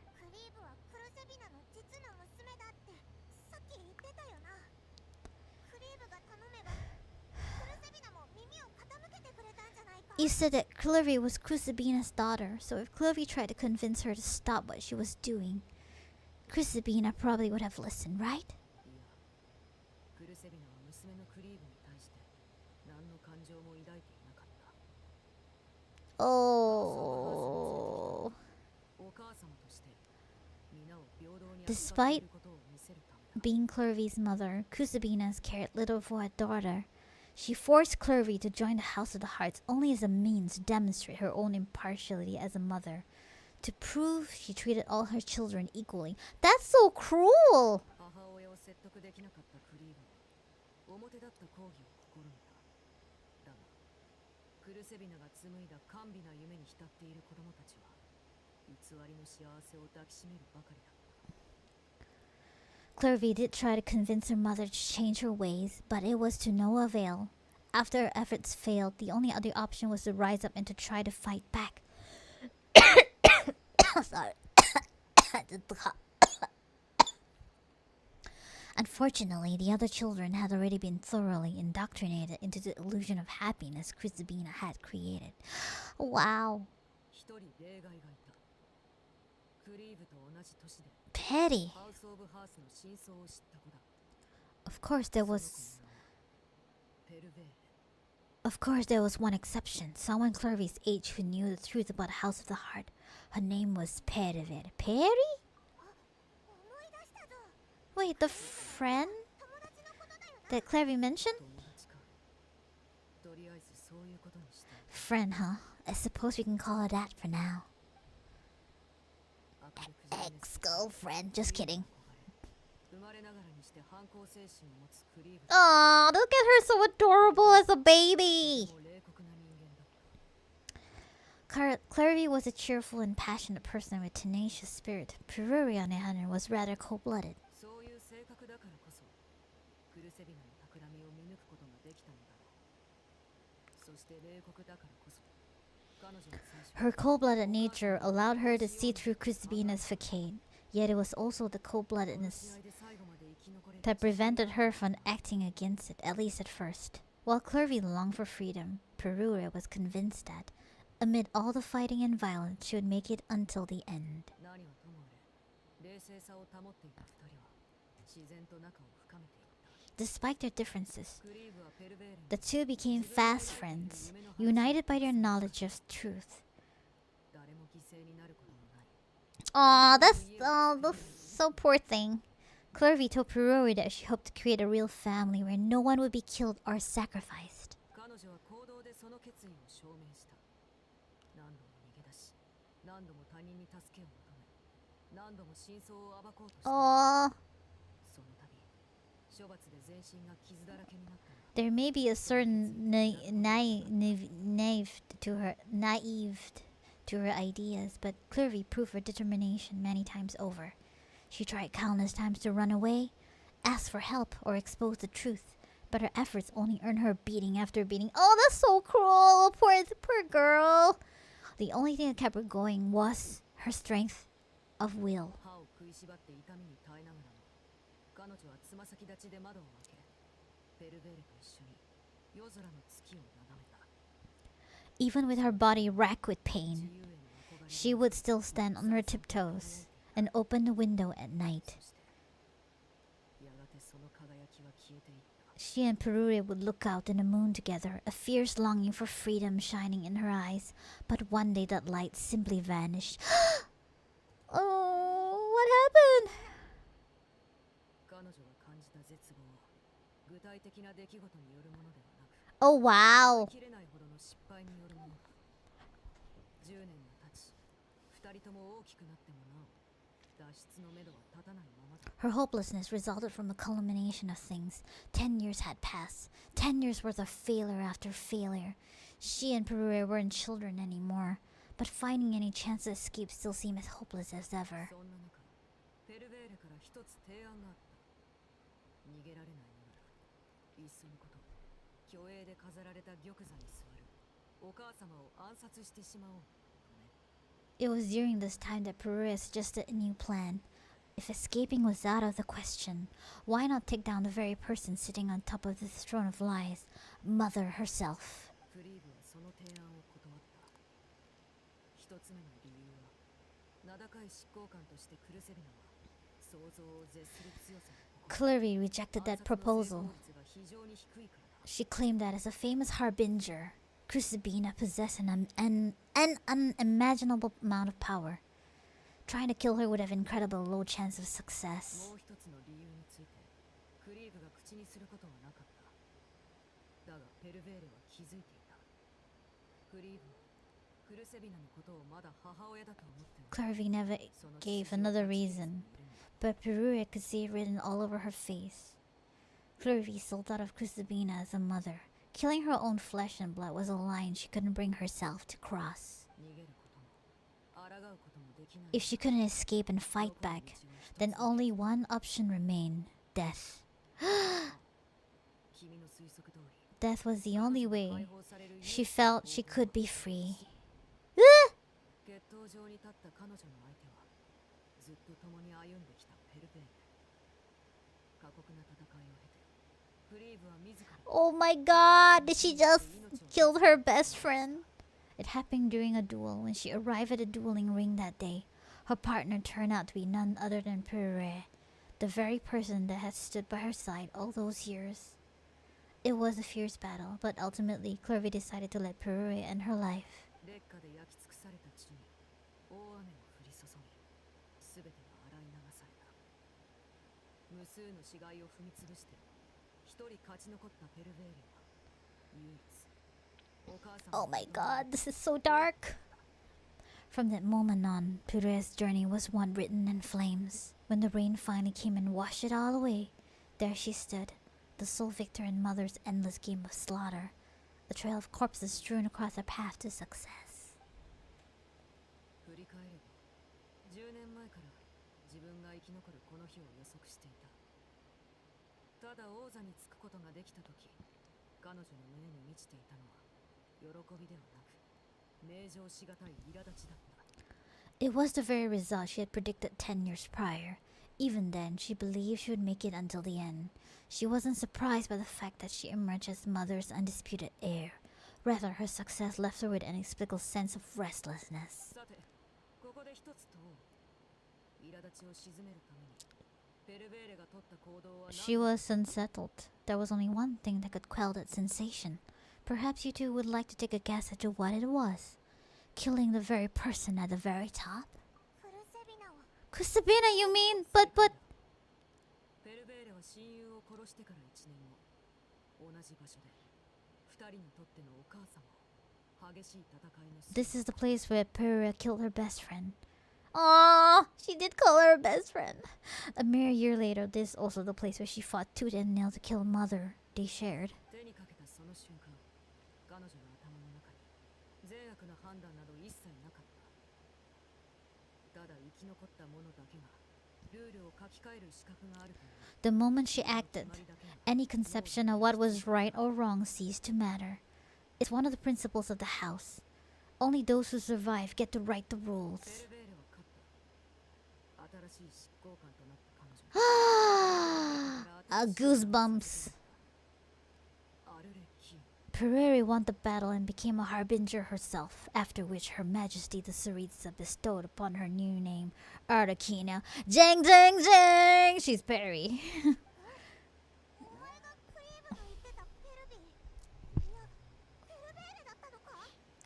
You said that Clervy was Crusabena's daughter, so if Clervy tried to convince her to stop what she was doing, Crusabena probably would have listened, right? Oh. Despite being Clervy's mother, Crusabena's cared little for her daughter. She forced Clervy to join the House of the Hearts only as a means to demonstrate her own impartiality as a mother. To prove she treated all her children equally. That's so cruel! Clervy did try to convince her mother to change her ways, but it was to no avail. After her efforts failed, the only other option was to rise up and to try to fight back. Sorry. Unfortunately, the other children had already been thoroughly indoctrinated into the illusion of happiness Crusabena had created. Wow. Petty. Of course there was one exception. Someone Clervy's age who knew the truth about the House of the Heart. Her name was Periver. Perry? Wait, the friend that Clervy mentioned? Friend, huh? I suppose we can call her that for now. Ex-girlfriend. Just kidding. Aw, look at her, so adorable as a baby. Clarivy was a cheerful and passionate person with tenacious spirit. Peruri, on the other hand, was rather cold-blooded. Her cold-blooded nature allowed her to see through Crispina's facade, yet it was also the cold-bloodedness that prevented her from acting against it, at least at first. While Clarivy longed for freedom, Perura was convinced that, amid all the fighting and violence, she would make it until the end. Despite their differences, the two became fast friends, united by their knowledge of truth. Aw, that's so poor thing. Clarivy told Peruri that she hoped to create a real family where no one would be killed or sacrificed. Aww. There may be a certain naive to her ideas, but Clarivy proved her determination many times over. She tried countless times to run away, ask for help, or expose the truth, but her efforts only earned her beating after beating. Oh, that's so cruel! Poor girl! The only thing that kept her going was her strength of will. Even with her body racked with pain, she would still stand on her tiptoes and open the window at night. She and Peruri would look out in the moon together, a fierce longing for freedom shining in her eyes. But one day that light simply vanished. Oh, what happened? Oh, wow. Her hopelessness resulted from a culmination of things. 10 years had passed. 10 years worth of failure after failure. She and Peruri weren't children anymore, but finding any chance to escape still seemed as hopeless as ever. It was during this time that Peruri suggested a new plan. If escaping was out of the question, why not take down the very person sitting on top of this throne of lies, Mother herself? Clarivy rejected that proposal. She claimed that as a famous harbinger, Crucibina possessed an unimaginable amount of power. Trying to kill her would have incredible low chance of success. Clarivy never gave another reason, but Peruri could see it written all over her face. Clarivy still thought of Crucibina as a mother. Killing her own flesh and blood was a line she couldn't bring herself to cross. If she couldn't escape and fight back, then only one option remained: death. Death was the only way she felt she could be free. Oh my god, did she just kill her best friend? It happened during a duel. When she arrived at the dueling ring that day, her partner turned out to be none other than Perure, the very person that had stood by her side all those years. It was a fierce battle, but ultimately Clarivy decided to let Perure end her life. Oh my god, this is so dark. From that moment on, Pure's journey was one written in flames. When the rain finally came and washed it all away, there she stood, the sole victor in Mother's endless game of slaughter, a trail of corpses strewn across her path to success. 前から自分が生き残るこの日を予測していた。ただ王座につくことができた時、彼女の胸に満ちていたのは喜びではなく、名状しがたい苛立ちだった。 It was the very result she had predicted 10 years prior. Even then, she believed she would make it until the end. She wasn't surprised by the fact that she emerged as mother's undisputed heir. Rather, her success left her with an inexplicable sense of restlessness. さて、ここで一つ問おう。苛立ちを鎮めるために、ペルベーレが取った行動は何だ？ She was unsettled. There was only one thing that could quell that sensation. Perhaps you two would like to take a guess at what it was. Killing the very person at the very top? Kusabina, you mean? But... ペルベーレは親友を殺してから1年後、同じ場所で2人にとってのお母様を激しい戦いの末 This is the place where Perea killed her best friend. Aww, she did call her best friend. A mere year later, this is also the place where she fought tooth and nail to kill a mother they shared. 手にかけたその瞬間、彼女の頭の中に善悪の判断など一切なかった。ただ生き残った者だけがルールを書き換える資格があるという。 The moment she acted, any conception of what was right or wrong ceased to matter. It's one of the principles of the house. Only those who survive get to write the rules. ペルベーレは勝った。新しい執行官となった彼女。Goosebumps. アルレッキーノ。 Pereri won the battle and became a harbinger herself, after which Her Majesty the Tsaritsa bestowed upon her new name, Arlecchino. Jang, jang, jang! She's Perry.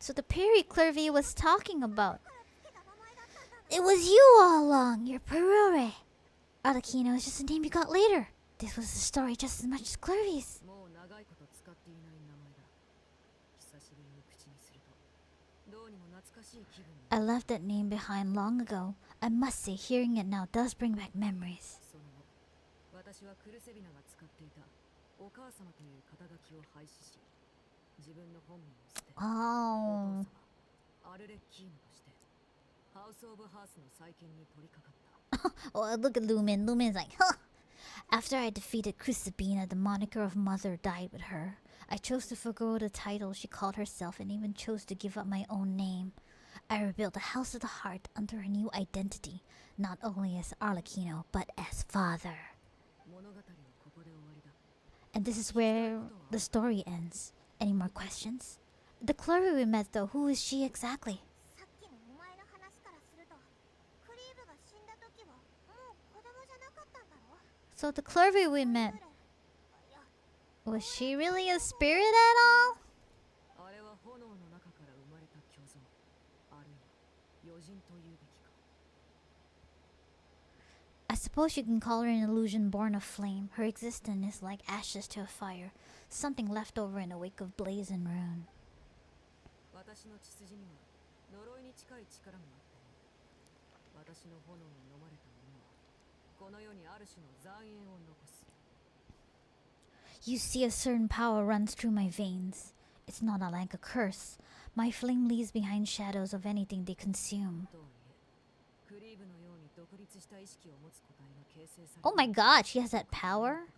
So the Perry Clervy was talking about. It was you all along, you're Perore. Arlecchino is just a name you got later. This was the story just as much as Clervy's. もう長いこと使っていない名前だ。久しぶりに口にすると、どうにも懐かしい気分に。 I left that name behind long ago. I must say, hearing it now does bring back memories. その後、私はクルセビナが使っていたお母様という肩書きを廃止し、自分の本名を捨て、お Oh. 父様、アルレッキーノとして、ハウス・オブ・ハースの再建に取り掛かった。 Oh, look at Lumen. Lumen's like, huh. After I defeated Chrysabina, the moniker of mother died with her. I chose to forgo the title she called herself and even chose to give up my own name. I rebuilt the House of the Heart under a new identity, not only as Arlecchino, but as father. 物語はここで終わりだ。 And this is where the story ends. Any more questions? The Chloe we met though, who is she exactly? So the Chloe we met, was she really a spirit at all? あれは炎の中から生まれた巨像、あるいは余人というべきか。 I suppose you can call her an illusion born of flame. Her existence is like ashes to a fire, something left over in the wake of blaze and ruin. 私の血筋には呪いに近い力があったね。私の炎に飲まれた者はこの世にある種の残影を残す。 You see, a certain power runs through my veins. It's not like a curse. My flame leaves behind shadows of anything they consume. とはいえ、クリーブのように独立した意識を持つ個体が形成される。 Oh my god, she has that power?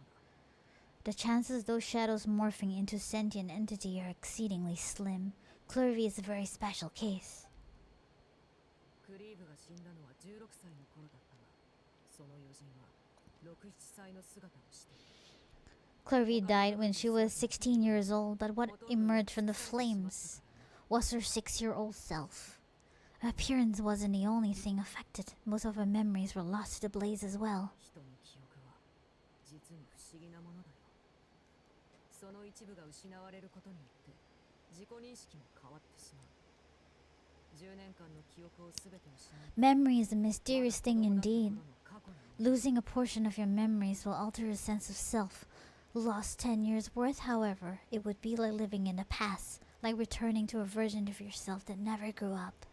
The chances of those shadows morphing into sentient entity are exceedingly slim. Clervy is a very special case. クリーブが死んだのは16歳の頃だったが、その余人は6、7歳の姿をしている。 Clervy died when she was 16 years old, but what emerged from the flames was her 6-year-old self. Her appearance wasn't the only thing affected. Most of her memories were lost to the blaze as well. 人の記憶は実に不思議なものだよ。その一部が失われることによって自己認識も変わってしまう。10年間の記憶をすべて失う。 Memory is a mysterious thing indeed. Losing a portion of your memories will alter your sense of self. Lost 10 years worth, however, it would be like living in the past, like returning to a version of yourself that never grew up.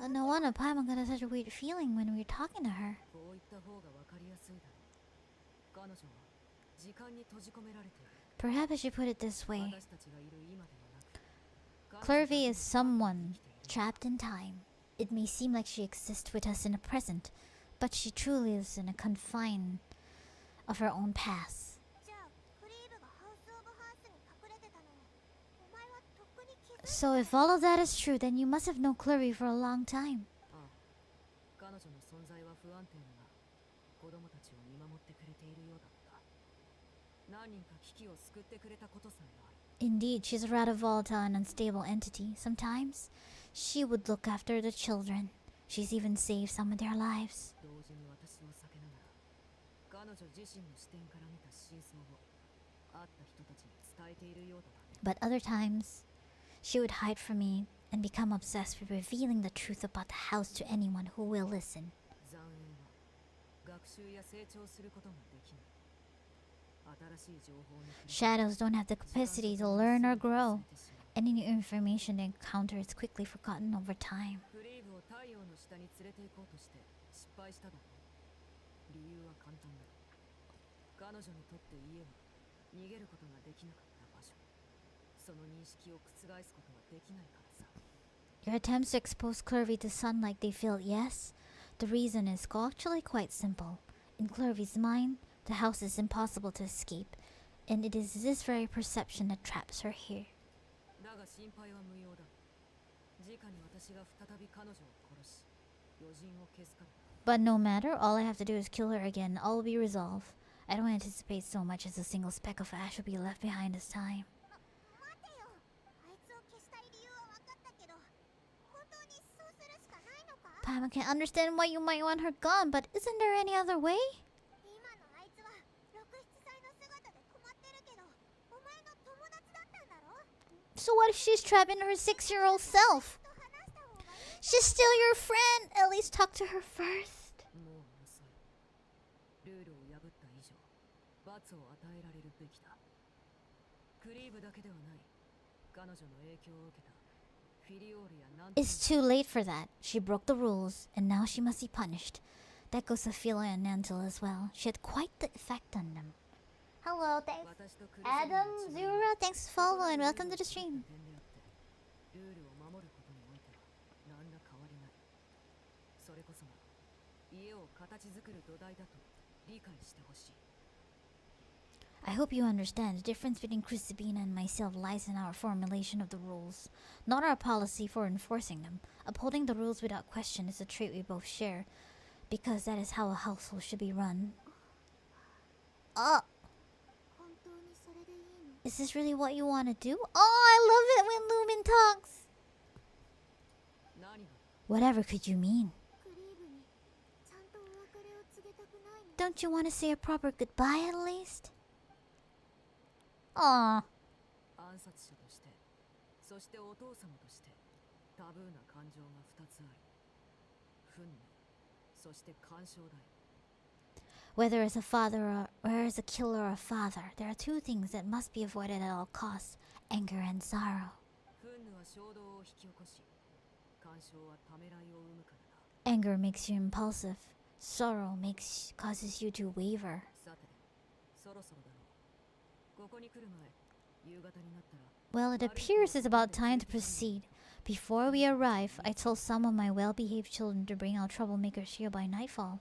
No wonder Paimon got such a weird feeling when we were talking to her. こういった方がわかりやすいだろう。彼女は時間に閉じ込められている。 Perhaps I should put it this way. 私たちがいる今ではなく、Clervy is someone trapped in time. It may seem like she exists with us in the present, but she truly lives in a confine of her own past. So if all of that is true, then you must have known Clervy for a long time. Indeed, she's a rather volatile and unstable entity. Sometimes, she would look after the children. She's even saved some of their lives. But other times, she would hide from me and become obsessed with revealing the truth about the house to anyone who will listen. Shadows don't have the capacity to learn or grow. Any new information they encounter is quickly forgotten over time. Your attempts to expose Clervy to sunlight they failed, yes? The reason is actually quite simple. In Clervy's mind, the house is impossible to escape, and it is this very perception that traps her here. But no matter, all I have to do is kill her again, and all will be resolved. I don't anticipate so much as a single speck of ash will be left behind this time. Paimon can understand why you might want her gone, but isn't there any other way? So what if she's trapped in her 6-year-old self? She's still your friend. At least talk to her first. It's too late for that. She broke the rules, and now she must be punished. That goes for Phila and Nantil as well. She had quite the effect on them. Hello, thanks. Adam, Zura, thanks for following. Welcome to the stream. I hope you understand. The difference between Crucibina and myself lies in our formulation of the rules, not our policy for enforcing them. Upholding the rules without question is a trait we both share, because that is how a household should be run. Oh! Is this really what you want to do? Oh, I love it when Lumen talks! Whatever could you mean? Don't you want to say a proper goodbye at least? Aww. Whether as a father or as a killer or a father, there are two things that must be avoided at all costs: anger and sorrow. Anger makes you impulsive. Sorrow causes you to waver. Well, it appears it's about time to proceed. Before we arrive, I told some of my well-behaved children to bring our troublemakers here by nightfall.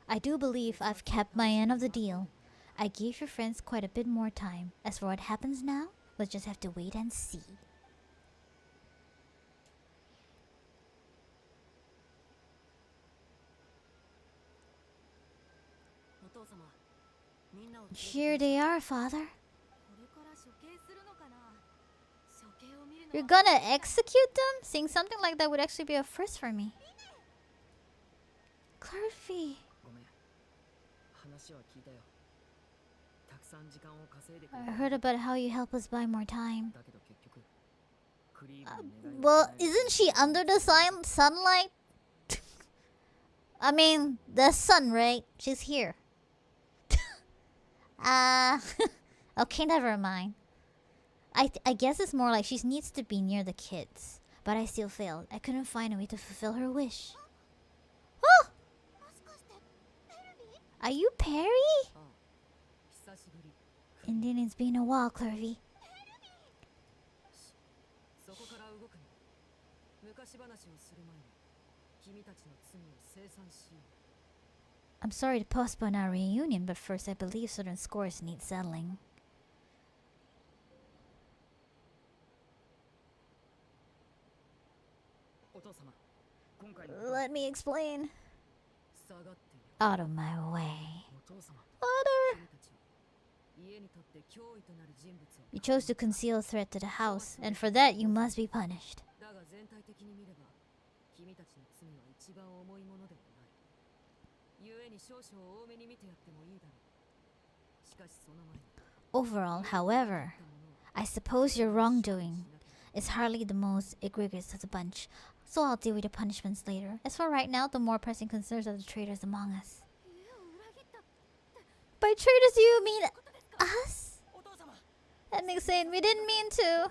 I do believe I've kept my end of the deal. I gave your friends quite a bit more time. As for what happens now, we'll just have to wait and see. Here they are, Father. You're gonna execute them? Saying something like that would actually be a first for me. Clervy. I heard about how you help us buy more time. Well, isn't she under the sunlight? I mean, the sun, right? She's here. Okay, never mind. I guess it's more like she needs to be near the kids. But I still failed. I couldn't find a way to fulfill her wish. Oh! Are you Perry? Indeed, it's been a while, Clervy. そこから動くの。昔話をする前に君たちの罪を清算しよう。 I'm sorry to postpone our reunion, but first I believe certain scores need settling. お父様、今回のことは Let me explain. 下がっている。 Out of my way. お父様、 Father! 君たちは家にとって脅威となる人物を。 You chose to conceal a threat to the house, and for that you must be punished. だが全体的に見れば君たちの罪は一番重いものではない。故に少々多めに見てやってもいいだろう。しかしその前に Overall, however, I suppose your wrongdoing is hardly the most egregious of the bunch, so I'll deal with the punishments later. As for right now, the more pressing concerns are the traitors among us. By traitors, do you mean us? お父様、 That makes sense. We didn't mean to.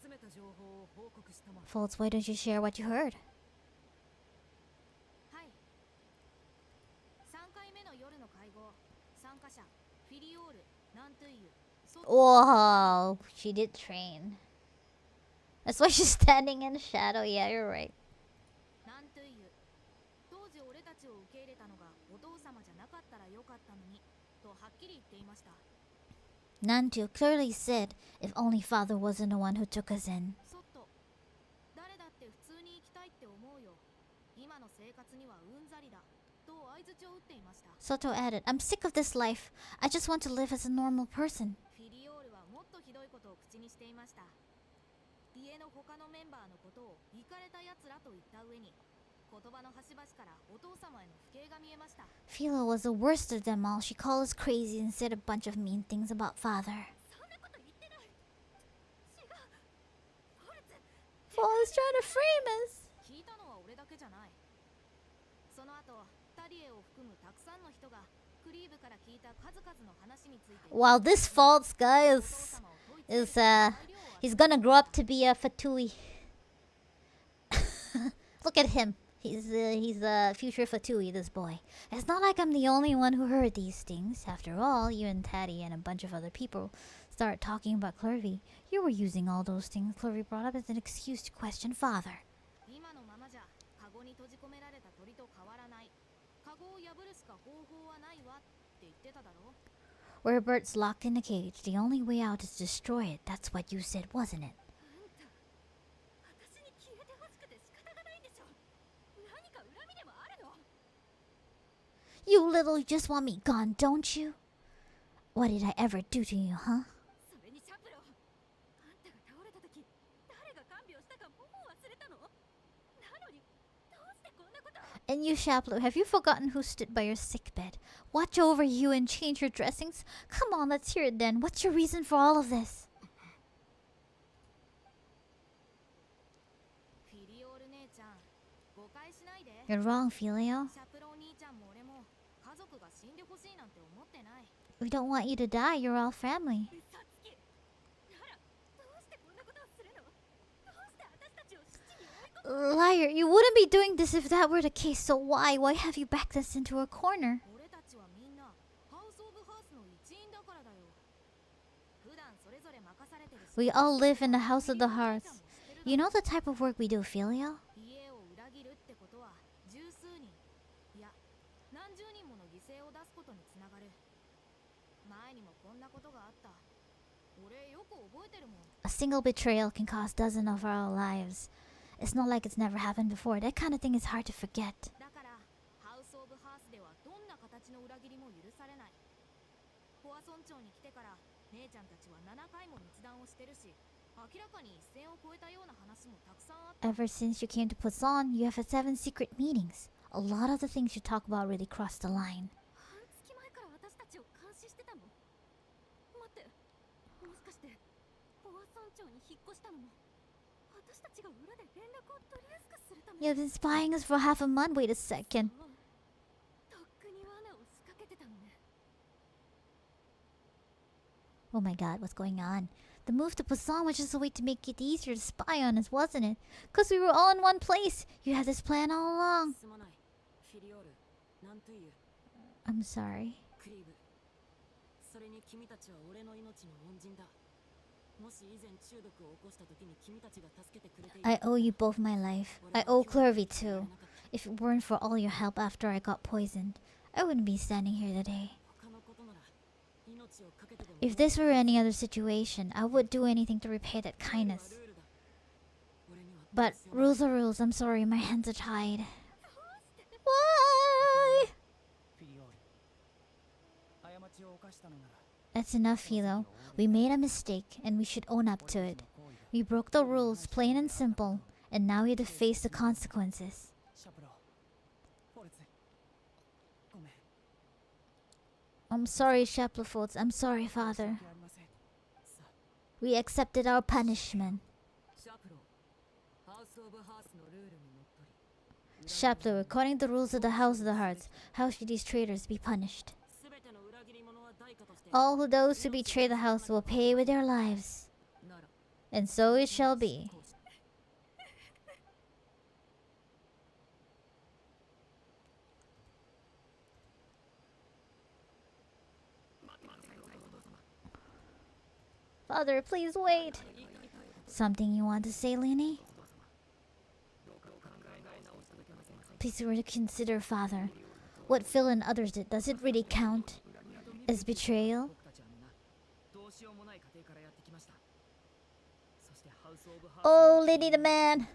集めた情報を報告したまで。 Folks, why don't you share what you heard? はい。3回目の夜の会合、参加者フィリオール、ナントゥイユ、Whoa, she did train. That's why she's standing in the shadow. Yeah, you're right. ナントゥイユ。当時俺たちを受け入れたのがお父様じゃなかったらよかったのにとはっきり言っていました。 Nantu clearly said if only father wasn't the one who took us in. そっと誰だって普通に生きたいって思うよ。今の生活にはうんざりだと相槌を打っていました。 Soto added, I'm sick of this life. I just want to live as a normal person. フィリオールはもっとひどいことを口にしていました。家の他のメンバーのことをイカれた奴らと言った上に言葉の端々からお父様への不敬が見えました。 Philo was the worst of them all. She called us crazy and said a bunch of mean things about father. そんなこと言ってない。違う。フォルツ。 Paul is trying to frame us. 聞いたのは俺だけじゃない。その後、タリエを含むたくさんの人がクリーブから聞いた数々の話について。 Wow, this false guy is he's gonna grow up to be a Fatui. Look at him. He's a future Fatui, this boy. It's not like I'm the only one who heard these things. After all, you and Taddy and a bunch of other people started talking about Clervy. You were using all those things Clervy brought up as an excuse to question father. 今のままじゃカゴに閉じ込められた鳥と変わらない。カゴを破るしか方法はないわって言ってただろ。 We're birds locked in a cage. The only way out is to destroy it. That's what you said, wasn't it? 私に消えてほしくて仕方がないんでしょ。何か恨みでもあるの。 You little just want me gone, don't you? What did I ever do to you, huh? それにシャプロ、あんたが倒れた時、誰が看病したかもう忘れたの。なのにどうしてこんなこと。 And you, Shaplo, have you forgotten who stood by your sickbed? Watch over you and change your dressings? Come on, let's hear it then. What's your reason for all of this? フィリオール姉ちゃん、誤解しないで。 You're wrong, Filio. シャプロお兄ちゃんも俺も家族が死んでほしいなんて思ってない。 We don't want you to die. You're all family. 嘘つき。ならどうしてこんなことをするの。どうして私たちを死地に追い込む。 Liar, you wouldn't be doing this if that were the case, so why? Why have you backed us into a corner? 俺たちはみんなハウス・オブ・ハースの一員だからだよ。普段それぞれ任されてるし。 We all live in the House of the Hearts. You know the type of work we do, Filio? 家を裏切るってことは十数人、いや何十人もの犠牲を出すことにつながる。前にもこんなことがあった。俺よく覚えてるもん。 A single betrayal can cost dozens of our lives. It's not like it's never happened before. That kind of thing is hard to forget. だからハウス・オブ・ハースではどんな形の裏切りも許されない。ポア村長に来てから姉ちゃんたちは7回も密談をしてるし、明らかに一線を越えたような話もたくさんあった。 Ever since you came to Pusan, you have had 7 secret meetings. A lot of the things you talk about really cross the line. 半月前から私たちを監視してたの。待って、もしかしてポア村長に引っ越したのも私たちが裏で連絡を取りやすくするため。 You've been spying us for half a month. Wait a second. とっくに罠を仕掛けてたのね。 Oh my god, what's going on? The move to Pusan was just a way to make it easier to spy on us, wasn't it? Because we were all in one place. You had this plan all along. すまない。フィリオール、ナントゥイユ、 I'm sorry. クリーブ。それに君たちは俺の命の恩人だ。もし以前中毒を起こした時に君たちが助けてくれていた I owe you both my life. I owe Clervy too. If it weren't for all your help after I got poisoned, I wouldn't be standing here today. 他のことなら命をかけてでも If this were any other situation, I would do anything to repay that ルールは kindness. ルールだ。俺には But rules are rules. I'm sorry, my hands are tied. Why? フィリオール。過ちを犯したのなら That's enough, Philo. We made a mistake, and we should own up to it. We broke the rules, plain and simple, and now we have to face the consequences. シャプロフォルツごめん I'm sorry, Shaplefolds. I'm sorry, 申 Father. し訳ありませんさ We accepted our punishment. シャプロハウス・オブ・ハースのルールにのっとり Shapler, according to the rules of the House of the Hearts, how should these traitors be punished? 全ての裏切り者は対価として All who those who betray the house will pay with their lives. なら And so it shall be. Father, please wait. Something you want to say, Lenny? Please reconsider, Father. What Phil and others did, does it really count as betrayal? 僕たちは皆どうしようもない家庭からやってきましたそしてハウス・オブ・ハース Oh, Lenny the man.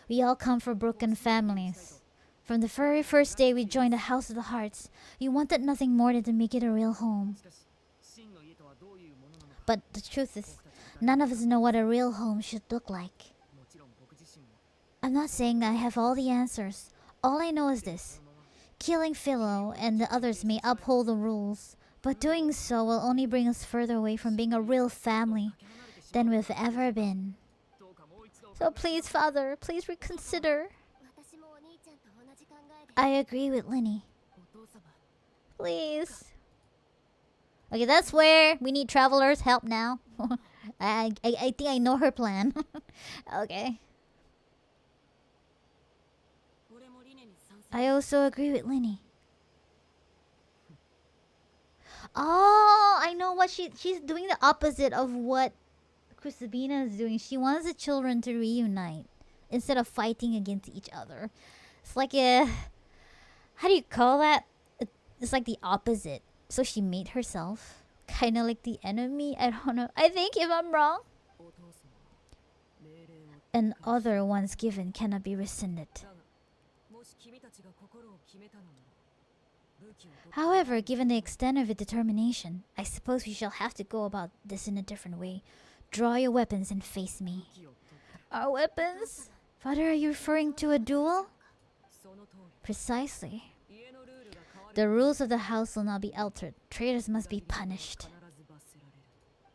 We all come from broken families. From the very first day we joined the House of the Hearts, you wanted nothing more than to make it a real home. しかし真の家とはどういうものなのか But the truth is, none of us know what a real home should look like. もちろん僕自身も I'm not saying I have all the answers. All I know is this. Killing Philo and the others may uphold the rules, but doing so will only bring us further away from being a real family than we've ever been. どうかもう一度 So please, Father, please reconsider. 私もお兄ちゃんと同じ考えで I agree with Lenny. お父様 Please. Okay, that's where we need Traveler's help now. I think I know her plan. Okay. 俺も理念に賛成 I also agree with Lenny. Oh, I know what she's doing the opposite of what Crisabina is doing. She wants the children to reunite instead of fighting against each other. It's like a how do you call that? It's like the opposite. So she made herself kind of like the enemy. I don't know. I think if I'm wrong. お父様は命令を An order once given cannot be rescinded. だがもし君たちが心を決めたのなら武器を取って However, given the extent of its determination, I suppose we shall have to go about this in a different way. Draw your weapons and face me. 武器を取って Our weapons? Father, are you referring to a duel? その通 Precisely. り家のルールが変わる The rules of the house will not be altered. Traitors must be punished. 必ず罰せられる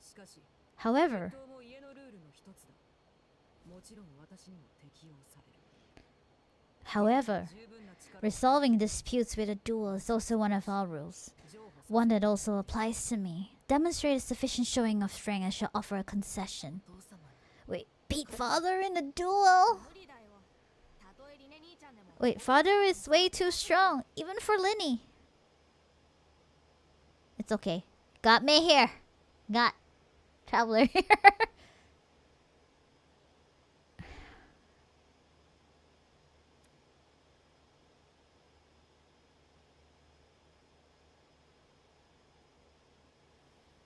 しかし However, どうも家のルールの一つだもちろん私にも適用される however, 十分な力を resolving disputes with a duel is also one of our rules. 譲歩さ One that also applies to me. Demonstrate a sufficient showing of strength and shall offer a concession. お父様 Wait, beat father in a duel? 無理だよたとえリネ兄ちゃんでも Wait, father is way too strong, even for Linny. It's okay. Got me here. Got Traveler here.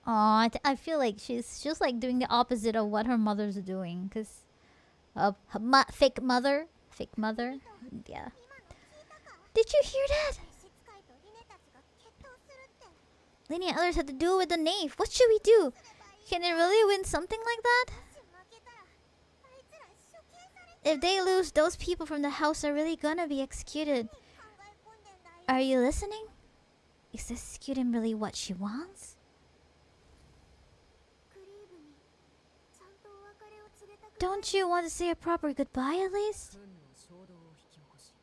Aw, I feel like she's just like doing the opposite of what her mother's doing. Cause, fake mother, yeah. Did you hear that? 召使いとリネたちが決闘するって Lenny and others had to duel with the knave. What should we do? Can they really win something like that? もし負けたらあいつら処刑され If they lose, those people from the house are really gonna be executed. 考え込んでんだよ Are you listening? Is executing really what she wants? クリーブにちゃんとお別れを告げたく Don't you want to say a proper goodbye at least? 憤怒衝動を引き起こし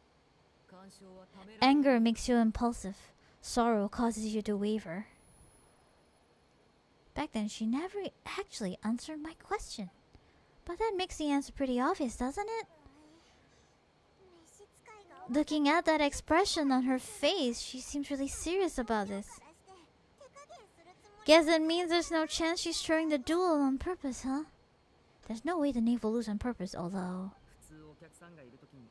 干渉はためられる Anger makes you impulsive. Sorrow causes you to waver. Back then, she never actually answered my question. But that makes the answer pretty obvious, doesn't it? 召使いが Looking at that expression on her face, she seems really serious about this. からして手加減するつも Guess that means there's no chance she's throwing the duel on purpose, huh? There's no way the knave will lose on purpose, although... 普通お客さんがいるときに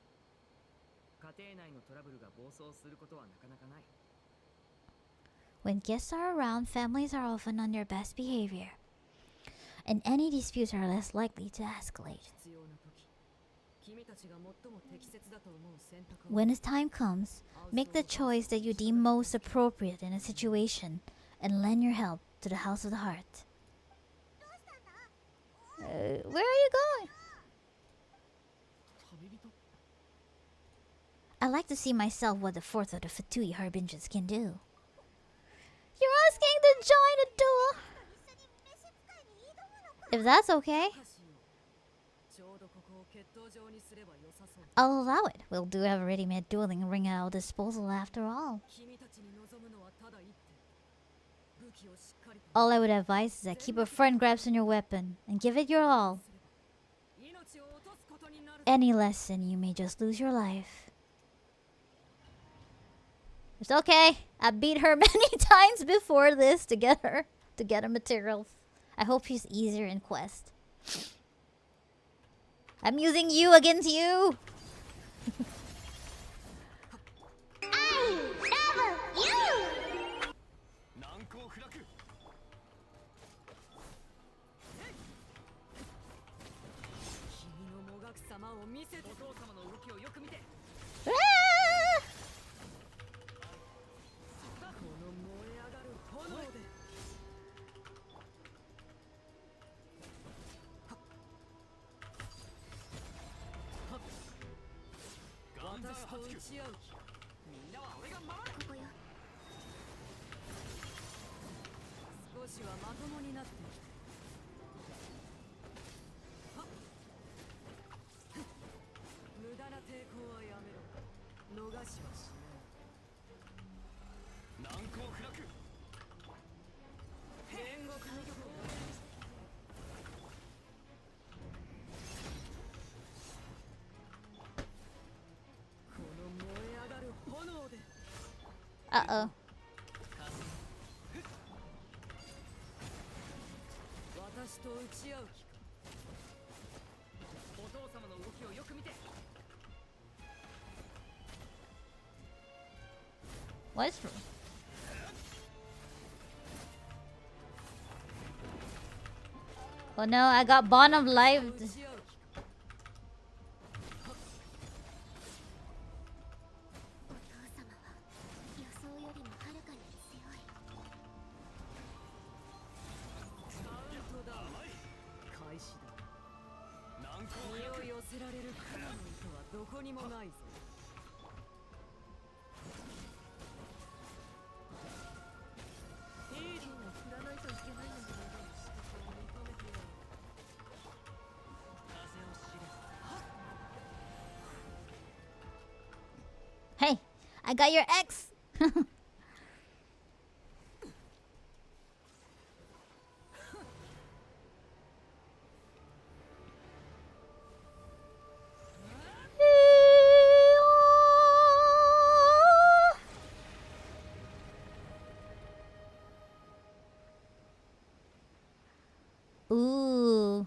家庭内のトラブルが暴走することはなかなかない。 When guests are around, families are often on their best behavior. And any disputes are less likely to escalate. 必要なとき、君たちが最も適切だと思う選択を When the time comes, make the choice that you deem most appropriate in a situation and lend your help to the House of the Heart. Where are you going? 旅人 I like to see myself what the fourth of the Fatui Harbingers can do. You're asking to join a duel? If that's okay, ちょうどここを決闘場にすれば良さそう。 I'll allow it. We'll do have a ready-made dueling ring at our disposal after all. 君たちに望むのはただ一点。武器をしっかりと All I would advise is that keep a firm grasp on your weapon and give it your all. 命を落とすことになる。 Any less and you may just lose your life. It's okay. I beat her many times before this to get her materials. I hope she's easier in quest. I'm using you against you. I love you! 難攻不落。君のもがく様を見せて。お父様の動きをよく見て。 Ah! この燃え上がる炎で。 私と打ち合う気。みんなは俺が守る。ここよ。少しはまともになってきて。無駄な抵抗はやめろ。逃しはしない。難攻不落。煉獄の曲を。 Uh-oh. 私と打ち合う気か。お父様の動きをよく見て。 What is... Oh no, I got bottom life. 打ち合う気か。 お父様は予想よりもはるかに強い。カウントダウン開始だ。身を寄せられる雲の糸はどこにもないぞ。いい剣を振らないといけないので認めてよ。風を知れ。 Hey, I got your X. Ooh.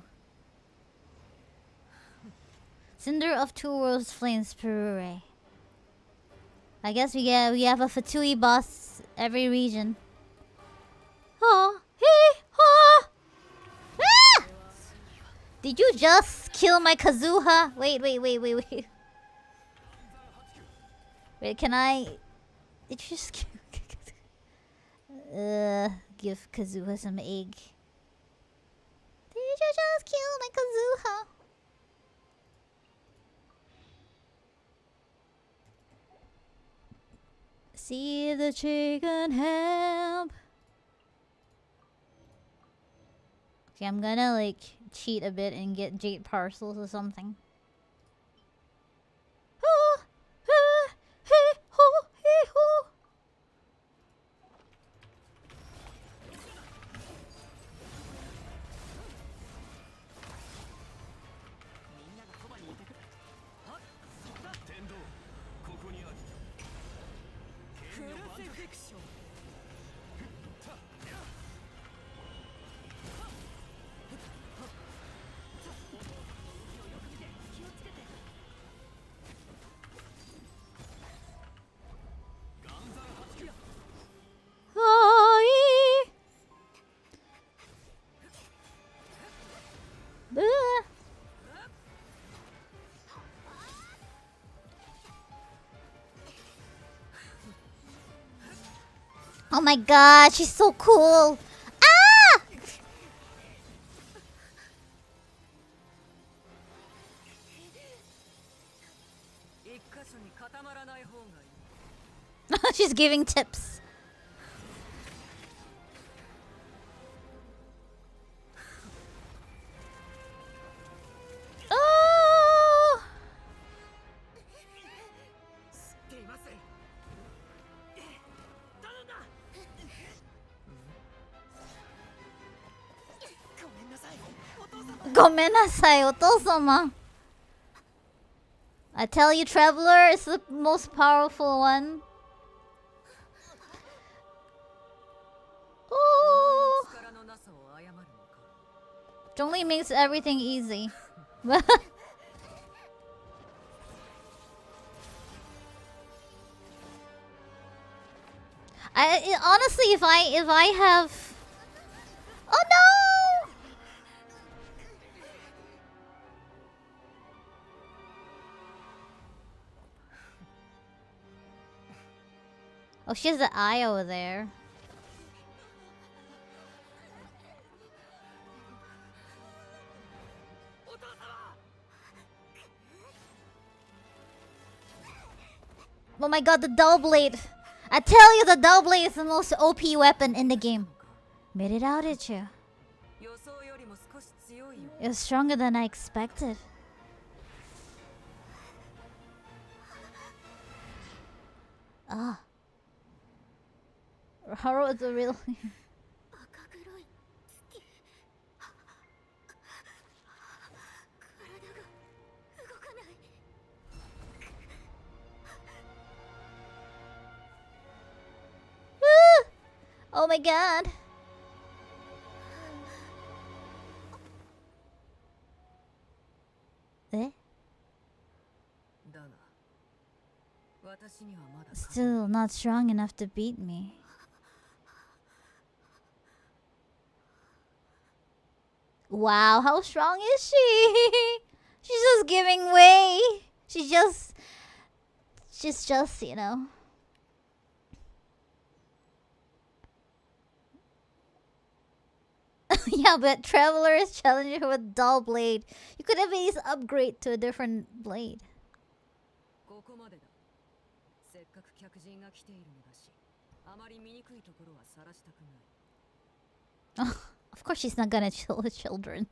Cinder of Two Worlds Flames Perure. I guess we have a Fatui boss every region. Oh, hey, oh. Ah! Did you just kill my Kazuha? Wait. Wait, can I? Did you just kill? Give Kazuha some egg. Did you just kill my Kazuha? See the chicken help. Okay, I'm gonna like cheat a bit and get jade parcels or something. Oh my god, she's so cool. Ah! 一箇所に固まらない方がいい。 She's giving tips. Oh! 知っています。頼んだ。ごめんなさい、お父様。ごめんなさい、お父様. I tell you, Traveler is the most powerful one. Oh! 力のなさを謝るのか。 It only makes everything easy. Honestly, if I have, oh no! Oh, she has the eye over there. Oh my god, the dull blade. I tell you, the dull blade is the most OP weapon in the game. Made it out at you. 予想よりも少し強いよ。 It was stronger than I expected. Ah. Haro is a real... 赤黒い月。体が動かない。 Oh my god. Eh? だが、私にはまだ Still not strong enough to beat me. Wow, how strong is she? She's just giving way. She's just, you know. Yeah, but Traveler is challenging her with dull blade. You could at least upgrade to a different blade. ここまでだ。せっかく客人が来ているのだし、あまり醜いところは晒したくない。 Of course she's not gonna chill with children.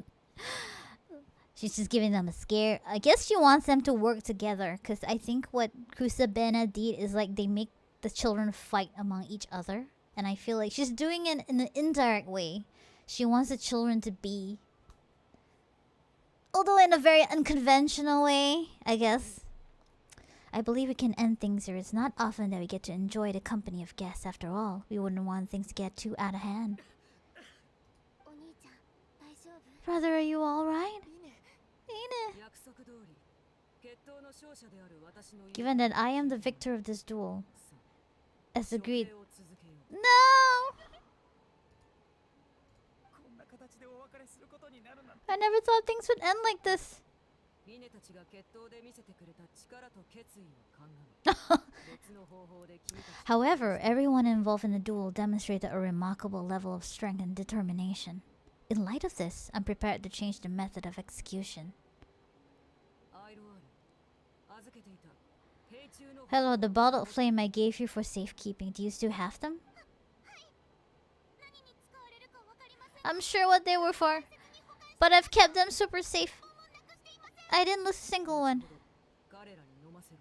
She's just giving them a scare. I guess she wants them to work together. Because I think what Kusabena did is like they make the children fight among each other. And I feel like she's doing it in an indirect way. She wants the children to be... Although in a very unconventional way, I guess. I believe we can end things here. It's not often that we get to enjoy the company of guests after all. We wouldn't want things to get too out of hand. お兄ちゃん、大丈夫？ Brother, are you alright? 約束通り、決闘の勝者である私の Given that I am the victor of this duel, as agreed. を続けよう。 No! こんな形でお別れすることになるなんて。 I never thought things would end like this. ミネたちが決闘で見せてくれた力と決意を鑑み、別の方法で君たち However, everyone involved in the duel demonstrated a remarkable level of strength and determination. In light of this, I'm prepared to change the method of execution. アイロアル、預けていた兵中の Hello, the bottle of flame I gave you for safekeeping. Do you still have them? 何に使われるかわかりません。 I'm sure what they were for, but I've kept them super safe. I didn't lose a single one. 彼らに飲ませろ。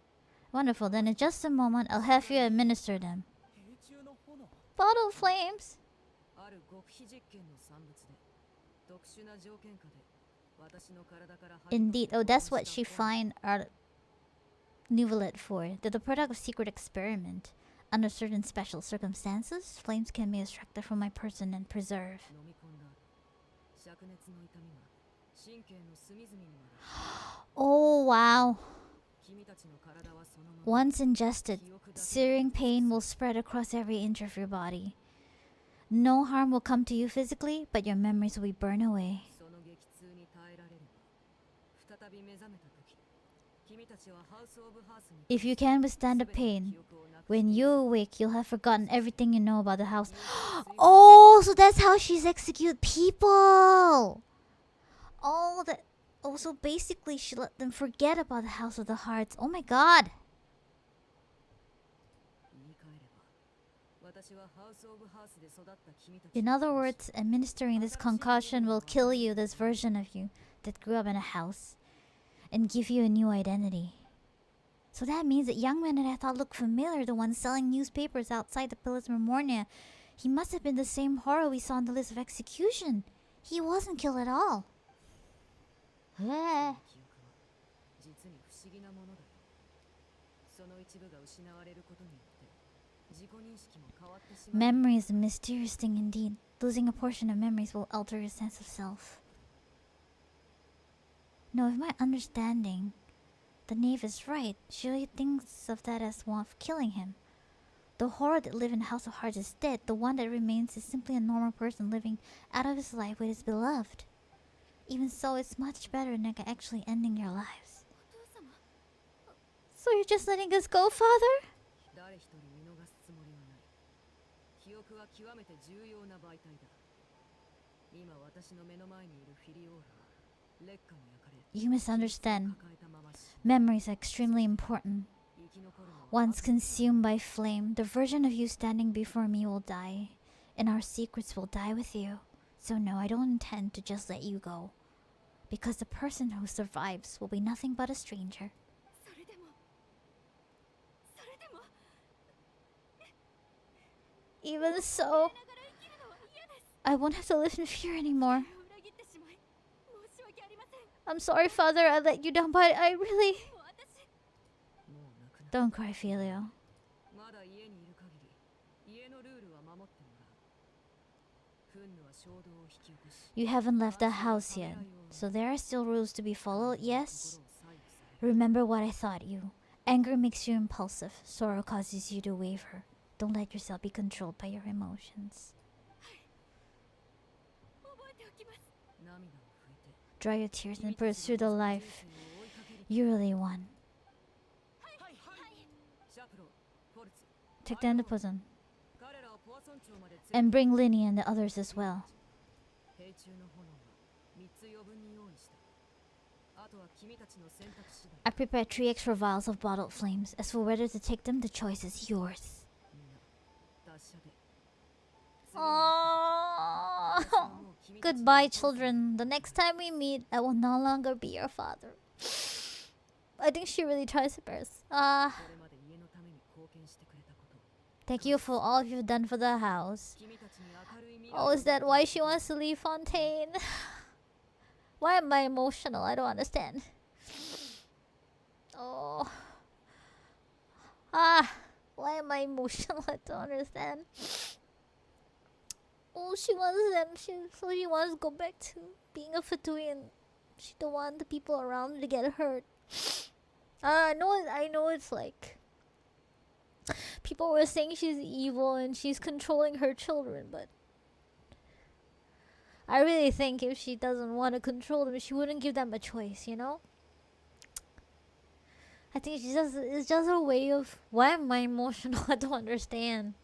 Wonderful, then in just a moment, I'll have you administer them. 兵中の炎。 Bottle of flames? ある極秘実験の産物で、特殊な条件下で私の体から Indeed. Oh, that's what she find Nuvolet for. They're the product of secret experiment. Under certain special circumstances, flames can be extracted from my person and preserved. 飲み込んだ灼熱の痛みが神経の隅々にまで Oh, wow. 君たちの体はそのまま Once ingested, searing pain will spread across every inch of your body. No harm will come to you physically, but your memories will be burned away. その激痛に耐えられれば再び目覚めた時 If you can withstand the pain, when you awake, you'll have forgotten everything you know about the house. Oh, so that's how she's execute people. Oh, that. Oh, so basically she let them forget about the House of the Hearts. Oh my god. In other words, administering this concoction will kill you, this version of you that grew up in a house, and give you a new identity. So that means that young man that I thought looked familiar, the one selling newspapers outside the Pillars of Memornia, he must have been the same horror we saw on the list of execution. He wasn't killed at all. Memory is a mysterious thing indeed. Losing a portion of memories will alter your sense of self. No, if my understanding, the knave is right. She really thinks of that as one of killing him. The horror that lived in House of Hearts is dead. The one that remains is simply a normal person living out of his life with his beloved. Even so, it's much better than actually ending your lives. So you're just letting us go, Father? You misunderstand. Memories are extremely important. Once consumed by flame, the version of you standing before me will die, and our secrets will die with you. So no, I don't intend to just let you go, because the person who survives will be nothing but a stranger. Even so, I won't have to live in fear anymore. I'm sorry, Father, I let you down, but I really... Don't cry, Filio. You haven't left the house yet, so there are still rules to be followed, yes? Remember what I taught you. Anger makes you impulsive. Sorrow causes you to waver. Don't let yourself be controlled by your emotions. Dry your tears and pursue the life you really want. Take them to prison. And bring Linny and the others as well. I prepared 3 extra vials of bottled flames. As for whether to take them, the choice is yours. Aww. Goodbye, children. The next time we meet, I will no longer be your father. I think she really tries her best. Thank you for all you've done for the house. Oh, is that why she wants to leave Fontaine? Why am I emotional? I don't understand. Oh. Why am I emotional? I don't understand. Oh, she wants them. So she wants to go back to being a Fatui, and she don't want the people around her to get hurt. I know it's like... People were saying she's evil and she's controlling her children, but... I really think if she doesn't want to control them, she wouldn't give them a choice, you know? I think it's just a way of... Why am I emotional? I don't understand.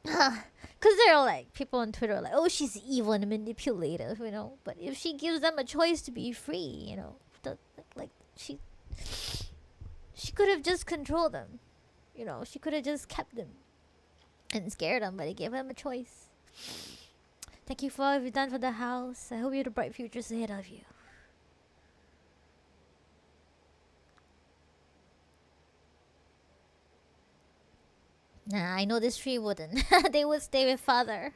Because they're like... People on Twitter are like, oh, she's evil and manipulative, you know? But if she gives them a choice to be free, you know? She could have just controlled them. You know, she could have just kept them. And scared them, but it gave them a choice. Thank you for all you've done for the house. I hope you have a bright futures ahead of you. Nah, I know this tree wouldn't. They would stay with father.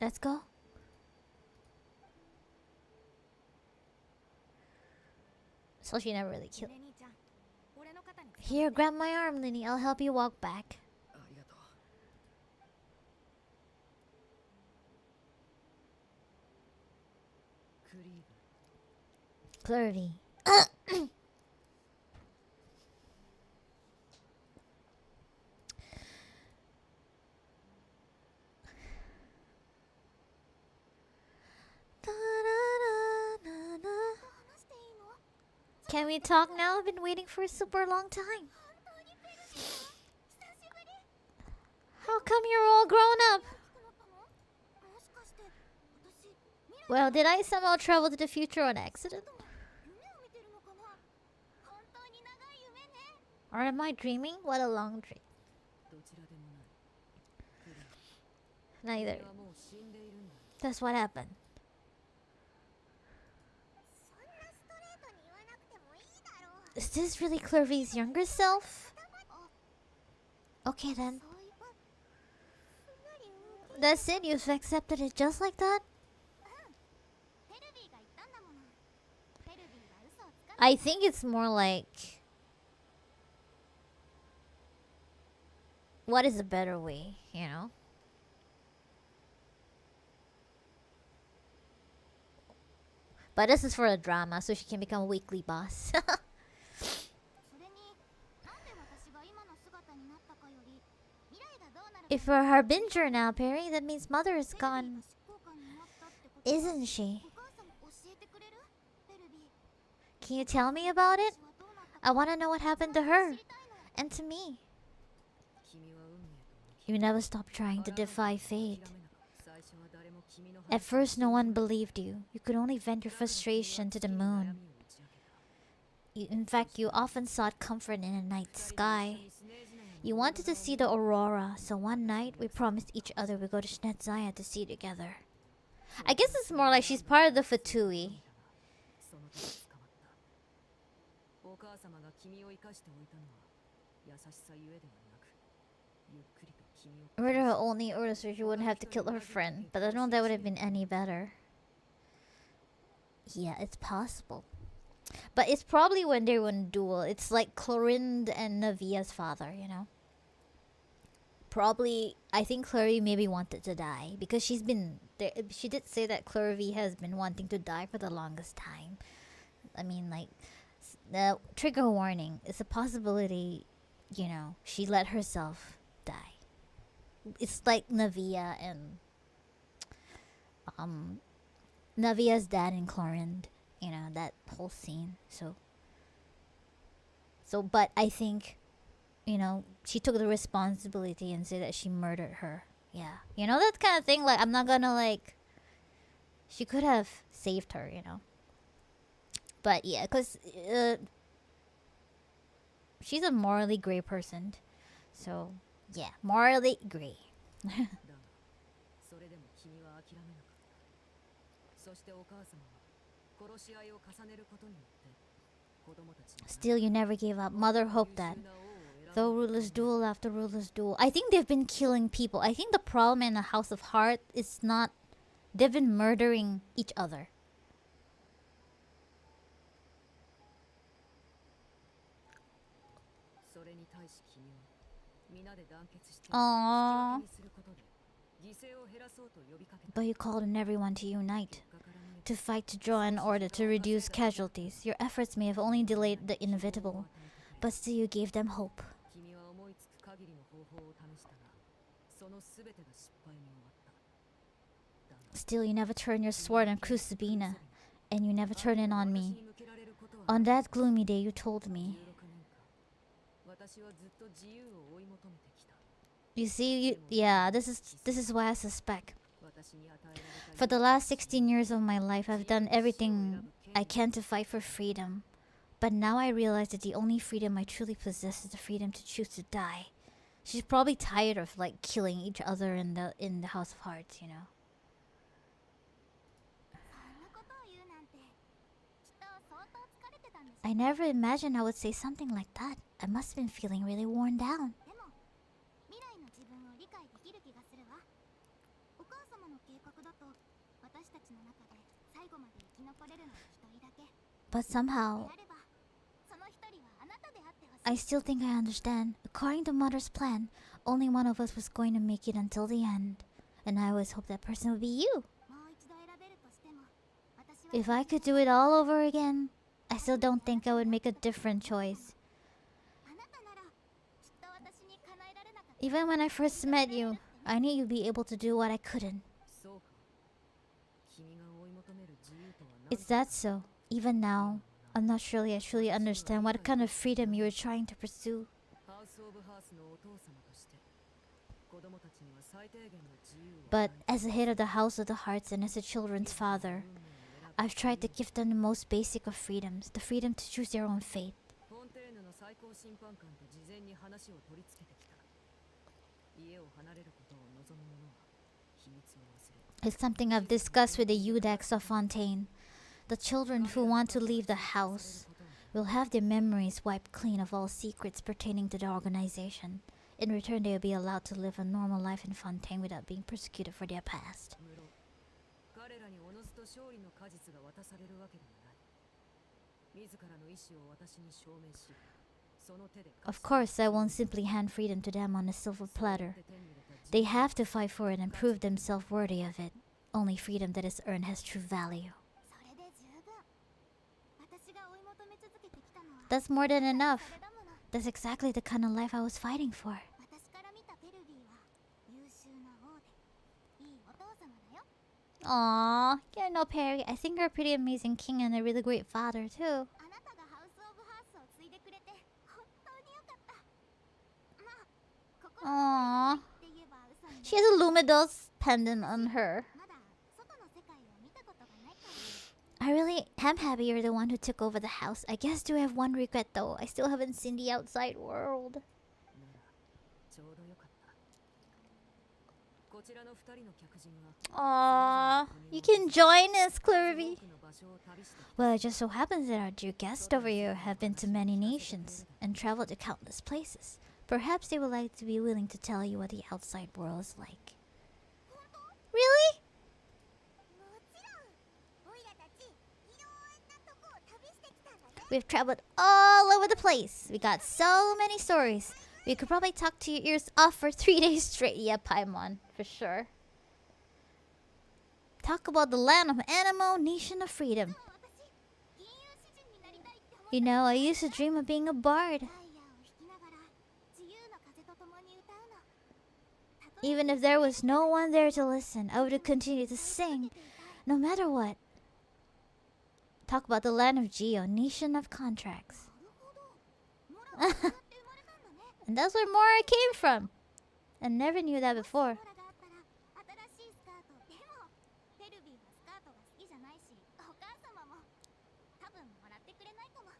Let's go. So she never really killed. Here, grab my arm, Linny. I'll help you walk back. Clarity. Can we talk now? I've been waiting for a super long time. How come you're all grown up? Well, did I somehow travel to the future on accident? Or am I dreaming? What a long dream. どちらでもない。 Neither. 君はもう死んでいるんだ。 That's what happened. Is this really Clervy's younger self? Okay then. That's it? You've accepted it just like that? I think it's more like... What is a better way, you know? But this is for a drama, so she can become a weekly boss. If we're Harbinger now, Perry, that means Mother is gone. Isn't she? Can you tell me about it? I want to know what happened to her. And to me. 君は運命と向き You never stopped trying to defy 諦 fate. めなかった。最初は誰も君の At first, no one believed you. You could only vent your frustration to the moon. In fact, you often sought comfort in a night sky. You wanted to see the aurora, so one night we promised each other we'd go to Schnetzaya to see together. I guess it's more like she's part of the Fatui. その時捕まった。お母様が君を生かしておいたのは優しさゆえではなく、ゆっくりと君を Murder her only order so she wouldn't have to kill her friend, but I don't know that would have been any better. Yeah, it's possible. But it's probably when they were in duel. It's like Clorinde and Navia's father, you know? Probably, I think Clorvy maybe wanted to die because she's been there. She did say that Clorvy has been wanting to die for the longest time. I mean, like, the trigger warning. It's a possibility, you know, she let herself die. It's like Navia and Navia's dad and Clorinde, you know, that whole scene. So but I think, you know, she took the responsibility and said that she murdered her. Yeah. You know, that kind of thing. Like, I'm not gonna, like... She could have saved her, you know. But, yeah, because... she's a morally gray person. So, yeah. Morally gray. だが、それでも君は諦めなかった。そしてお母様は殺し合いを重ねることによって子供たちに Still, you never gave up. Mother hoped that. Though ruthless duel after ruthless duel. I think they've been killing people. I think the problem in the House of Heart is not... They've been murdering each other. それに対し君は皆で団結して Aww. 引き分けにすることで犠牲を減らそうと呼びかけた。 But you called on everyone to unite. 結果から見ると To fight to draw an order to reduce casualties. Your efforts may have only delayed the inevitable. But still you gave them hope. 君は思いつく限りの方法を試したが、その全てが失敗に終わった。だが Still you never turned your sword on Crucibina. And you never turned it on 私 me. に向けられることは On that gloomy day you told 16 me. 年間、私はずっと自由を追い求めてきた。 You see, yeah, this is why I suspect. 私に与えられた For the last 16 years of my life, I've done everything I can to fight for freedom. But now I realize that the only freedom I truly possess is the freedom to choose to die. She's probably tired of, like, killing each other in the House of Hearts, you know. I never imagined I would say something like that. I must have been feeling really worn down. でも未来の自分を理解できる気がするわ。お母様の計画だと私たちの中で最後まで生き残れるのは一人だけ。 But somehow, であればその一人はあなたであってほしい。 I still think I understand. According to Mother's plan, only one of us was going to make it until the end. And I always hoped that person would be you. もう一度選べるとしても私は If I could do it all over again, I still don't think I would make a different choice. あなたならきっと私に叶えられなかった。 Even when I first met you, I knew you'd be able to do what I couldn't. そうか。君が追い求める自由とは何 It's that so. Even now, I'm not sure I truly understand what kind of freedom you were trying to pursue. ハウス・オブ・ハースのお父様として子供たちには最低限の自由を But as the head of the House of the Hearts and as a children's father, I've tried to give them the most basic of freedoms, the freedom to choose their own fate. フォンテーヌの最高審判官と事前に話を取り付けてきた。家を離れることを望む者は秘密を忘れ It's something I've discussed with the Eudex of Fontaine. The children who want to leave the house will have their memories wiped clean of all secrets pertaining to the organization. In return, they will be allowed to live a normal life in Fontaine without being persecuted for their past. 無論彼らにおのずと勝利の果実が渡されるわけでもない。自らの意志を私に証明し、その手で Of course, I won't simply hand freedom to them on a silver platter. They have to fight for it and prove themselves worthy of it. Only freedom that is earned has true value. それで十分。私が追い求め続けてきたのは That's more than enough. それだもの。 That's exactly the kind of life I was fighting for. 私から見たペルビーは優秀な王でいいお父様だよ。 Aww, yeah, no, Perry. I think you're a pretty amazing king and a really great father, too. あなたがハウス・オブ・ハースを継いでくれて本当によかった。まあ、ここ Aww. って言えば嘘になる。 She has a Lumidos pendant on her. まだ外の世界を見たことがないから。 I really am happy you're the one who took over the house. I guess do have one regret, though. I still haven't seen the outside world. ならちょうどよかった。こちらの二人の客人は Aww, you can join us, 多 Clervy. くの場所を旅してきた。 Well, it just so happens that our dear guests over here have been to many nations and traveled to countless places. Perhaps they would like to be willing to tell you what the outside world is like. Really? もちろん。オイラたちいろんなとこを旅してきたんだね。 We've traveled all over the place. We got so many stories. We could probably talk to your ears off for 3 days straight. Yeah, Paimon, for sure. Talk about the land of Animo, nation of freedom. 私銀融詩人になりたいって思っ You know, I used to dream of being a bard. ダイヤを弾きながら自由の風と共に歌うの。たとえ Even if there was no one there to listen, I would continue to sing, no matter what. Talk about the land of Geo, nation of contracts. なるほど。モラを使って生まれたんだね。 And that's where Mora came from. I never knew that before. モラがあったら新しいスカート。でもペルビーはスカートが好きじゃないし、お母様も多分もらってくれないかも。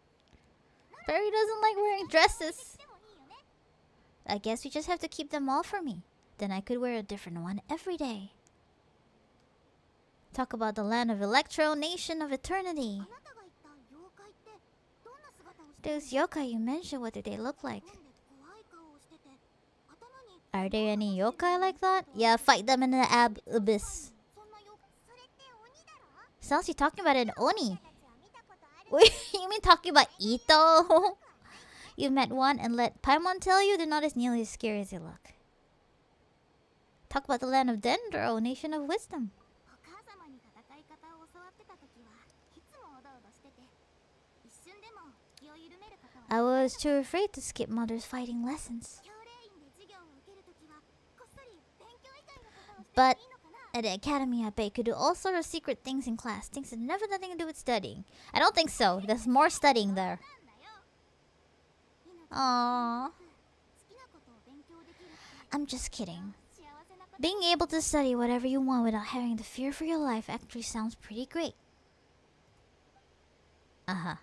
Barry doesn't like wearing dresses. でもいいよね。 I guess you just have to keep them all for me. Then I could wear a different one every day. Talk about the land of Electro, nation of eternity. あなたが言った妖怪ってどんな姿をしてる Those yokai you mentioned, what do they look like? 日本で怖い顔をしてて頭に Are there any yokai like that? Yeah, fight them in the abyss. そんなよそれって鬼だろ Sounds you talking about an oni. たちは見たことある Wait, you mean talking about Ito? You met one and let Paimon tell you they're not as nearly as scary as they look. Talk about the land of Dendro, nation of wisdom. お母様に戦い方を教わってた時はいつもおどおどしてて一瞬でも気を緩めることは I was too afraid to skip mother's fighting lessons. 教令員で授業を受ける時はこっそり勉強以外のことをして But もいいのかな at the academy, I bet you could do all sort of secret things in class. Things that never nothing to do with studying. I don't think so. There's more studying there. なんだよ Aww. 好きなことを勉強できるって I'm just kidding. 幸せなこと Being able to study whatever you want without having to fear for your life actually sounds pretty great. Uh-huh.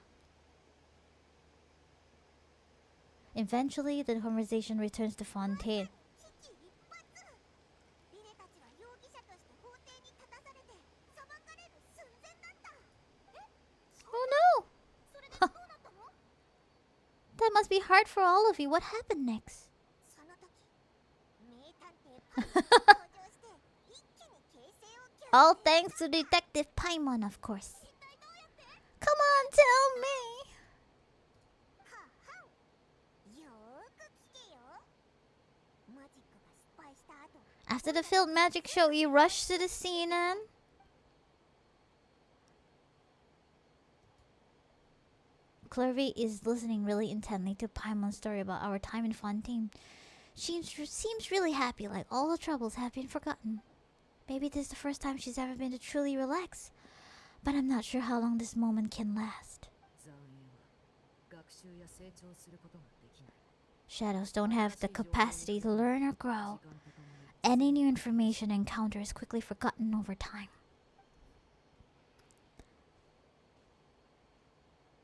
Eventually, the conversation returns to Fontaine. 危機一髪リレたちは容疑者として法廷に立たされて裁かれる寸前だった Oh no! それでどうなったの That must be hard for all of you. What happened next? その時名探偵パイが登場して一気に形勢を逆 All thanks to Detective Paimon, of course. 一体どうやって Come on, tell me! ははんよーく聞けよマジックが失敗した後 After the failed magic show, you rushed to the scene and... Clervy is listening really intently to Paimon's story about our time in Fontaine. She seems really happy, like all the troubles have been forgotten. Maybe this is the first time she's ever been to truly relax. But I'm not sure how long this moment can last. 残習や成長することができない。 Shadows don't have the capacity to learn or grow. Any new information encountered is quickly forgotten over time.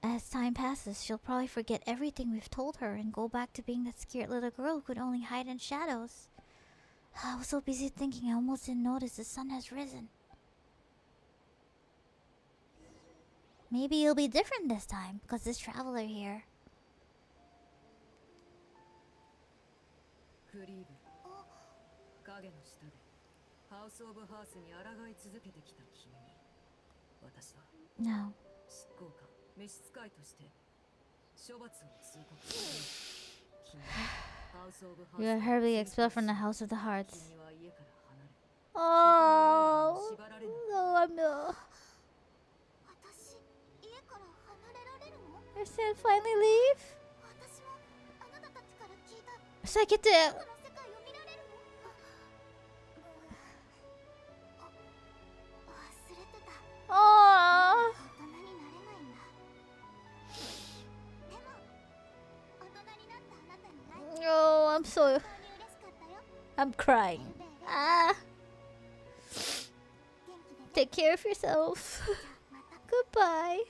As time passes, she'll probably forget everything we've told her and go back to being that scared little girl who could only hide in shadows. I was so busy thinking I almost didn't notice the sun has risen. Maybe it'll be different this time, because there's traveler here. クリーブ、影の下でハウス・オブ・ハースに抗い続けてきた君に、私は No. 執行官、召使いとして処罰を通告する。君はハウス・オブ・ハース You are hurriedly expelled from the House of the Hearts. 君は家から離れ、 Oh, 縛られない。 no, I'm no. 私家から離れられるの？ I said finally leave. 私もあなたたちから聞いた So I get to. この世界を見られるの？忘れてた。 Oh. 大人になれないんだ。でも大人になったあなたに会えて Oh, I'm so. 本当に嬉しかったよ。 I'm crying. Ah. 元気でね。 Take care of yourself. また。 Goodbye.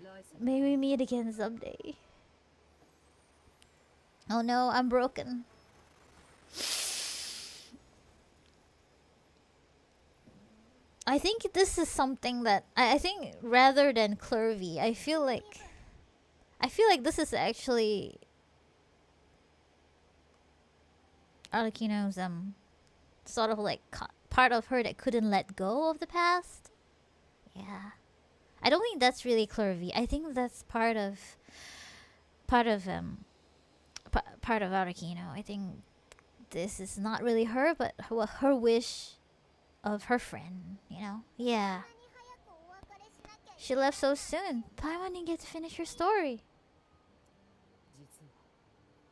ライス、 May we meet again someday. Oh no, I'm broken. I think this is something that I think rather than Clervy, I feel like this is actually Arlecchino's sort of like part of her that couldn't let go of the past. Yeah. I don't think that's really Clervy. I think that's part of Arlecchino. I think this is not really her, but her wish of her friend, you know? Yeah. 早くお別れしなきゃ。 She left so soon. Paimon didn't get to finish her story. 実は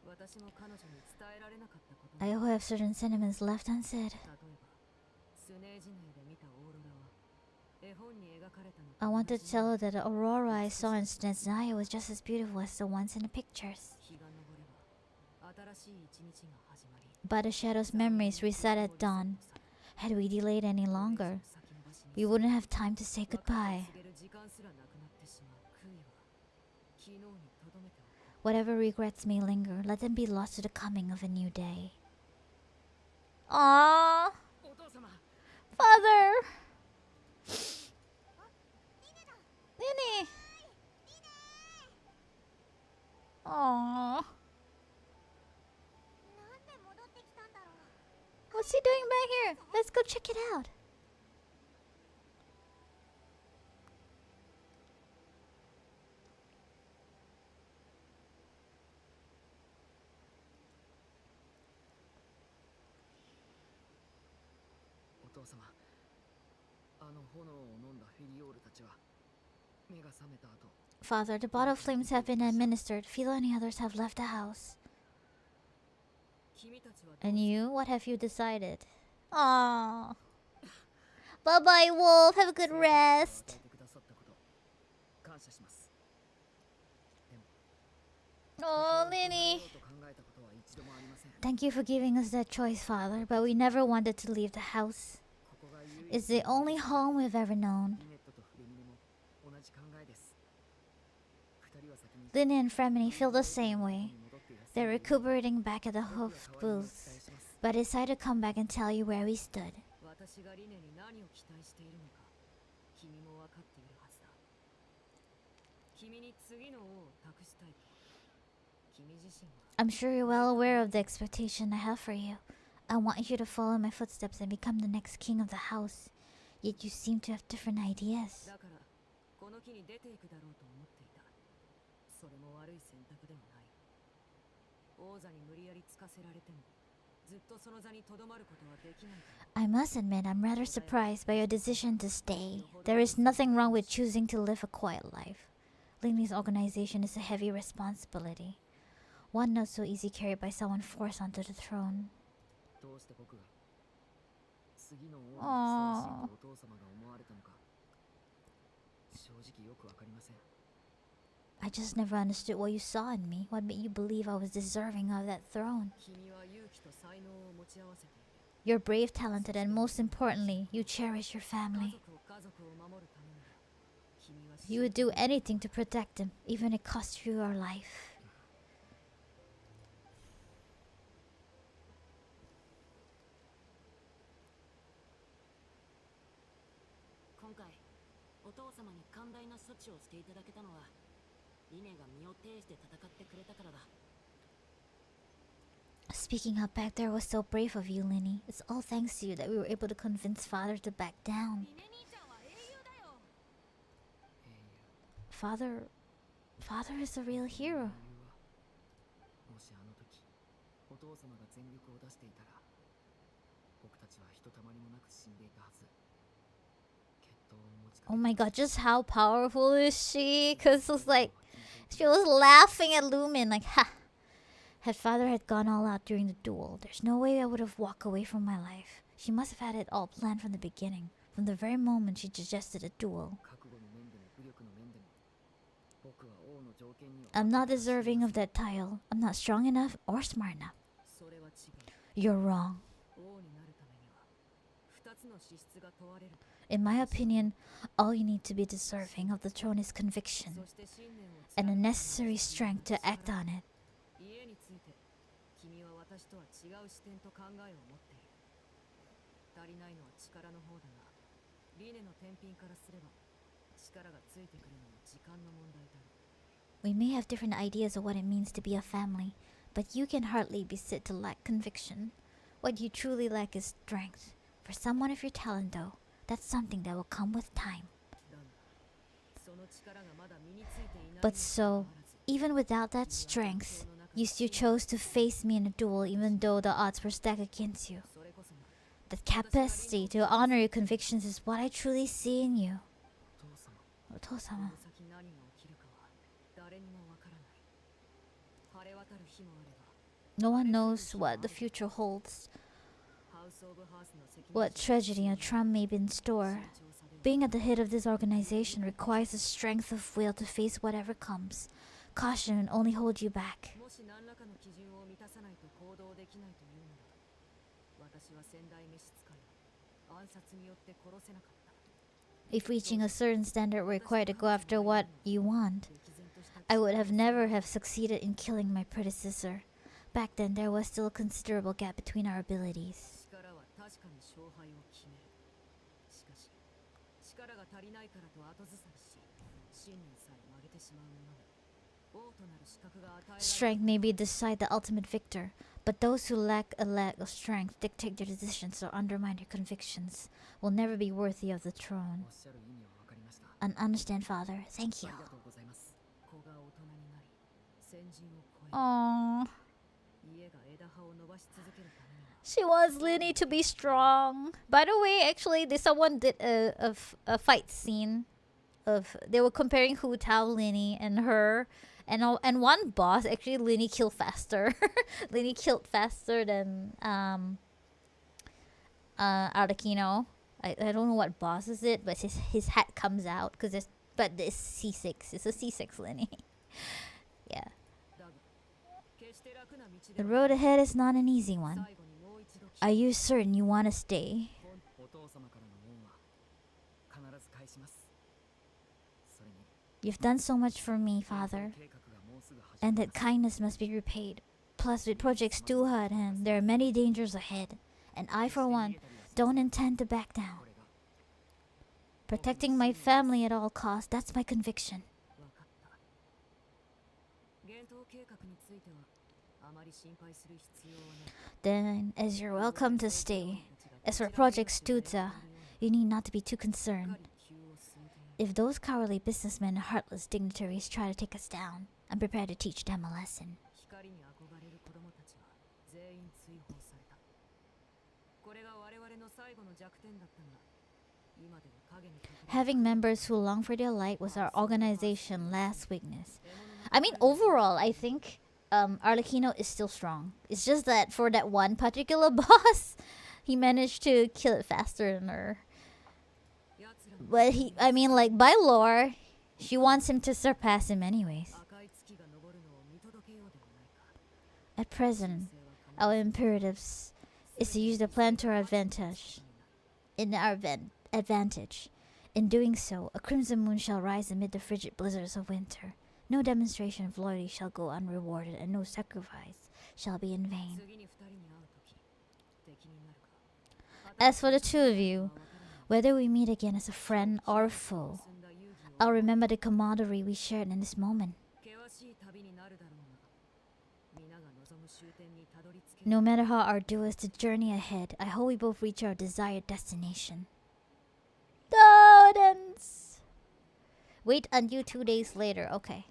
私も彼女に伝えられなかったことが、 I have certain sentiments left unsaid. 例えばスネージ内で見たオーロラは絵本に描かれたの I と wanted 同 to じよ tell う her that the aurora I saw in Snezhnaya was just as beautiful as the ones in the pictures. 日が昇れば新しい一日が始まり、 But the shadow's memories reset at dawn. Had we delayed any longer, we wouldn't have time to say goodbye. 告げる時間すらなくなってしまう悔いは昨日にとどめておく。 Whatever regrets may linger, let them be lost to the coming of a new day. Aww, お父様、 father. Nini. Aww. なんで戻ってきたんだろう。 What's he doing back here? Let's go check it out. お父様、あの炎を飲んだフィリオールたちは目が覚めた後、 Father, the bottle flames have been administered. Philo and the others have left the house. 君たちはどう And you? What have you decided? Aww. Bye bye, Wolf. Have a good 与 rest. えてくださったこと感謝します。でも Oh, ここを Lini. 離れようと考えたことは一度もありません。 Thank you for giving us that choice, Father, but we never wanted to leave the house. ここが唯一 It's the only home we've ever known. リネットとフレミネも同じ考えです。二人は先に Lina and Fremini feel the same 元 way. に戻っていらっしゃ They're る recuperating back at the 僕が hoof 代わりにお伝え booths, します。 but decided to come back and tell you where we stood. 私がリネに何を期待しているのか君も分かっているはずだ。君に次の王を託したいと君自身は I'm sure you're well aware of the expectation I have for you. I want you to follow my footsteps and become the next king of the house. Yet you seem to have different ideas. だからこの木に出ていくだろうと思っていた。それも悪い選択ではない。王座に無理やりつかせられてもずっとその座にとどまることはできないだろう。 I must admit, I'm rather surprised by your decision to stay. There is nothing wrong with choosing to live a quiet life. Leading this organization is a heavy responsibility. One not so easy carried by someone forced onto the throne. どうして僕が次の王にふさわしいとお父様が思われたのか正直よくわかりません。I just never understood what you saw in me. What made you believe I was deserving of that throne? 君は勇気と才能を持ち合わせている。 You're brave, talented, and most importantly, you cherish your 家 family. 族を守るためなら君は You would do anything to protect them, even if it cost you your life. 今回お父様に寛大な処置をしていただけたのはリネが身を挺して戦ってくれたからだ。 Speaking up back there was so brave of you, Linny. It's all thanks to you that we were able to convince father to back down. リネ兄ちゃんは英雄だよ。 Father is a real hero. もしあの時お父様が全力を出していたら僕たちはひとたまりもなく死んでいたはず。決闘を持ち Oh my god, just how powerful is she? Cause it's like she was laughing at Lumen like, ha. Had father had gone all out during the duel, there's no way I would have walked away from my life. She must have had it all planned from the beginning, from the very moment she suggested a duel. 覚悟の面でも武力の面でも僕は王の条件には I'm not deserving of that title. I'm not strong enough or smart enough. それは違う。 You're wrong. 王になるためには2つの資質が問われる。 In my opinion, all you need to be deserving of the throne is conviction そして信念を and the 貫く necessary strength to act on it. 家について君は私とは違う視点と考えを持っている。足りないのは力の方だがリネの天品からすれば力がついてくるのも時間の問題だろう。 We may have different ideas of what it means to be a family, but you can hardly be said to lack conviction. What you truly lack is strength. For someone of your talent, though, that's something that will come with time. だがその力がまだ身についていないにも But かか so, わらず even without that strength, you still chose to face me in a duel even though the odds were stacked against you. それこそが That capacity to honor your convictions is what I truly see in you. お父様 Otosama. この先何が起きるかは誰にもわからない。晴れ渡る日もあれば No one knows what the future holds, ハウス・オブ・ハースの責任 what 者 tragedy or trauma may be in store. 調査では Being at the head of this organization requires the strength of will to face whatever comes. Caution will only hold you back. もし何らかの基準を満たさないと行動できないというなら私は先代召使いを暗殺によって殺せなかった。 If reaching a certain standard were required to go after what you want, 歴然とした I would have never have succeeded in killing my predecessor. Back then, there was still a considerable gap between our abilities. 力は確かに勝敗を決める。しかし力が足りないからと後ずさりし信念さえ曲げてしまう者に王となる資格が与えられる。 Strength may be decide the ultimate victor, but those who lack a lack of strength, dictate their decisions, or undermine their convictions, will never be worthy of the お throne. っしゃる意味は分かりました。 And understand, Father. Thank あ you. りがとうございます。子が大人になり先人を超え Aww. 家が枝葉を伸ばし続けるためには She wants Linny to be strong. By the way, actually, someone did a fight scene of they were comparing Hu Tao, Linny, and her, and one boss actually Linny killed faster. Linny killed faster than Arlecchino. I don't know what boss is it, but his hat comes out because it's C6. It's a C6 Linny. Yeah. だが決して楽な道で The は road ahead is not an easy 最 one. 後にもう一度 Are you certain you want to stay? お父様からの恩は必ず返します。それに You've done so much for me, Father, 計画がもうすぐ始ま and り that ます。 kindness must be repaid. Plus, with Project Stuha at hand, there are many dangers ahead, and I, for one, don't intend to back down. これが Protecting my family at all costs, that's my conviction. 分かった。幻冬計画についてはあまり心配する必要はない。 Then, as you're welcome to stay, as for Project Stuta, you need not to be too concerned. 急を進めている。 If those cowardly businessmen and heartless dignitaries try to take us down, I'm prepared to teach them a lesson. 光に憧れる子供たちは全員追放された。これが我々の最後の弱点だったが、今では影に隠れ Having members who long for their light was our organization's last weakness. I mean, overall, I think Arlecchino is still strong. It's just that for that one particular boss, he managed to kill it faster than her. 奴らの But I mean, like, by lore, She wants him to surpass him anyways. 赤い月が昇るのを見届けようではないか。 At present, our imperatives is to use the plan to our advantage. Advantage. In doing so, a crimson moon shall rise amid the frigid blizzards of winter. No demonstration of loyalty shall go unrewarded, and no sacrifice shall be in vain. 次に二人に会う時、敵になるか。 As for the two of you, whether we meet again as a friend or a foe, I'll remember the camaraderie we shared in this moment. 険しい旅になるだろうが、皆が望む終点にたどり着ける。 No matter how arduous the journey ahead, I hope we both reach our desired destination. Dance. Wait until 2 days later. Okay.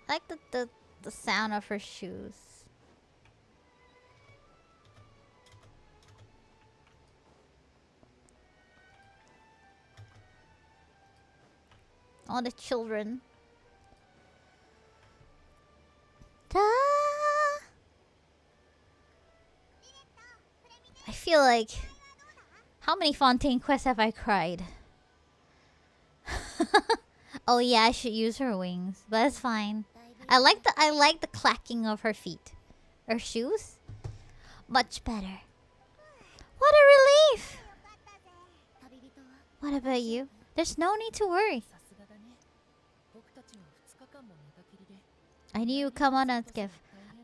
I like the sound of her shoes. All the children. Da! I feel like, how many Fontaine quests have I cried? Oh yeah, I should use her wings, but it's fine. I like the clacking of her feet. Her shoes? Much better. What a relief! What about you? There's no need to worry. I knew you'd come on as gift.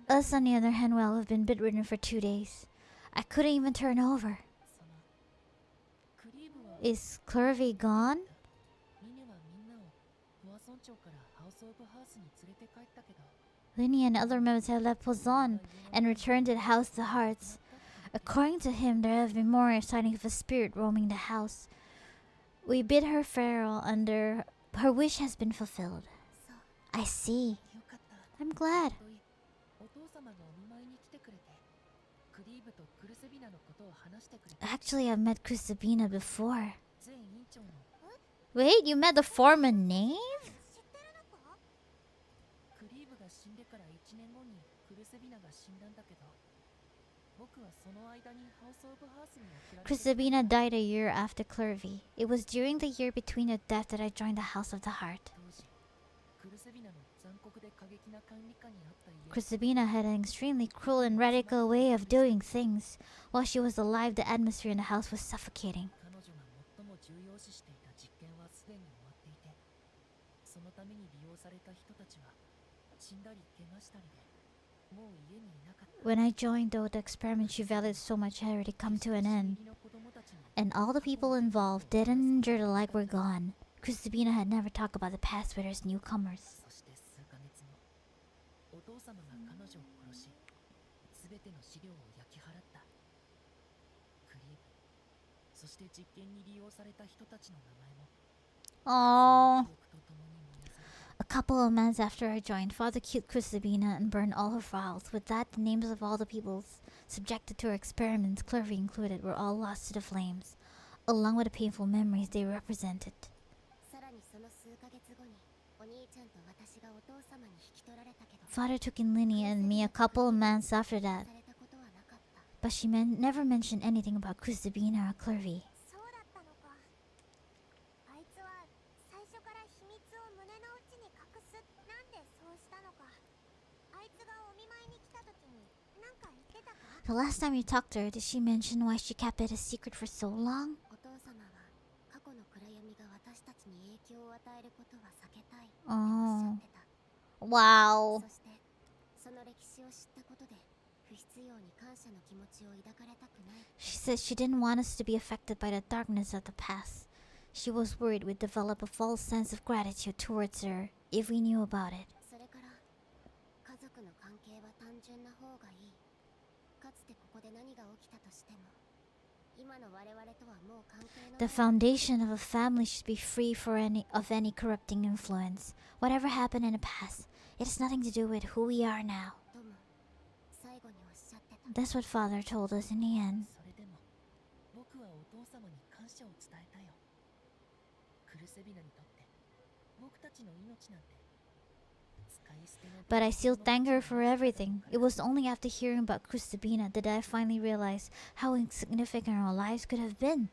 Us, on the other hand, well, have been bedridden for 2 days. I couldn't even turn over. Is Clervy gone? Linny and other members have left Pozon and returned to the House of the Hearts. According to him, there have been more sightings of a spirit roaming the house. We bid her farewell under... Her wish has been fulfilled. I see. I'm glad. Actually, I've met Crisabina before. Wait, you met the former Knave? Crisabina died a year after Clervy. It was during the year between her death that I joined the House of the Heart. Crisabina had an extremely cruel and radical way of doing things. While she was alive, the atmosphere in the house was suffocating. When I joined, though, the experiment she valued so much had already come to an end, and all the people involved, dead and injured alike, were gone. Crisabina had never talked about the past with us newcomers. Oh. A couple of months after I joined, Father killed Crisabina and burned all her files. With that, the names of all the peoples subjected to her experiments, Clervy included, were all lost to the flames, along with the painful memories they represented. Father took in Linny and me a couple of months after that, but she never mentioned anything about Kusabina or Clervy. そうだったのか。あいつは最初から秘密を胸の内に隠す。なんでそうしたのか。あいつがお見舞いに来た時に何か言ってたか。 The last time you talked to her, did she mention why she kept it a secret for so long? お父様は過去の暗闇が私たちに影響を与えることは避けたいとおっしゃってた。 Wow. そしてその歴史を知ったことで不必要に感謝の気持ちを抱かれたくない。 She said she didn't want us to be affected by the darkness of the past. She was worried we'd develop a false sense of gratitude towards her if we knew about it. それから家族の関係は単純な方がいい。かつてここで何が起きたとしても今の我々とはもう関係のない。 The foundation of a family should be free of any corrupting influence. Whatever happened in the past, it has nothing to do with who we are now. とも最後におっしゃってた。 That's what Father told us in the end. それでも僕はお父様に感謝を伝えたよ。クルセビナにとって僕たちの命なんて使い捨ての。 But I still thank her for everything. It was only after hearing about Kusabina that I finally realized how insignificant our lives could have been.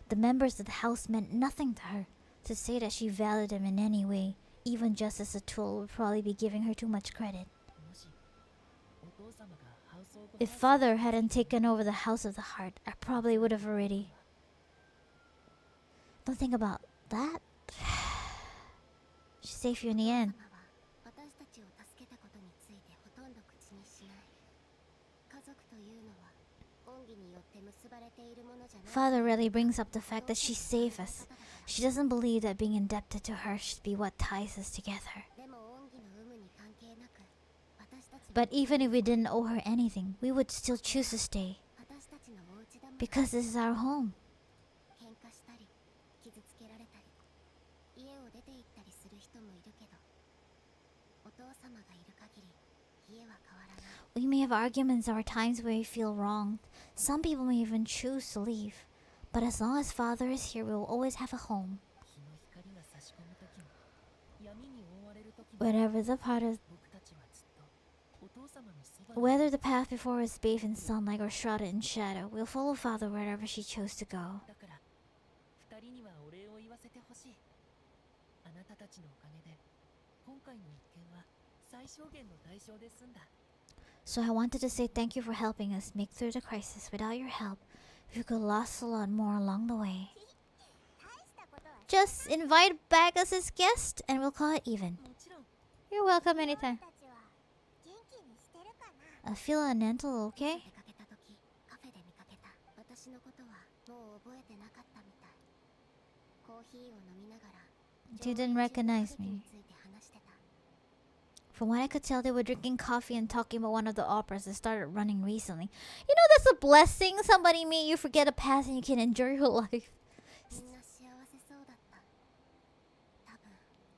The members of the house meant nothing to her. To say that she valued them in any way, even just as a tool, would probably be giving her too much credit. もしお父様がハウスオブ If Father hadn't taken over the House of the Heart, I probably would have already. Don't think about that. She saved you in the end. ママは私たちを助けたことについてほとんど口にしない。家族というのは恩義によって結ばれているものじゃない。 Father rarely brings up the fact that she saved us. She doesn't believe that being indebted to her should be what ties us together. でも恩義の有無に関係なく私たちの But even if we didn't owe her anything, we would still choose to stay 私たちのお家だもん。 because this is our home. 喧嘩したり傷つけられたり家を出て行ったりする人もいるけどお父様がいる限り家は変わらない。 We may have arguments or times where we feel wronged. Some people may even choose to leave. But as long as Father is here, we will always have a home. 日の光が差し込む時も闇に覆われる時も Whatever the path, 僕たちはずっとお父様のそばに。 whether the path before us bathed in sunlight or shrouded in shadow, we'll follow Father wherever she chose to go. だから二人にはお礼を言わせてほしい。あなたたちのおかげで今回の一件は最小限の代償で済んだ。 So I wanted to say thank you for helping us make through the crisis. Without your help, we could have lost a lot more along the way. 大したことは Just invite back us as guest, and we'll call it even. もちろん You're welcome anytime. たちは元気にしてるかな。 I feel a mental okay? 出かけた時カフェで見かけた。私のことはもう覚えてなかったみたい。コーヒーを飲みながら You didn't recognize に me. ついて話してた。 From what I could tell, they were drinking coffee and talking about one of the operas that started running recently. You know, that's a blessing. Somebody made you forget a past and you can enjoy your life. みんな幸せそうだった。多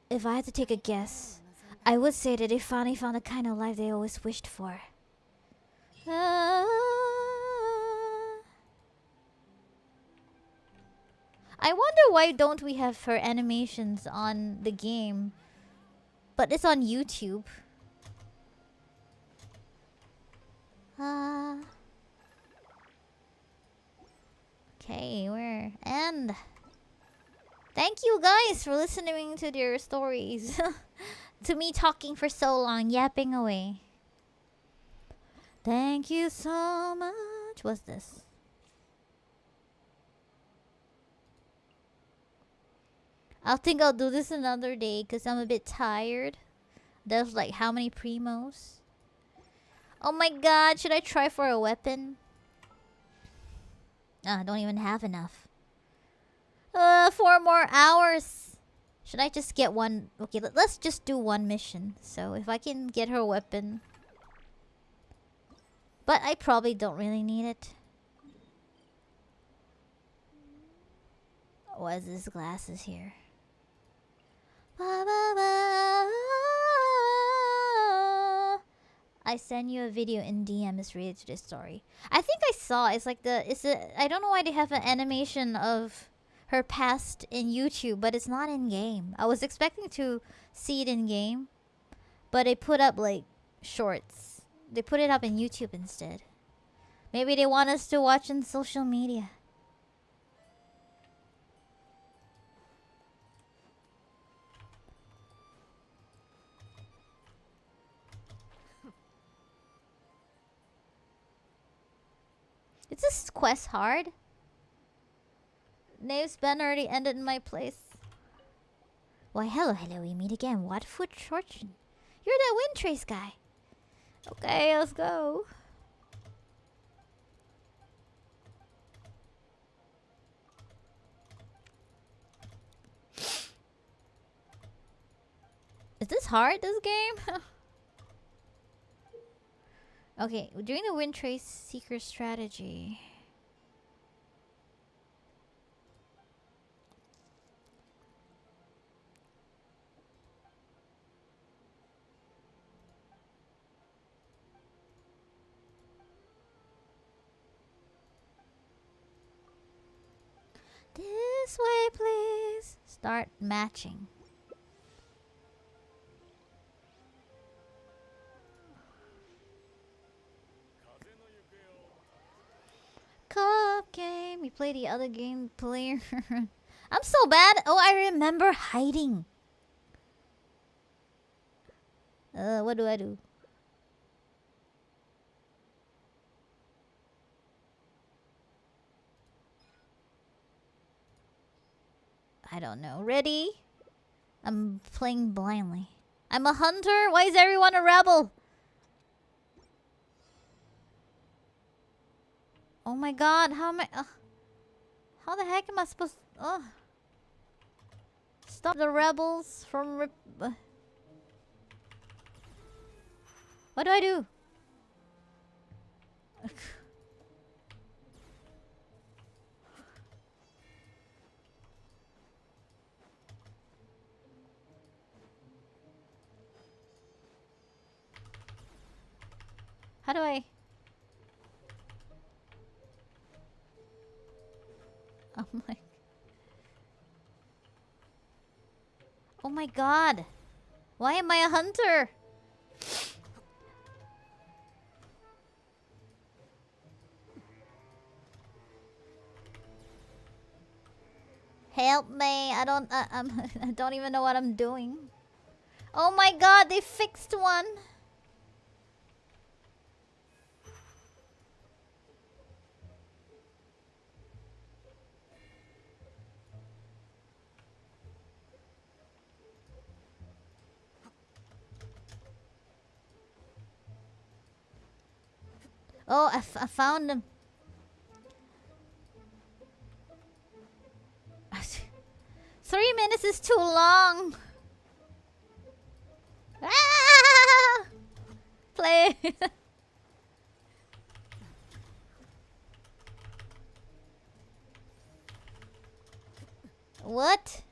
分 If I had to take a guess, I would say that they finally found the kind of life they always wished for. I wonder why don't we have her animations on the game, but it's on YouTube. Okay, we're and thank you guys for listening to their stories. To me talking for so long, yapping away. Thank you so much. What's this? I think I'll do this another day because I'm a bit tired. There's like how many primos? Oh my god, should I try for a weapon? I don't even have enough. 4 more hours. Should I just get one? Okay, let's just do one mission. So if I can get her a weapon. But I probably don't really need it. What is this glasses here? Ba, ba, ba. I send you a video in DM is related to this story. I think I saw it's like the I don't know why they have an animation of her past in YouTube, but it's not in game. I was expecting to see it in game, but they put up like shorts. They put it up in YouTube instead. Maybe they want us to watch on social media. Is this quest hard? Nave's ban already ended in my place. Why, hello, we meet again. What food fortune? You're that wind trace guy. Okay, let's go. Is this hard, this game? Okay, we're doing the wind trace seeker strategy. This way, please. Start matching. Co-op game. You play the other game player. I'm so bad. Oh, I remember hiding. What do I do? I don't know. Ready? I'm playing blindly. I'm a hunter? Why is everyone a rebel? Oh my god, how am I... how the heck am I supposed to... Stop the rebels from... what do I do? How do I... oh my... oh my god! Why am I a hunter? Help me! I don't... I don't even know what I'm doing. Oh my god! They fixed one! Oh, I found them. 3 minutes is too long. Ah! Play. What?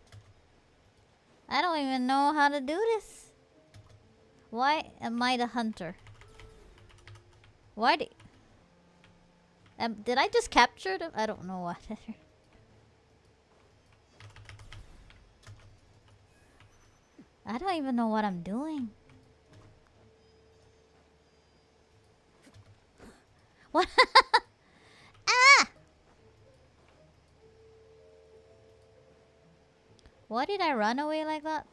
I don't even know how to do this. Why am I the hunter? Why did I just capture them? I don't know what. I don't even know what I'm doing. What? Ah! Why did I run away like that?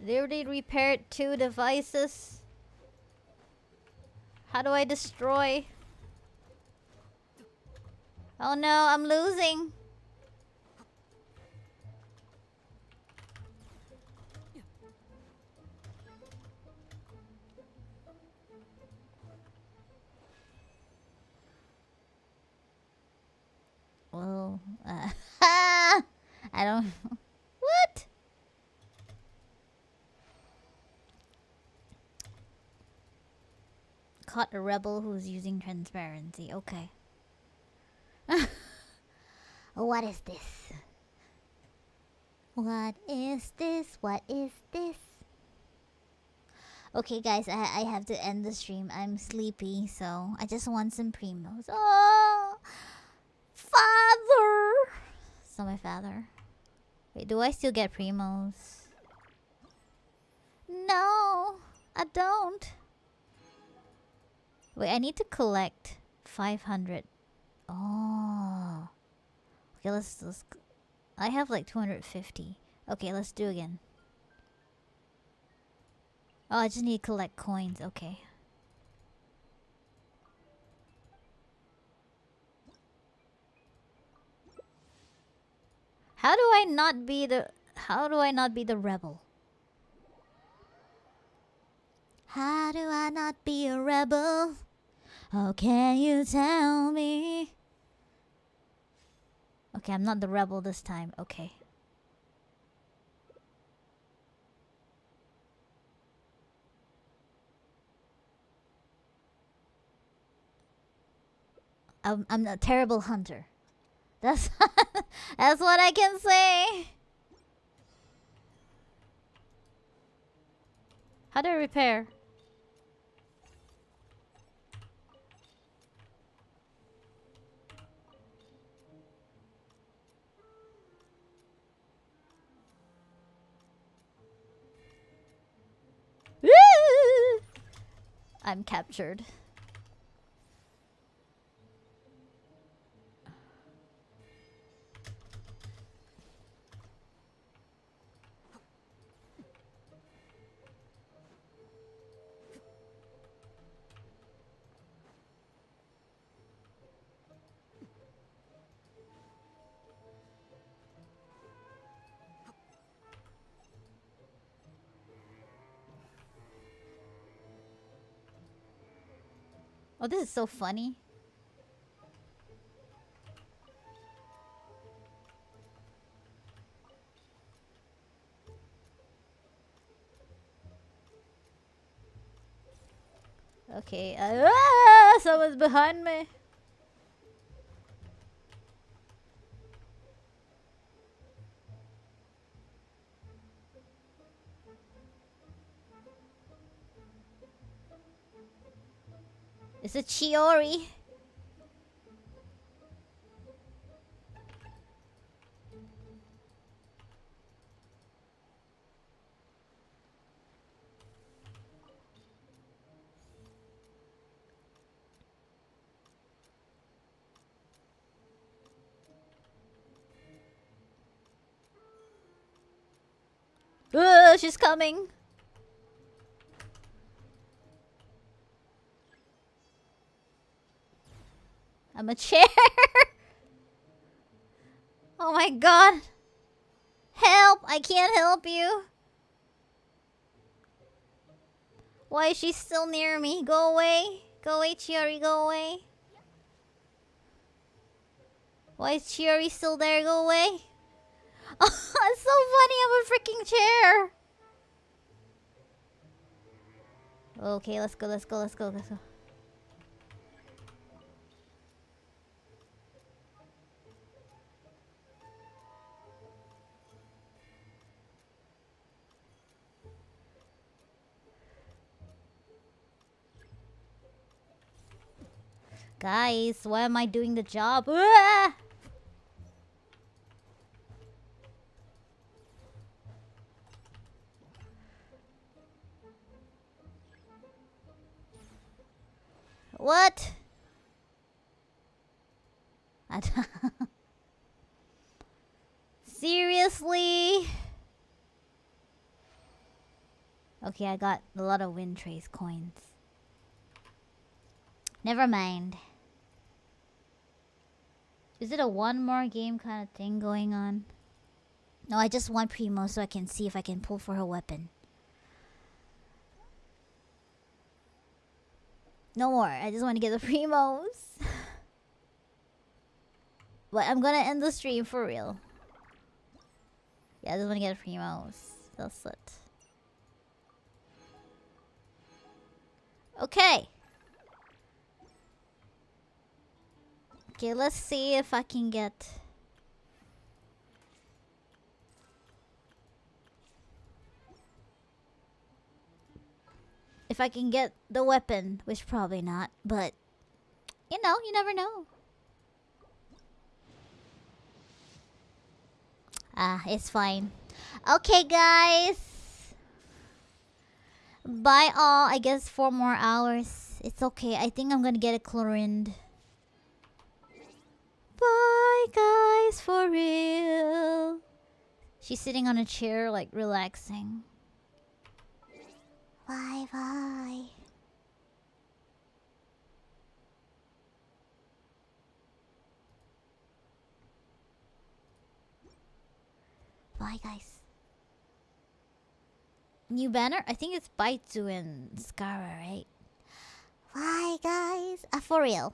They already repaired 2 devices. How do I destroy? Oh no, I'm losing. Well, I don't... What? caught a rebel who's using transparency. Okay. What is this? What is this? What is this? Okay, guys, I have to end the stream. I'm sleepy, so I just want some primos. Oh, father! So my father. Wait, do I still get primos? No, I don't. Wait, I need to collect 500. Oh. Okay, let's. I have like 250. Okay, let's do again. Oh, I just need to collect coins. Okay. How do I not be the rebel? How do I not be a rebel? How can you tell me? Okay, I'm not the rebel this time. Okay. I'm a terrible hunter. That's that's what I can say. How do I repair? I'm captured. Oh, this is so funny. Okay, someone's behind me. It's a Chiori. She's coming. I'm a chair. Oh my god. Help! I can't help you. Why is she still near me? Go away. Go away, Chiori. Go away. Why is Chiori still there? Go away. Oh, it's so funny. I'm a freaking chair. Okay, let's go. Let's go. Let's go. Let's go. Guys, why am I doing the job? Ah! What? Seriously? Okay, I got a lot of wind trace coins. Never mind. Is it a one more game kind of thing going on? No, I just want Primo so I can see if I can pull for her weapon. No more. I just want to get the Primos. But I'm gonna end the stream for real. Yeah, I just want to get the Primos. That's it. Okay. Okay, let's see if I can get... If I can get the weapon, which probably not, but... You know, you never know. Ah, it's fine. Okay, guys. Bye all. I guess 4 more hours. It's okay. I think I'm gonna get a chlorine. Bye, guys. For real. She's sitting on a chair, like, relaxing. Bye, bye. Bye, guys. New banner? I think it's Baitsu and Skara, right? Bye, guys. For real.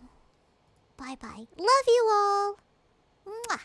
Bye-bye. Love you all. Mwah.